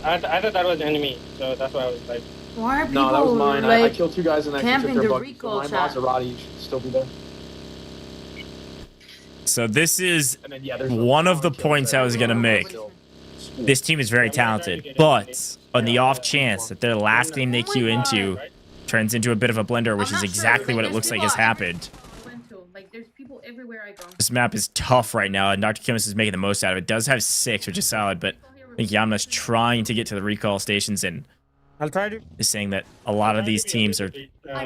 I thought that was enemy, so that's why I was like. Why are people No, that was mine. I killed 2 guys and I camping took their the buggy. So recall my shot? Maserati should still be there. So this is one of the points I was going to make. This team is very talented, but on the off chance that their last game they queue into turns into a bit of a blender, which is exactly what it looks like has happened. Like, there's people everywhere I go. This map is tough right now, and Dr. Chemist is making the most out of it. Does have 6, which is solid, but I think Yamna's trying to get to the recall stations and is saying that a lot of these teams are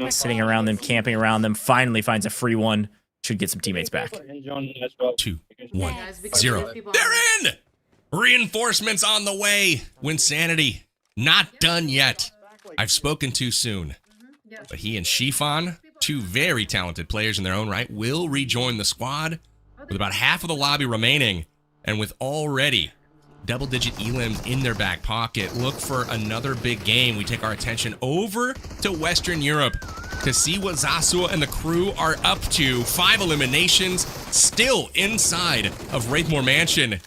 sitting around them, camping around them. Finally finds a free one. Should get some teammates back. 2, 1, 0. They're in! Reinforcements on the way. Winsanity, not done yet. I've spoken too soon. But he and Shifan, 2 very talented players in their own right, will rejoin the squad with about half of the lobby remaining. And with already double-digit elims in their back pocket, look for another big game. We take our attention over to Western Europe to see what Zasua and the crew are up to. 5 eliminations still inside of Wraithmore Mansion.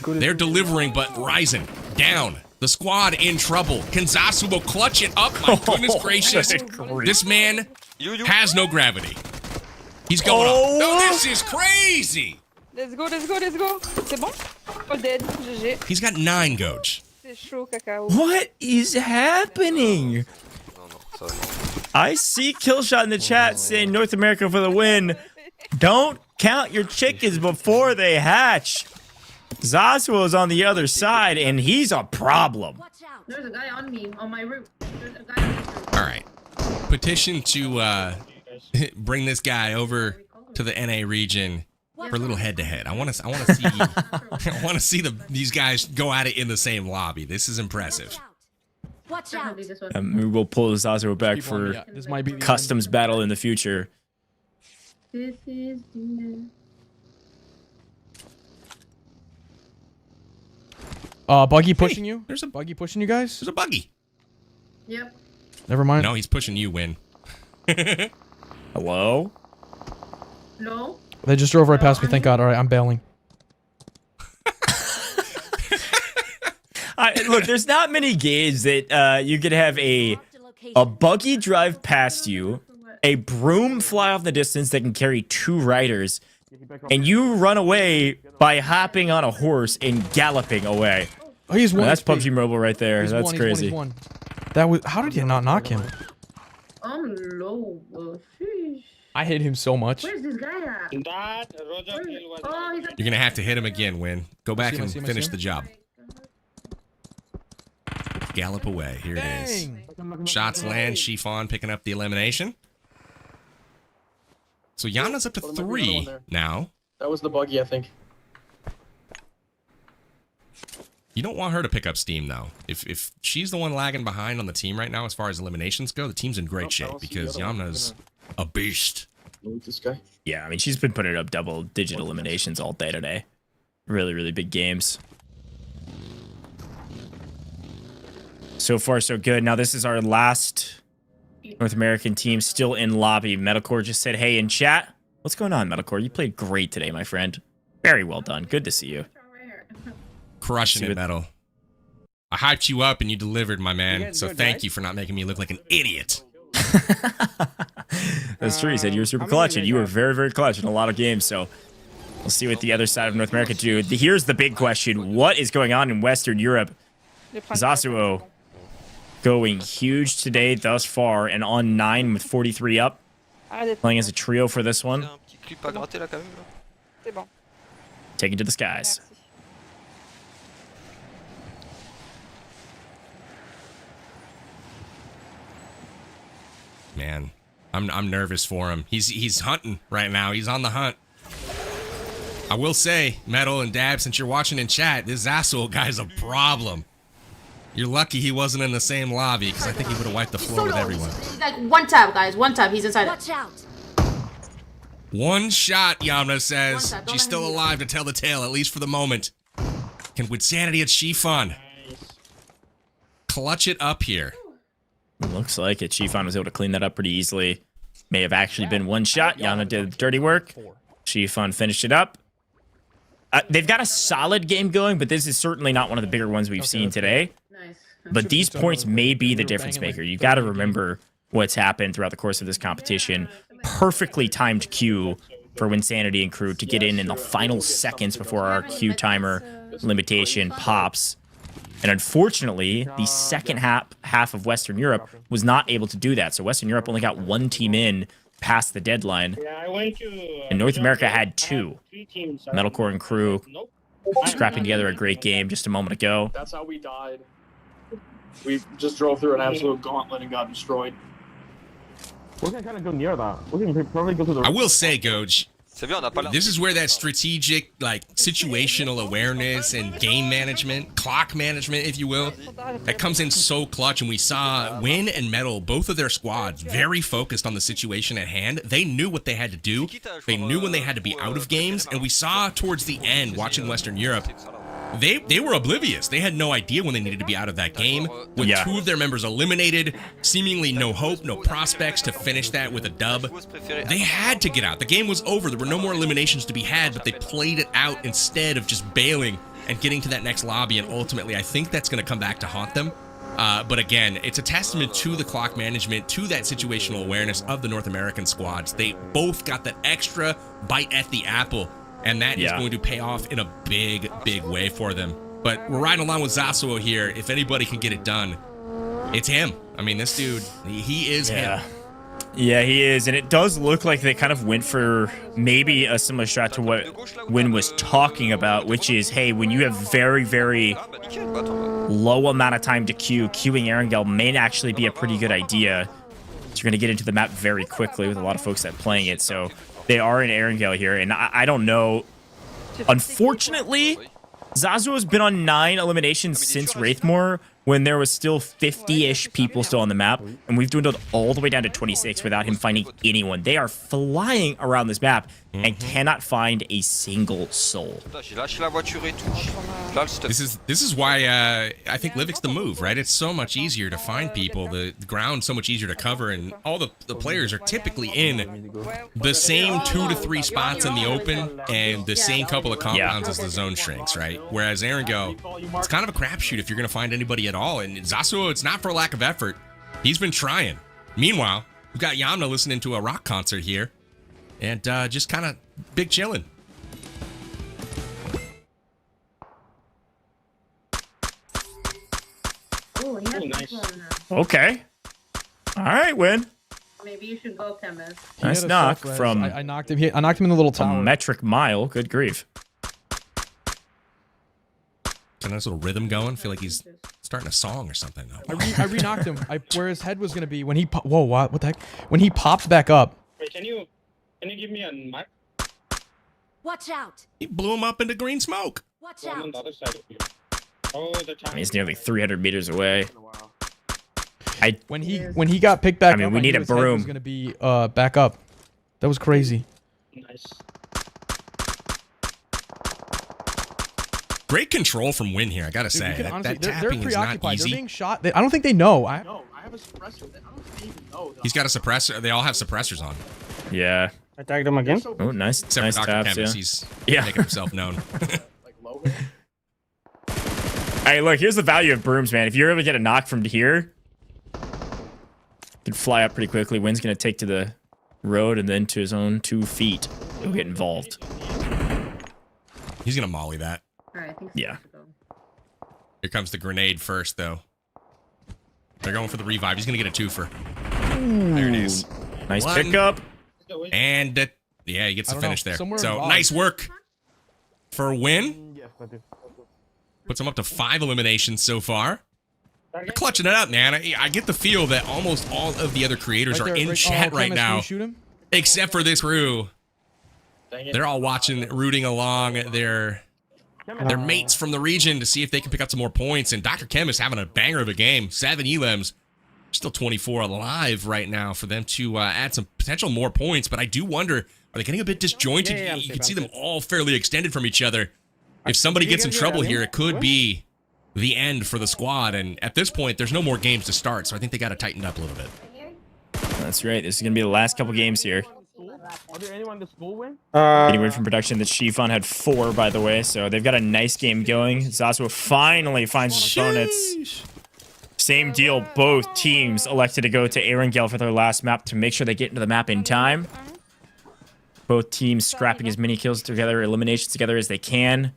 They're delivering, but Ryzen down. The squad in trouble. Can Zasua clutch it up? My goodness gracious. This man has no gravity. He's going up. No, this is crazy. Let's go, let's go, let's go. C'est bon? All dead. GG. He's got 9 Gojj. C'est chaud, cacao. What is happening? I see Killshot in the chat saying North America for the win. Don't count your chickens before they hatch. Zasua is on the other side, and he's a problem. There's a guy on me, on my roof. There's a guy on my roof. All right. Petition to bring this guy over to the NA region for a little head-to-head. I want to see I want to see these guys go at it in the same lobby. This is impressive. Watch out. We will pull Zasua back for This might be the customs battle in the future. This is the Buggy pushing you? There's a Buggy pushing you guys? There's a buggy. Yep. Never mind. No, he's pushing you, Win. Hello? No. They just drove right past me. Thank God. All right, I'm bailing. Look, there's not many games that you could have a buggy drive past you, a broom fly off the distance that can carry 2 riders, and you run away by hopping on a horse and galloping away. Oh, he's one. That's PUBG Mobile right there. He's That's one, crazy. He's one. That was. How did you not knock him? I'm low. Sheesh. I hit him so much. Where's this guy at? That Roger kill was. Oh, he's You're going to have to hit him again, Win. Go back and finish the job. Gallop away. Here it is. Shots land. Shifan picking up the elimination. So Yana's up to 3 now. That was the buggy, I think. You don't want her to pick up steam, though. If she's the one lagging behind on the team right now as far as eliminations go, the team's in great shape because Yamna's a beast. This guy. Yeah, I mean, she's been putting up double-digit eliminations all day today. Really, really big games. So far, so good. Now, this is our last North American team still in lobby. Metalcore just said, hey, in chat. What's going on, Metalcore? You played great today, my friend. Very well done. Good to see you. Crushing it, Metal. I hyped you up and you delivered, my man. So thank you for not making me look like an idiot. That's true. He said you were super clutch, and you were very, very clutch in a lot of games. So we'll see what the other side of North America do. Here's the big question. What is going on in Western Europe? Zasuo going huge today thus far and on 9 with 43 up. Playing as a trio for this one. Taken to the skies. Man, I'm nervous for him. He's hunting right now. He's on the hunt. I will say, Metal and Dab, since you're watching in chat, this Zasuo guy's a problem. You're lucky he wasn't in the same lobby, because I think he would have wiped the floor with everyone. Like, one tap, guys. One tap. He's inside. Watch out. One shot, Yamna says. She's still alive to tell the tale, at least for the moment. Can Witsanity at Shifan clutch it up here? Looks like it. Shifan was able to clean that up pretty easily. May have actually been one shot. Yamna did the dirty work. Shifan finished it up. They've got a solid game going, but this is certainly not one of the bigger ones we've seen today. But these points may be the difference maker. You got to remember what's happened throughout the course of this competition. Perfectly timed Q for Winsanity and crew to get in the final seconds before our Q timer limitation pops. And unfortunately, the second half of Western Europe was not able to do that. So Western Europe only got one team in past the deadline. And North America had two. Metalcore and crew scrapping together a great game just a moment ago. That's how we died. We just drove through an absolute gauntlet and got destroyed. We're gonna kind of go near that. We're gonna probably go to the... I will say, Gojj, this is where that strategic, like, situational awareness and game management, clock management, if you will, that comes in so clutch. And we saw Win and Metal, both of their squads, very focused on the situation at hand. They knew what they had to do. They knew when they had to be out of games. And we saw towards the end, watching Western Europe, they were oblivious. They had no idea when they needed to be out of that game. With two of their members eliminated, seemingly no hope, no prospects to finish that with a dub. They had to get out. The game was over. There were no more eliminations to be had, but they played it out instead of just bailing and getting to that next lobby. And ultimately, I think that's going to come back to haunt them. But again, it's a testament to the clock management, to that situational awareness of the North American squads. They both got that extra bite at the apple. And that is going to pay off in a big, big way for them. But we're riding along with Zasuo here. If anybody can get it done, it's him. I mean, this dude, he is him. Yeah, he is. And it does look like they kind of went for maybe a similar strat to what Win was talking about, which is, hey, when you have very, very low amount of time to queue, queuing Erangel may actually be a pretty good idea. So you're going to get into the map very quickly with a lot of folks that playing it. So they are in Erangel here, and I don't know. Unfortunately, Zasuo has been on 9 eliminations since Wraithmore, when there was still 50-ish people still on the map, and we've dwindled all the way down to 26 without him finding anyone. They are flying around this map and cannot find a single soul. This is why I think Livik's the move, right? It's so much easier to find people, the ground's so much easier to cover, and all the players are typically in the same 2 to 3 spots in the open and the same couple of compounds as the zone shrinks, right? Whereas Erangel, it's kind of a crapshoot if you're going to find anybody at all. And Zasuo, it's not for lack of effort. He's been trying. Meanwhile, we've got Yamna listening to a rock concert here and just kind of big chilling. Oh, nice. Okay. All right, Win. Maybe you should go, Chemist. Nice knock from... I knocked him. I knocked him in the little tower. A metric mile. Good grief. Got a nice little rhythm going. I feel like he's starting a song or something. I re-knocked him. Where his head was going to be when he... Whoa, what the heck? When he popped back up. Wait, can you give me a mic? Watch out. He blew him up into green smoke. Watch out. On the other side of you. Oh, the time. He's nearly 300 meters away. When he got picked back up, we need a his head broom. was going to be back up. That was crazy. Nice. Great control from Win here, I gotta Dude, say. you can honestly, that they're tapping is not preoccupied. They're easy. being shot. I don't think they know. I have a suppressor. I don't even know. He's got a suppressor. They all have suppressors on. Yeah. I tagged him again. Oh, nice. Except nice for Dr. taps, Chemist, yeah. he's Yeah. making himself known. Hey, look, here's the value of brooms, man. If you're able to get a knock from here, you can fly up pretty quickly. Win's going to take to the road and then to his own 2 feet. He'll get involved. He's gonna molly that. Alright, I think Yeah. Here comes the grenade first, though. They're going for the revive. He's gonna get a 2-fer. There it is. Nice 1. pickup. And yeah, he gets the finish there. Somewhere So involved. nice work for Win. Puts him up to 5 eliminations so far. They're clutching it up, man. I get the feel that almost all of the other creators Right are there, in right- chat oh, right Chemist, now, can you shoot him? except for this crew. They're all watching, rooting along their mates from the region to see if they can pick up some more points. And Dr. Chem is having a banger of a game. 7 elims. Still 24 alive right now for them to add some potential more points. But I do wonder, are they getting a bit disjointed? Yeah, You can see them all fairly extended from each other. If somebody gets in guys trouble hear here, me? it could be the end for the squad. And at this point, there's no more games to start. So I think they got to tighten up a little bit. That's right. This is going to be the last couple games here. Are there anyone in the school win? Getting word from production that Shifan had 4, by the way. So they've got a nice game going. Zasuo finally finds his opponents. Same deal. Both teams elected to go to Erangel for their last map to make sure they get into the map in time. Both teams scrapping as many kills together, eliminations together as they can.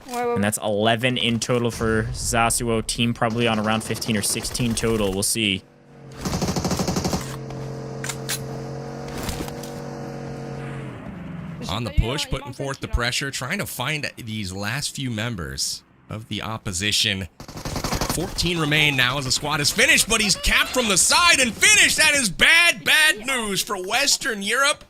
And that's 11 in total for Zasuo. Team probably on around 15 or 16 total. We'll see. On the push, putting forth the pressure, trying to find these last few members of the opposition. 14 remain now as the squad is finished, but he's capped from the side and finished. That is bad news for Western Europe.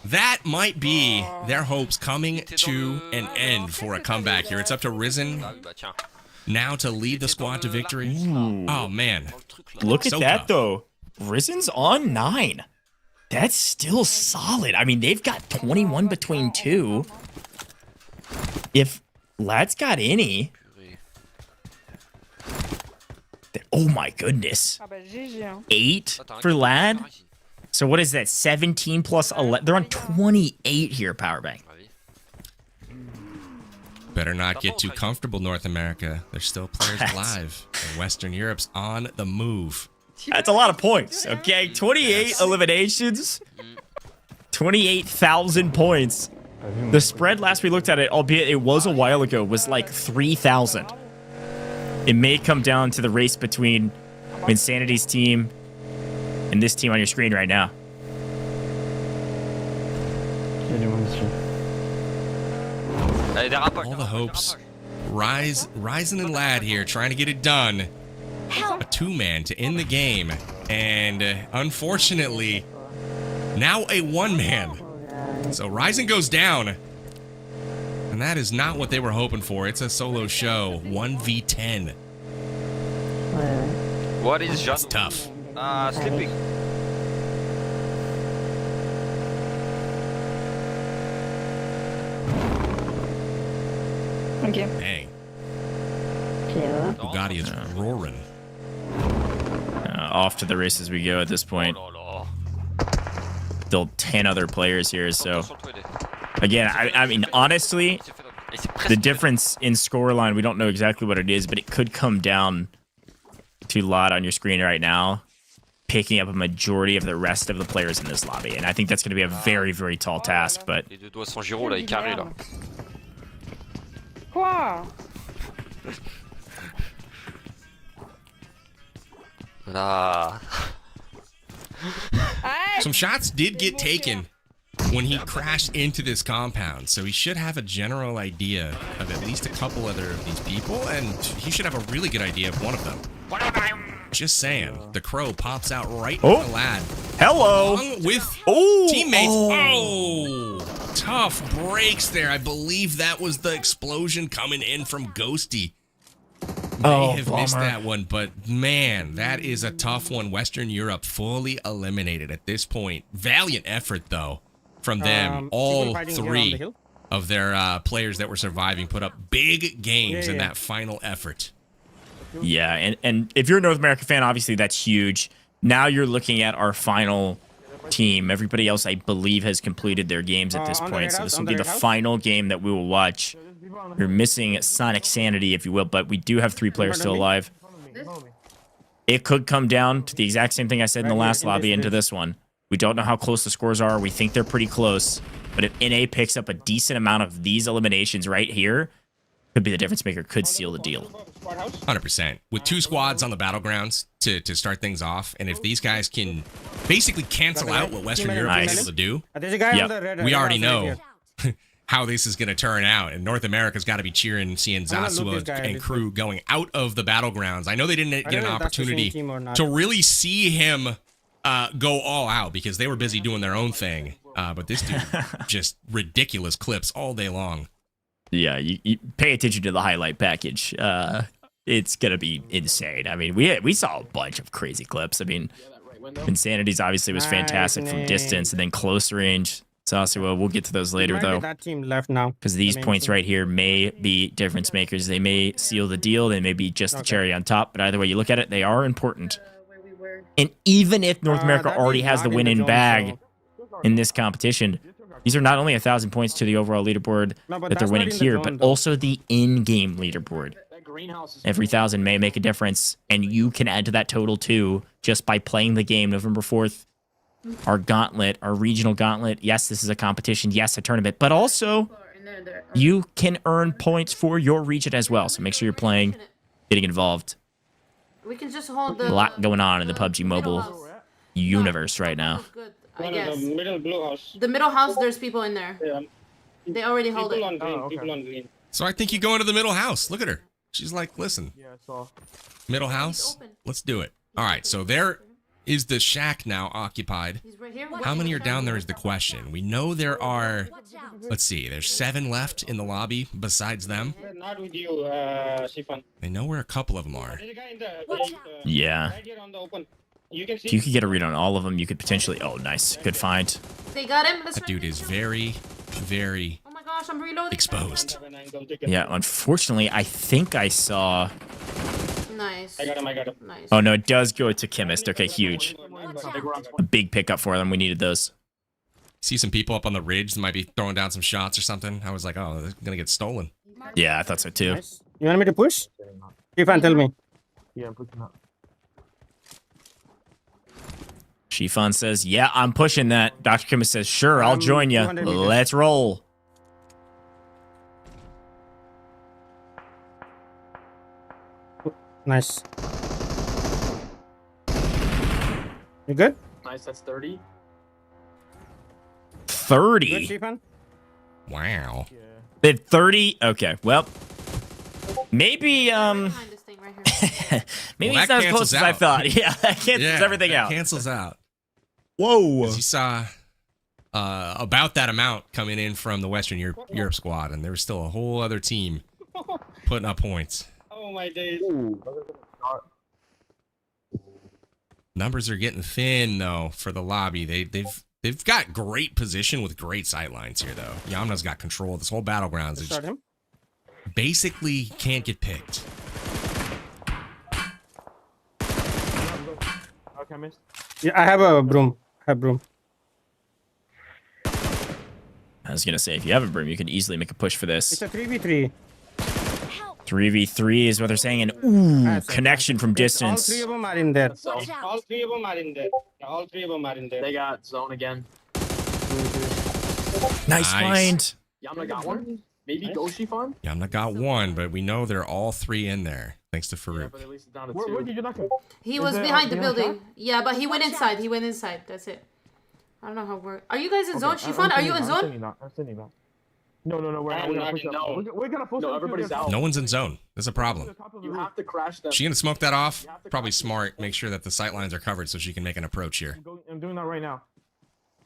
That might be their hopes coming to an end for a comeback here. It's up to Risen now to lead the squad to victory. Oh, man. Look at So that, tough. though. Risen's on 9. That's still solid. I mean, they've got 21 between 2. If Lad's got any... Oh, my goodness. 8 for Lad? So what is that? 17 plus 11? They're on 28 here, Powerbank. Better not get too comfortable, North America. There's still players alive. And Western Europe's on the move. That's a lot of points, okay? 28 eliminations. 28,000 points. The spread last we looked at it, albeit it was a while ago, was like 3,000. It may come down to the race between Insanity's team and this team on your screen right now. All the hopes. Ryzen and Lad here trying to get it done. A 2-man to end the game. And unfortunately, now a 1-man. So Ryzen goes down. And that is not what they were hoping for. It's a solo show. 1v10. What is It's tough. Sleeping. Okay. Dang. Bugatti is roaring. Off to the races we go at this point. Still 10 other players here, so... Again, I mean, honestly, the difference in scoreline, we don't know exactly what it is, but it could come down to Lot on your screen right now, picking up a majority of the rest of the players in this lobby. And I think that's going to be a very, very tall task, but... Les deux doigts sans gyro là, il est carré là. Quoi? Là. Some shots did get taken when he crashed into this compound, so he should have a general idea of at least a couple other of these people, and he should have a really good idea of one of them. Just saying. The crow pops out right Oh. in the Lad. Hello. Along with teammates. Oh, tough breaks there. I believe that was the explosion coming in from Ghosty. May have missed that one, but man, that is a tough one. Western Europe fully eliminated at this point. Valiant effort, though, from them. All three. of their players that were surviving put up big games in that final effort. Yeah, and if you're a North American fan, obviously that's huge. Now you're looking at our final team. Everybody else, I believe, has completed their games at this point. So this will be the final game that we will watch. You're missing Sonic Sanity, if you will, but we do have 3 players still alive. It could come down to the exact same thing I said in the last lobby into this one. We don't know how close the scores are. We think they're pretty close. But if NA picks up a decent amount of these eliminations right here, could be the difference maker, could seal the deal. 100%. With 2 squads on the battlegrounds to start things off, and if these guys can basically cancel out what Western Europe is able to do, we already know how this is going to turn out. And North America's got to be cheering, seeing Zasua and crew going out of the battlegrounds. I know they didn't get an opportunity to really see him go all out because they were busy doing their own thing. But this dude, just ridiculous clips all day long. Yeah, you pay attention to the highlight package. It's going to be insane. I mean, we saw a bunch of crazy clips. I mean, Insanity's obviously was fantastic from distance, and then close range. Zasua, we'll get to those later, though. That team left now. Because these points right here may be difference makers. They may seal the deal. They may be just the cherry on top. But either way you look at it, they are important. And even if North America already has the win in bag in this competition, these are not only 1,000 points to the overall leaderboard that they're winning here, but also the in-game leaderboard. Every 1,000 may make a difference, and you can add to that total too just by playing the game November 4th. Our gauntlet, our regional gauntlet. Yes, this is a competition. Yes, a tournament, but also you can earn points for your region as well. So make sure you're playing, getting involved. We can just hold A lot going on in the PUBG Mobile universe right now. I guess. The middle blue house. The middle house, there's people in there. Yeah. They already hold it. People on green. People on green. So I think you go into the middle house. Look at her. She's like, listen. Yeah, I saw. Middle house. Let's do it. All right. So there is the shack now occupied. How many are down there is the question. We know there are, let's see, there's 7 left in the lobby besides them. Not with you, Sifan. They know where a couple of them are. Yeah. If you could get a read on all of them, you could potentially... Oh, nice. Good find. They got him. That dude is very, very oh my gosh, I'm reloading. exposed. Yeah, unfortunately, I think I saw... Nice. I got him. Nice. Oh, no, it does go to Chemist. Okay, huge. A big pickup for them. We needed those. See some people up on the ridge that might be throwing down some shots or something. I was like, oh, they're going to get stolen. Yeah, I thought so too. Nice. You want me to push? Shifan, tell me. Yeah, I'm pushing up. Shifan says, yeah, I'm pushing that. Dr. Chemist says, sure, I'll join you. Let's roll. Nice. You good? Nice, that's 30. 30? Good, Shifan? Wow. They had 30? Okay, well, maybe, maybe Well, it's not as close as I thought. Yeah, that cancels everything out. Cancels out. Whoa. You saw about that amount coming in from the Western Europe squad, and there was still a whole other team putting up points. Oh my days. Numbers are getting thin though for the lobby. They've got great position with great sight lines here though. Yamna's got control of this whole battlegrounds. It basically can't get picked. Okay, missed. Yeah, I have a broom. I was going to say, if you have a broom, you can easily make a push for this. It's a 3v3. 3v3 is what they're saying, and ooh, connection from distance. All 3 of them are in there. All 3 of them are in there. All 3 of them are in there. They got zone again. Nice find. Yamna got one. Maybe Gojj farm. Yamna got one, but we know they're all 3 in there. Thanks to Farouk. Yeah, but at least it's down to 2. Where did you knock him? He was behind the building. Yeah, but he went inside. That's it. I don't know how we're... Are you guys in zone? Shifan, are you in zone? I'm sending that. No, we're gonna push up. We're gonna push up. Everybody's out. No one's in zone. There's a problem. You have to crash them. She gonna smoke that off? Probably smart. Make sure that the sight lines are covered so she can make an approach here. I'm doing that right now.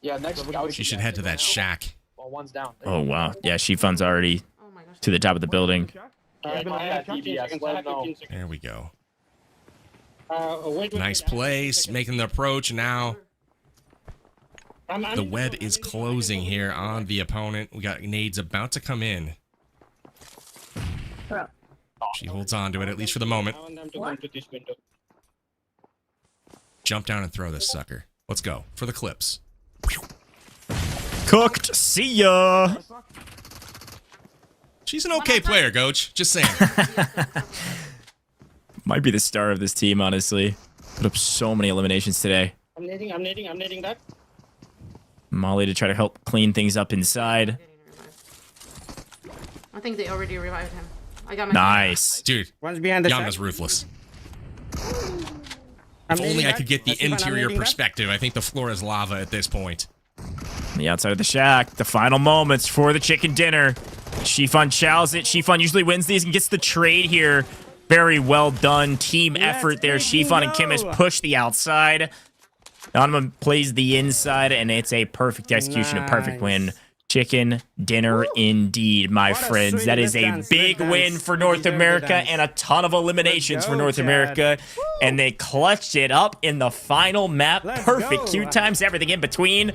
Yeah, next. She should head to that shack. Well, one's down. Oh, wow. Yeah, Shifan's already to the top of the building. There we go. Nice place, making the approach now. The web is closing here on the opponent. We got nades about to come in. She holds on to it, at least for the moment. Jump down and throw this sucker. Let's go for the clips. Cooked. See ya. She's an okay player, Gojj. Just saying. Might be the star of this team, honestly. Put up so many eliminations today. I'm nading that. Molly to try to help clean things up inside. I think they already revived him. I got my nice. Dude, One's behind the Yama's side. ruthless. If only I could get the interior perspective. I think the floor is lava at this point. On the outside of the shack, the final moments for the chicken dinner. Shifan chows it. Shifan usually wins these and gets the trade here. Very well done. Team effort there. Shifan and Kimmis push the outside. Donovan plays the inside, and it's a perfect execution, a perfect win. Chicken dinner indeed, my friends. That is a big win for North America and a ton of eliminations for North America. And they clutched it up in the final map. Perfect. Queue times, everything in between.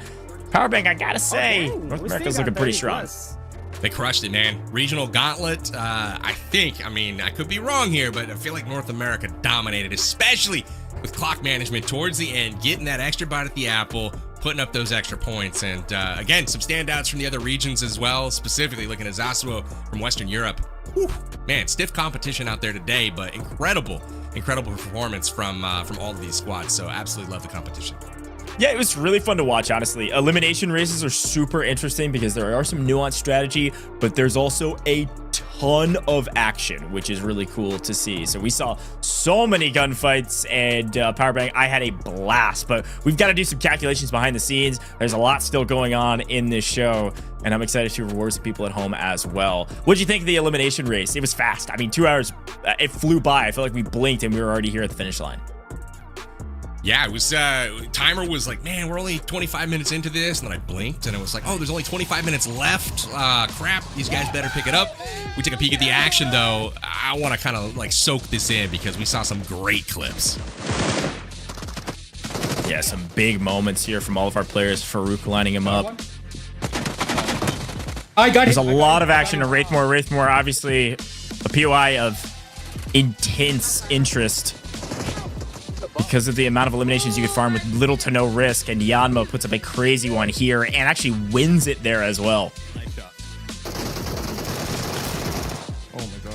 Powerbank, I gotta say, North America's looking pretty strong. They crushed it, man. Regional Gauntlet, I mean, I could be wrong here, but I feel like North America dominated, especially with clock management towards the end, getting that extra bite at the apple, putting up those extra points. And again, some standouts from the other regions as well, specifically looking at Zasuo from Western Europe. Whew, man, stiff competition out there today, but incredible performance from all of these squads. So absolutely love the competition. Yeah, it was really fun to watch, honestly. Elimination races are super interesting because there are some nuanced strategy, but there's also a ton of action, which is really cool to see. So we saw so many gunfights, and Powerbank, I had a blast, but we've got to do some calculations behind the scenes. There's a lot still going on in this show, and I'm excited to reward some people at home as well. What'd you think of the elimination race? It was fast. I mean, 2 hours, it flew by. I felt like we blinked and we were already here at the finish line. Yeah, it was, timer was like, man, we're only 25 minutes into this, and then I blinked, and it was like, oh, there's only 25 minutes left. Crap, these guys better pick it up. We took a peek at the action, though. I want to kind of, like, soak this in, because we saw some great clips. Yeah, some big moments here from all of our players. Farouk lining him up. There's a lot of action to Wraithmore. Wraithmore, obviously, a POI of intense interest, because of the amount of eliminations you could farm with little to no risk, and Yanma puts up a crazy one here and actually wins it there as well. Nice shot. Oh my god.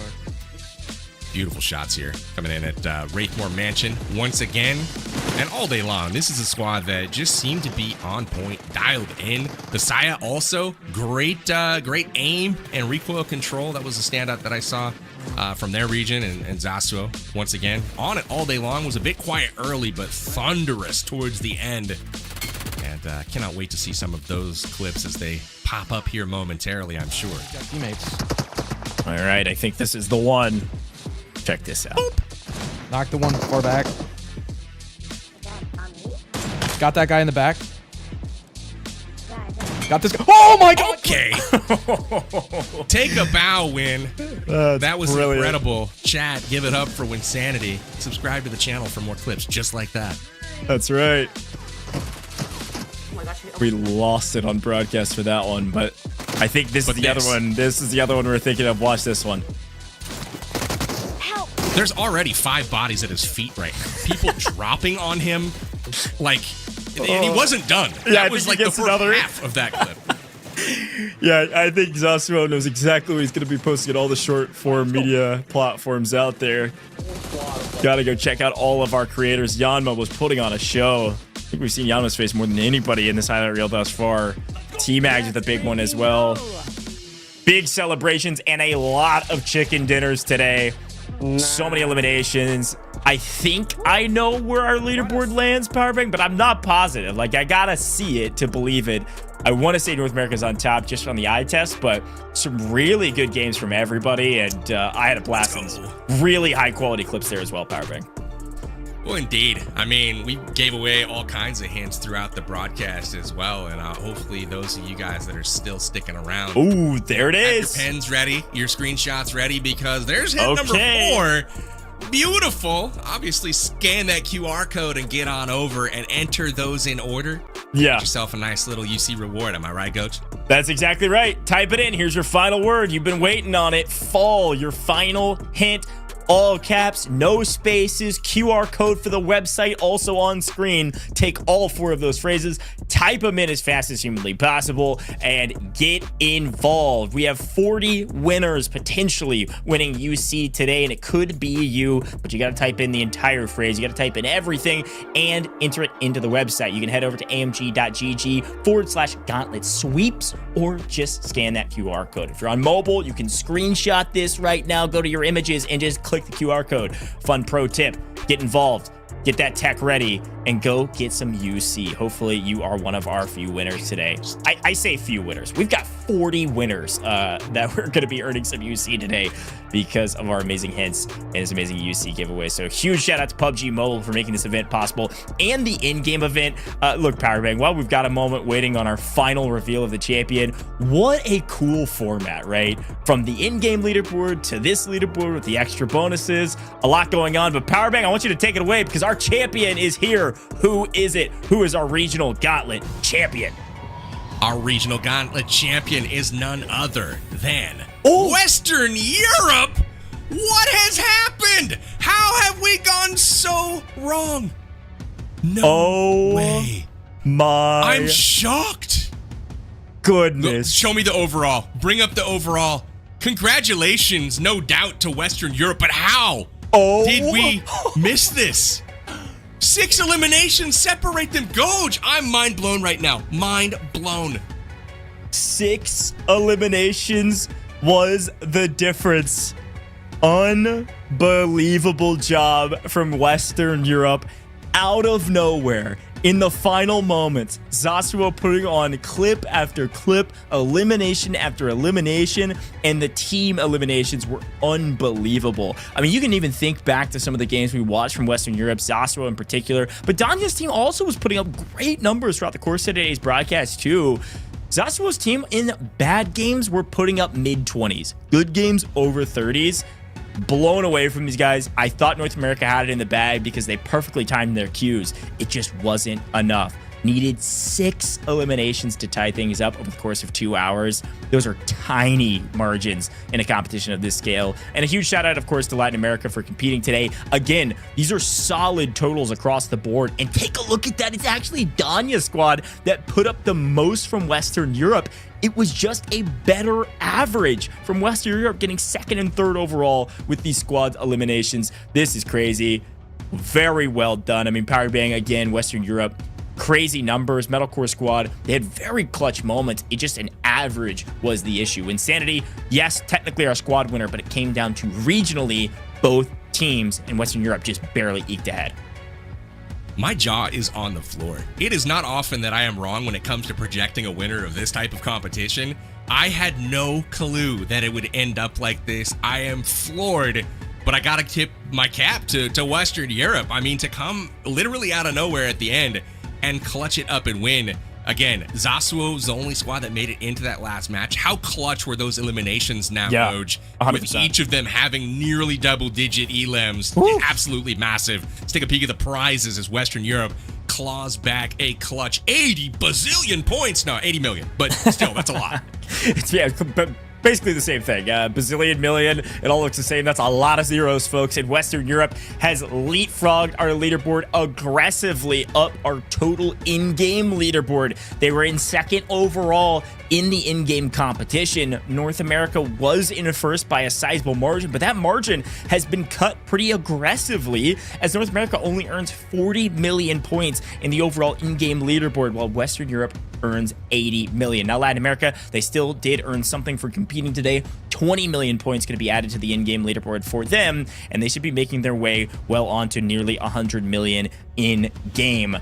Beautiful shots here coming in at Wraithmore Mansion once again and all day long. This is a squad that just seemed to be on point, dialed in. The Saya also great aim and recoil control. That was a standout that I saw from their region, and Zasuo once again on it all day long. Was a bit quiet early, but thunderous towards the end. And cannot wait to see some of those clips as they pop up here momentarily, I'm sure. Teammates. All right, I think this is the one. Check this out. Boop. Knock the one far back. Got that guy in the back. Got this guy. Oh my god! Okay. Take a bow, Win. That was brilliant. Incredible. Chat, give it up for Winsanity. Subscribe to the channel for more clips just like that. That's right. We lost it on broadcast for that one, but I think this is the other one. This is the other one we're thinking of. Watch this one. There's already 5 bodies at his feet right now. People dropping on him. Like, and he wasn't done. That was like the first half of that clip. Yeah, I think Zasuo knows exactly what he's going to be posting at all the short form media platforms out there. Gotta go check out all of our creators. Yanma was putting on a show. I think we've seen Yanma's face more than anybody in this highlight reel thus far. T-Mags with a big one as well. Big celebrations and a lot of chicken dinners today. So many eliminations. I think I know where our leaderboard lands, Powerbank, but I'm not positive. Like, I gotta see it to believe it. I want to say North America's on top just on the eye test, but some really good games from everybody, and I had a blast on some really high-quality clips there as well, Powerbank. Well, indeed. I mean, we gave away all kinds of hints throughout the broadcast as well, and hopefully those of you guys that are still sticking around. Ooh, there it is. Have your pens ready, your screenshots ready, because there's hit number 4. Beautiful. Obviously, scan that QR code and get on over and enter those in order. Yeah. Get yourself a nice little UC reward. Am I right, Gojj? That's exactly right. Type it in. Here's your final word. You've been waiting on it. Fall. Your final hint. All caps, no spaces, QR code for the website also on screen. Take all 4 of those phrases, type them in as fast as humanly possible, and get involved. We have 40 winners potentially winning UC today, and it could be you, but you got to type in the entire phrase. You got to type in everything and enter it into the website. You can head over to amg.gg/gauntlet sweeps, or just scan that QR code. If you're on mobile, you can screenshot this right now, go to your images, and just click the QR code. Fun pro tip, get involved, get that tech ready, and go get some UC. Hopefully you are one of our few winners today. I say few winners. We've got 40 winners that we're going to be earning some UC today because of our amazing hints and this amazing UC giveaway. So huge shout out to PUBG Mobile for making this event possible and the in-game event. Look, Powerbang, while we've got a moment waiting on our final reveal of the champion, what a cool format, right? From the in-game leaderboard to this leaderboard with the extra bonuses, a lot going on. But Powerbang, I want you to take it away because our champion is here. Who is it? Who is our Regional Gauntlet champion? Our Regional Gauntlet champion is none other than Western Europe. What has happened? How have we gone so wrong? No way. I'm shocked. Goodness. Show me the overall. Bring up the overall. Congratulations, no doubt, to Western Europe, but how did we miss this? 6 eliminations separate them. Gojj, I'm mind blown right now. Mind blown. 6 eliminations was the difference. Unbelievable job from Western Europe. Out of nowhere, in the final moments, Zasuo putting on clip after clip, elimination after elimination, and the team eliminations were unbelievable. I mean, you can even think back to some of the games we watched from Western Europe, Zasuo in particular, but Danya's team also was putting up great numbers throughout the course of today's broadcast too. Zasuo's team in bad games were putting up mid-20s, good games over 30s. Blown away from these guys. I thought North America had it in the bag because they perfectly timed their cues. It just wasn't enough. Needed 6 eliminations to tie things up over the course of 2 hours. Those are tiny margins in a competition of this scale. And a huge shout out, of course, to Latin America for competing today. Again, these are solid totals across the board. And take a look at that. It's actually Danya's squad that put up the most from Western Europe. It was just a better average from Western Europe, getting 2nd and 3rd overall with these squad eliminations. This is crazy. Very well done. I mean, Powerbang, again, Western Europe, crazy numbers. Metalcore squad, they had very clutch moments. It just an average was the issue. Insanity, yes, technically our squad winner, but it came down to regionally, both teams in Western Europe just barely eked ahead. My jaw is on the floor. It is not often that I am wrong when it comes to projecting a winner of this type of competition. I had no clue that it would end up like this. I am floored, but I gotta tip my cap to Western Europe. I mean, to come literally out of nowhere at the end and clutch it up and win. Again, Zasuo was the only squad that made it into that last match. How clutch were those eliminations now, Gojj? 100%. With each of them having nearly double-digit elims. Absolutely massive. Let's take a peek at the prizes as Western Europe claws back a clutch 80 bazillion points. No, 80 million, but still, that's a lot. Yeah, but basically the same thing. Bazillion, million, it all looks the same. That's a lot of zeros, folks. And Western Europe has leapfrogged our leaderboard aggressively up our total in-game leaderboard. They were in 2nd overall in the in-game competition. North America was in 1st by a sizable margin, but that margin has been cut pretty aggressively as North America only earns 40 million points in the overall in-game leaderboard, while Western Europe earns 80 million. Now, Latin America, they still did earn something for competing today. 20 million points going to be added to the in-game leaderboard for them, and they should be making their way well onto nearly 100 million in-game.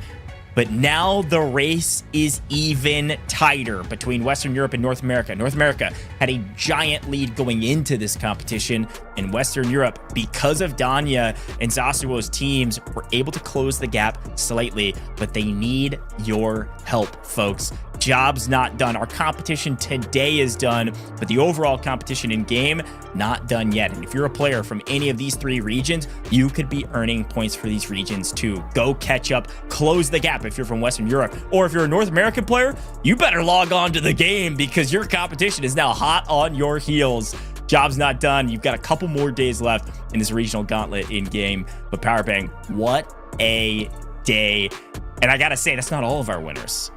But now the race is even tighter between Western Europe and North America. North America had a giant lead going into this competition, and Western Europe, because of Danya and Zasuo's teams, were able to close the gap slightly, but they need your help, folks. job's not done. Our competition today is done, but the overall competition in game, not done yet. And if you're a player from any of these 3 regions, you could be earning points for these regions too. Go catch up, close the gap if you're from Western Europe. Or if you're a North American player, you better log on to the game because your competition is now hot on your heels. Job's not done. You've got a couple more days left in this regional gauntlet in game. But Powerbang, what a day. And I gotta say, that's not all of our winners.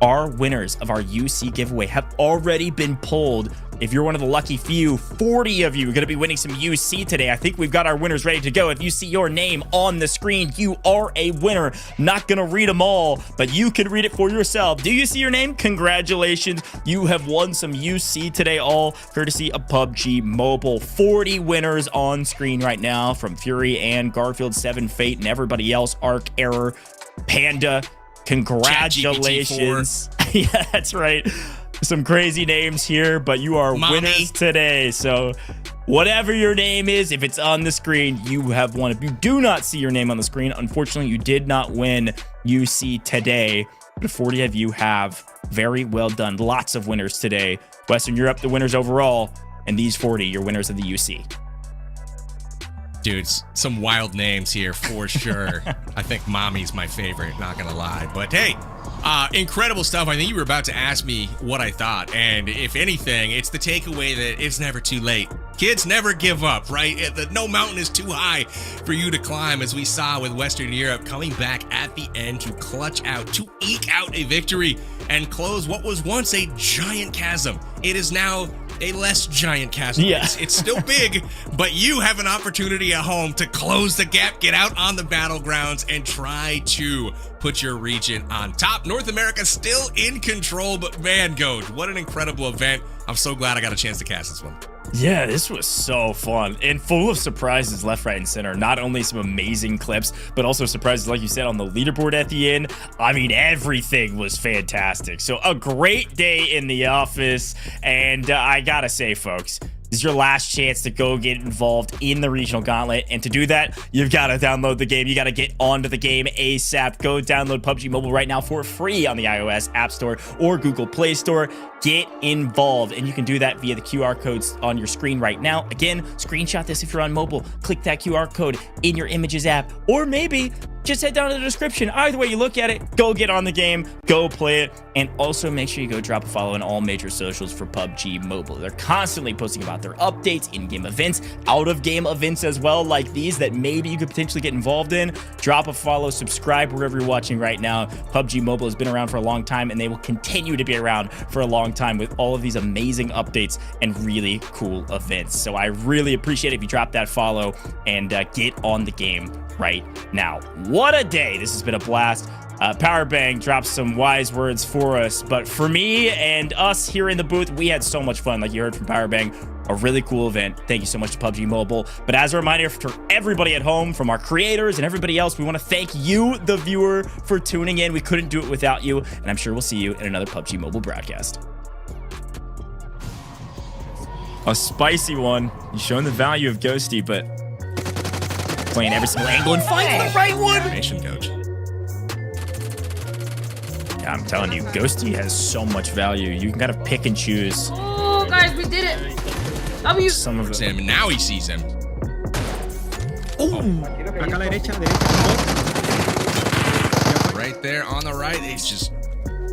Our winners of our UC giveaway have already been pulled. If you're one of the lucky few, 40 of you are going to be winning some UC today. I think we've got our winners ready to go. If you see your name on the screen, you are a winner. Not going to read them all, but you can read it for yourself. Do you see your name? Congratulations. You have won some UC today, all courtesy of PUBG Mobile. 40 winners on screen right now from Fury and Garfield 7 Fate and everybody else. Arc, Error, Panda. Congratulations. Yeah, that's right. Some crazy names here, but you are winners today. So whatever your name is, if it's on the screen, you have won. If you do not see your name on the screen, unfortunately, you did not win UC today. But 40 of you have. Very well done. Lots of winners today. Western Europe, the winners overall, and these 40, your winners of the UC. Dude, some wild names here for sure. I think Mommy's my favorite, not gonna lie. But hey, incredible stuff. I think you were about to ask me what I thought. And if anything, it's the takeaway that it's never too late. Kids never give up, right? No mountain is too high for you to climb, as we saw with Western Europe coming back at the end to clutch out, to eke out a victory and close what was once a giant chasm. It is now a less giant chasm. Yeah. It's still big, but you have an opportunity at home to close the gap, get out on the battlegrounds, and try to put your region on top. North America still in control, but man, Gojj, what an incredible event. I'm so glad I got a chance to cast this one. Yeah, this was so fun and full of surprises left, right, and center. Not only some amazing clips, but also surprises, like you said, on the leaderboard at the end. I mean, everything was fantastic. So a great day in the office. And I gotta say, folks, this is your last chance to go get involved in the Regional Gauntlet. And to do that, you've got to download the game. You got to get onto the game ASAP. Go download PUBG Mobile right now for free on the iOS App Store or Google Play Store. Get involved. And you can do that via the QR codes on your screen right now. Again, screenshot this if you're on mobile. Click that QR code in your Images app. Or maybe just head down to the description. Either way you look at it, go get on the game, go play it, and also make sure you go drop a follow on all major socials for PUBG Mobile. They're constantly posting about their updates, in-game events, out-of-game events as well, like these that maybe you could potentially get involved in. Drop a follow, subscribe wherever you're watching right now. PUBG Mobile has been around for a long time, and they will continue to be around for a long time with all of these amazing updates and really cool events. So I really appreciate it if you drop that follow and get on the game right now. What a day. This has been a blast. Powerbang dropped some wise words for us, but for me and us here in the booth, we had so much fun. Like you heard from Powerbang, a really cool event. Thank you so much to PUBG Mobile. But as a reminder for everybody at home, from our creators and everybody else, we want to thank you, the viewer, for tuning in. We couldn't do it without you, and I'm sure we'll see you in another PUBG Mobile broadcast. A spicy one. You've shown the value of Ghosty, but playing every single angle and finding the right one. Elimination, Gojj. Yeah, I'm telling you, Ghosty has so much value. You can kind of pick and choose. Oh, guys, we did it. W. Some of them. Now he sees him. Oh. Acá a la derecha, Right there on the right. He's just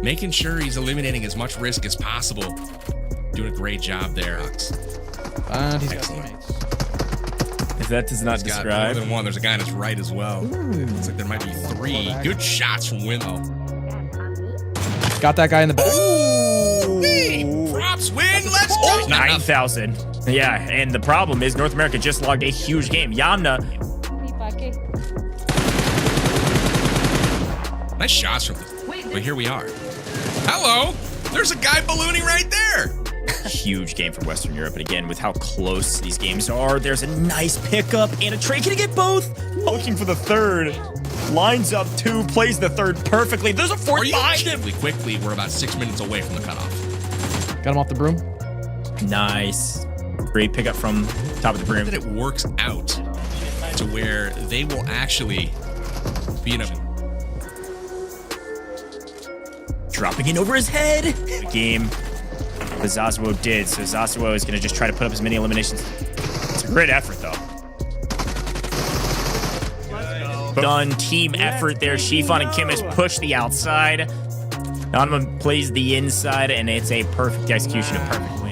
making sure he's eliminating as much risk as possible. Doing a great job there, Ox. And he's got teammates. If that does not describe. Got more than one. There's a guy on his right as well. Looks like there might be 3. Good shots from Winlow. Got that guy in the back. Ooh. Props win. Let's go. 9,000. Yeah, and the problem is North America just logged a huge game. Yamna. Nice shots from this. But here we are. Hello. There's a guy ballooning right there. Huge game for Western Europe. And again, with how close these games are, there's a nice pickup and a trade. Can he get both? Poaching for the third. Lines up 2, plays the third perfectly. There's a 4th behind him. Quickly, we're about 6 minutes away from the cutoff. Got him off the broom. Nice. Great pickup from top of the broom. That it works out to where they will actually be in a... dropping in over his head. The game. But Zasuo did, so Zasuo is going to just try to put up as many eliminations. It's a great effort, though. Done team effort there. Shifan and Kim has pushed the outside. Anima plays the inside, and it's a perfect execution of perfect